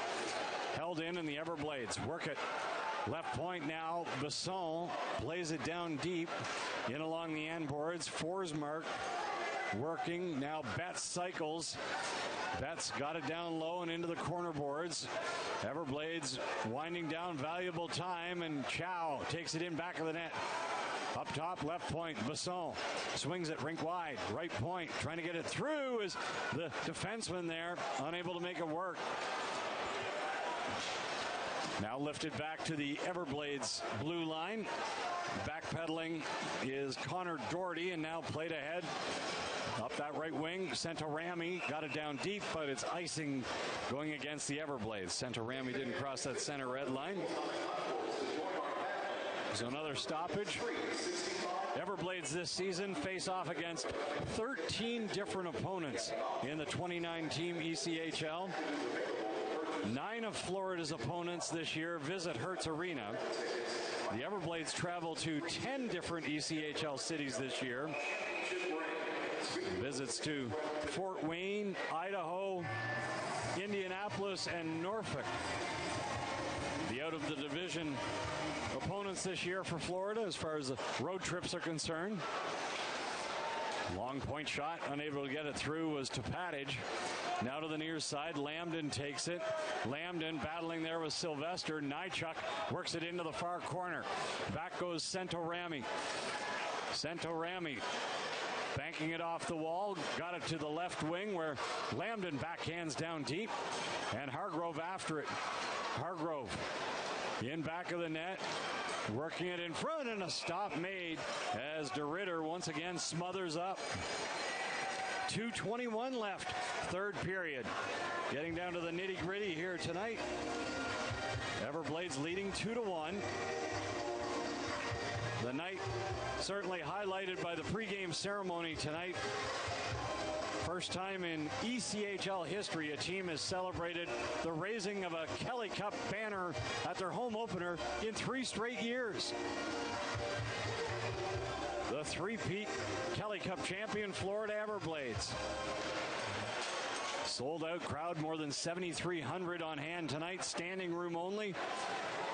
Held in the Everblades work it. Left point now. Bisson plays it down deep. In along the end boards. Forsmark working. Now Betts cycles. Betts got it down low and into the corner boards. Everblades winding down valuable time, and Chow takes it in back of the net. Up top, left point, Bisson swings it rink wide. Right point, trying to get it through is the defenseman there, unable to make it work. Now lifted back to the Everblades blue line. Backpedaling is Connor Doherty, and now played ahead. Up that right wing, Santorami got it down deep, but it's icing going against the Everblades. Santorami didn't cross that center red line. So another stoppage. Everblades this season face off against 13 different opponents in the 29-team ECHL. 9 of Florida's opponents this year visit Hertz Arena. The Everblades travel to 10 different ECHL cities this year. Visits to Fort Wayne, Idaho, Indianapolis, and Norfolk. The out of the division opponents this year for Florida as far as the road trips are concerned. Long point shot, unable to get it through, was Topatic. Now to the near side, Lambden takes it. Lambden battling there with Sylvester. Nychuk works it into the far corner. Back goes Santorami. Santorami banking it off the wall, got it to the left wing where Lambden backhands down deep, and Hargrove after it. Hargrove in back of the net, working it in front, and a stop made as DeRitter once again smothers up. 2:21 left, third period. Getting down to the nitty-gritty here tonight. Everblades leading 2-1. The night certainly highlighted by the pregame ceremony tonight. First time in ECHL history a team has celebrated the raising of a Kelly Cup banner at their home opener in 3 straight years. The three-peat Kelly Cup champion Florida Everblades. Sold out crowd, more than 7,300 on hand tonight, standing room only.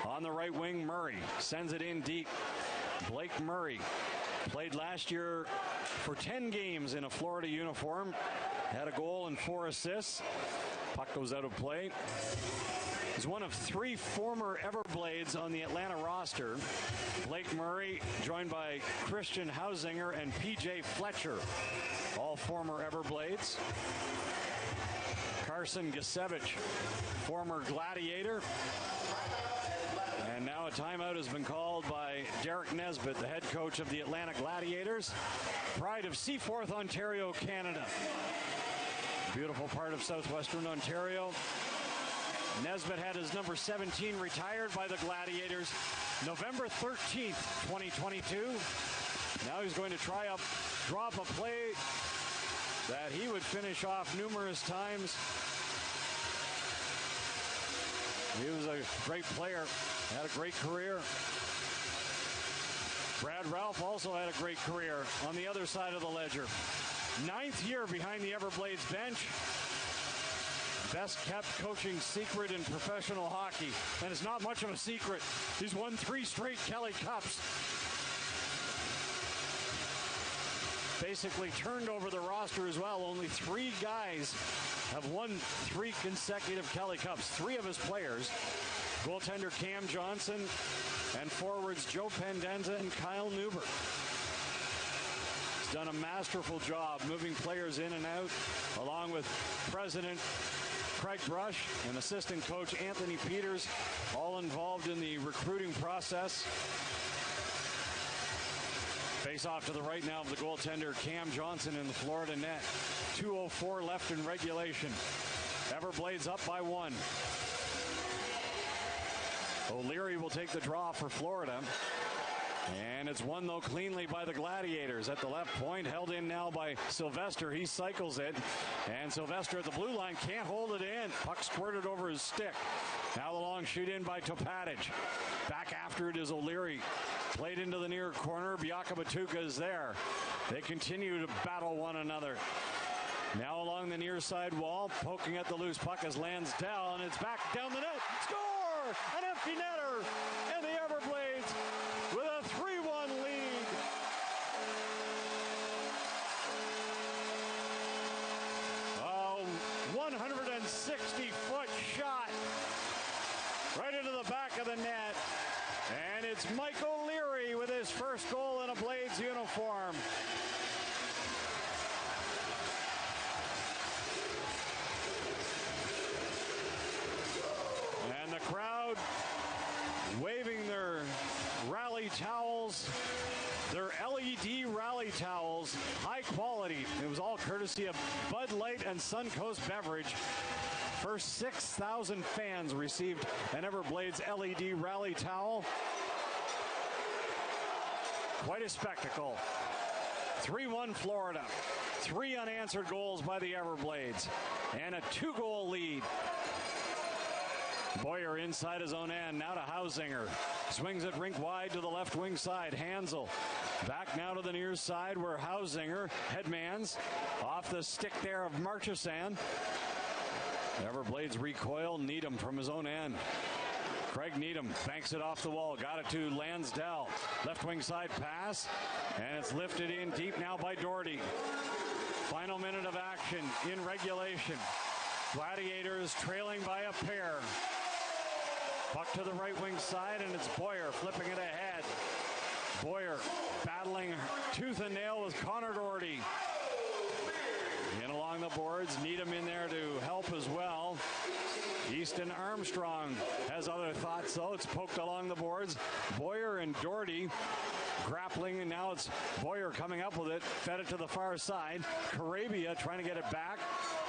On the right wing, Murray sends it in deep. Blake Murray played last year for 10 games in a Florida uniform. Had a goal and 4 assists. Puck goes out of play. He's one of 3 former Everblades on the Atlanta roster. Blake Murray, joined by Christian Hausinger and P.J. Fletcher, all former Everblades. Carson Gisevich, former Gladiator. And now a timeout has been called by Derek Nesbitt, the head coach of the Atlanta Gladiators, pride of Seaforth, Ontario, Canada. Beautiful part of southwestern Ontario. Nesbitt had his number 17 retired by the Gladiators November 13th, 2022. Now he's going to try up, drop a play that he would finish off numerous times. He was a great player, had a great career. Brad Ralph also had a great career on the other side of the ledger. 9th year behind the Everblades bench. Best kept coaching secret in professional hockey. And it's not much of a secret. He's won 3 straight Kelly Cups. Basically turned over the roster as well. Only 3 guys have won 3 consecutive Kelly Cups. 3 of his players, goaltender Cam Johnson and forwards Joe Pendenza and Kyle Neuber. He's done a masterful job moving players in and out, along with President Craig Brush and assistant coach Anthony Peters, all involved in the recruiting process. Face off to the right now of the goaltender Cam Johnson in the Florida net. 2:04 left in regulation. Everblades up by 1. O'Leary will take the draw for Florida. And it's won, though, cleanly by the Gladiators. At the left point, held in now by Sylvester. He cycles it. And Sylvester at the blue line can't hold it in. Puck squirted over his stick. Now the long shoot in by Topatic. Back after it is O'Leary. Played into the near corner. Biaka Batuka is there. They continue to battle one another. Now along the near side wall, poking at the loose puck is Lansdell, and it's back down the net. Score! An empty netter! And the Everblades with a 3-1 lead. A 160-foot shot right into the back of the net. And it's Mike O'Leary with his first goal in a Blades uniform. And the crowd waving their rally towels, their LED rally towels, high quality. It was all courtesy of Bud Light and Suncoast Beverage. First 6,000 fans received an Everblades LED rally towel. Quite a spectacle. 3-1 Florida. 3 unanswered goals by the Everblades. And a 2-goal lead. Boyer inside his own end. Now to Hausinger. Swings it rink wide to the left wing side. Hansel back now to the near side where Hausinger headmans off the stick there of Marchesand. Everblades recoil. Needham from his own end. Craig Needham banks it off the wall. Got it to Lansdell. Left wing side pass. And it's lifted in deep now by Doherty. Final minute of action in regulation. Gladiators trailing by a pair. Puck to the right wing side, and it's Boyer flipping it ahead. Boyer battling tooth and nail with Connor Doherty. In along the boards, Needham in there to help as well. Easton Armstrong has other thoughts, though. It's poked along the boards. Boyer and Doherty grappling, and now it's Boyer coming up with it. Fed it to the far side. Carabia trying to get it back.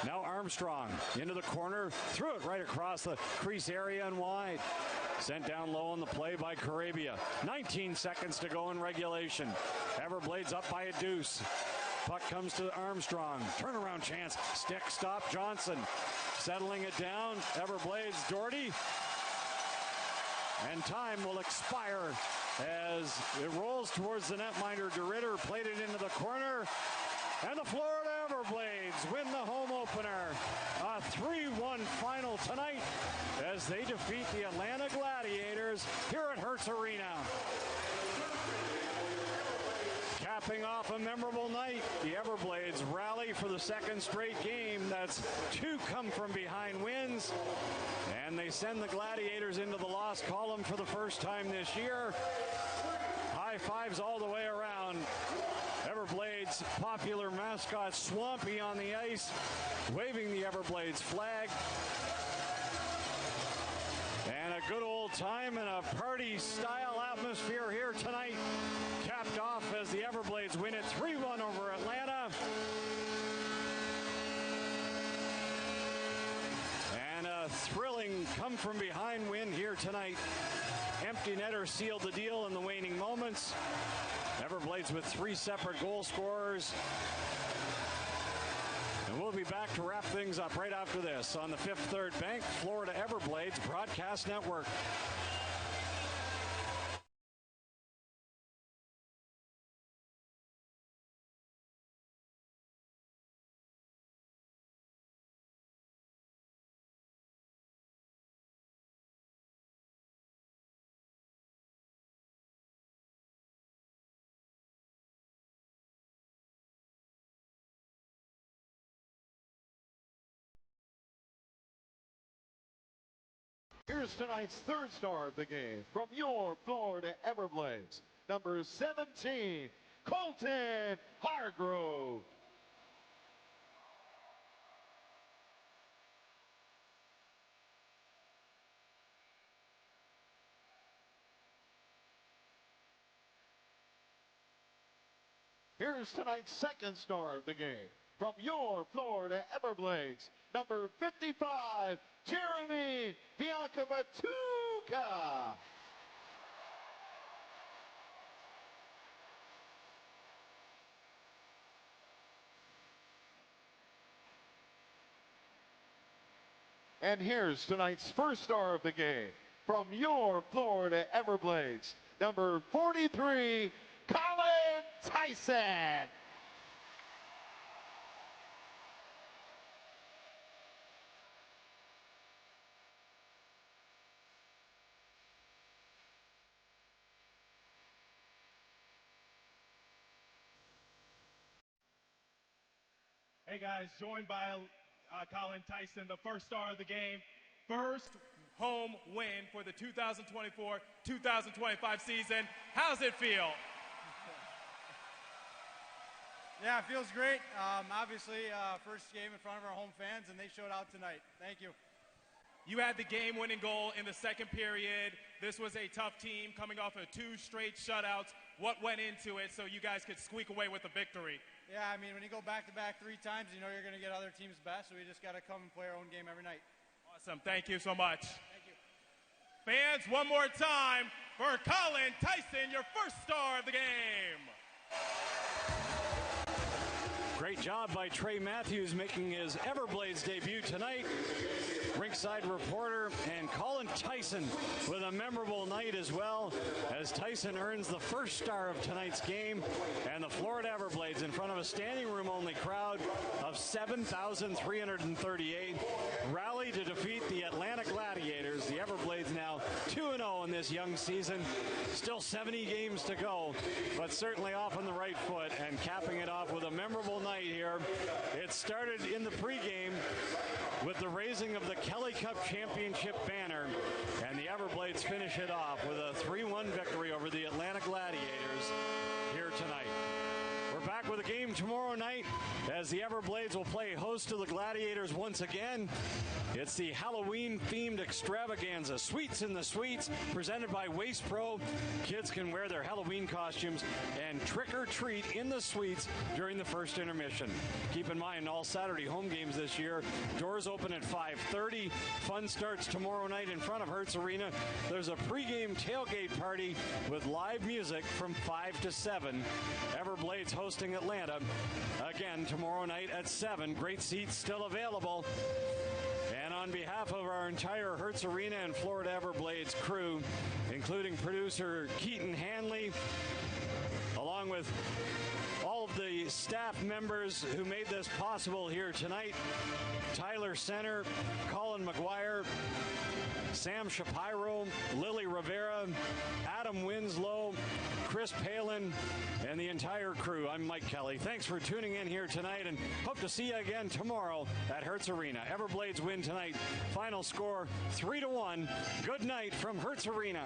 Now Armstrong into the corner. Threw it right across the crease area and wide. Sent down low on the play by Carabia. 19 seconds to go in regulation. Everblades up by a deuce. Puck comes to Armstrong. Turnaround chance. Stick stop Johnson. Settling it down. Everblades Doherty. And time will expire as it rolls towards the netminder. DeRitter played it into the corner. And the Florida Everblades win the home opener. A 3-1 final tonight as they defeat the Atlanta Gladiators here at Hertz Arena. Capping off a memorable night, the Everblades rally for the second straight game. That's 2 come-from-behind wins, and they send the Gladiators into the loss column for the first time this year. High fives all the way around. Everblades' popular mascot Swampy on the ice, waving the Everblades flag. And a good old time and a party-style atmosphere here tonight, capped off as the Everblades win it 3-1 over Atlanta. And a thrilling come-from-behind win here tonight. Empty netter sealed the deal in the waning moments. Everblades with 3 separate goal scorers. And we'll be back to wrap things up right after this on the Fifth Third Bank Florida Everblades Broadcast Network. Here's tonight's third star of the game from your Florida Everblades, number 17, Colton Hargrove. Here's tonight's second star of the game from your Florida Everblades, number 55, Jeremy Biancavatuka. And here's tonight's first star of the game from your Florida Everblades, number 43, Colin Tyson. Hey guys, joined by Colin Tyson, the first star of the game. First home win for the 2024-2025 season. How's it feel? Yeah, it feels great. Obviously, first game in front of our home fans, and they showed out tonight. Thank you. You had the game-winning goal in the second period. This was a tough team coming off of 2 straight shutouts. What went into it so you guys could squeak away with the victory? Yeah, I mean, when you go back-to-back 3 times, you know you're going to get other teams' best, so we just got to come and play our own game every night. Awesome. Thank you so much. Thank you. Fans, one more time for Colin Tyson, your first star of the game. Great job by Trey Matthews making his Everblades debut tonight. Rinkside reporter and Colin Tyson with a memorable night as well, as Tyson earns the first star of tonight's game, and the Florida Everblades in front of a standing room only crowd of 7,338 rally to defeat the Atlanta Gladiators. The Everblades now 2-0 in this young season. Still 70 games to go, but certainly off on the right foot and capping it off with a memorable night here. It started in the pregame with the raising of the Kelly Cup Championship banner, and the Everblades finish it off with a 3-1 victory over the Atlanta Gladiators here tonight. We're back with a game tomorrow night as the Everblades will play host to the Gladiators once again. It's the Halloween-themed extravaganza, Sweets in the Suites, presented by Waste Pro. Kids can wear their Halloween costumes and trick or treat in the suites during the first intermission. Keep in mind, all Saturday home games this year, doors open at 5:30. Fun starts tomorrow night in front of Hertz Arena. There's a pregame tailgate party with live music from 5 to 7. Everblades hosting Atlanta again tomorrow night at 7. Great seats still available. And on on behalf of our entire Hertz Arena and Florida Everblades crew, including producer Keaton Hanley, along with all of the staff members who made this possible here tonight, Tyler Center, Colin McGuire, Sam Shapiro, Lily Rivera, Adam Winslow, Chris Palin, and the entire crew. I'm Mike Kelly. Thanks for tuning in here tonight, and hope to see you again tomorrow at Hertz Arena. Everblades win tonight. Final score 3-1. Good night from Hertz Arena.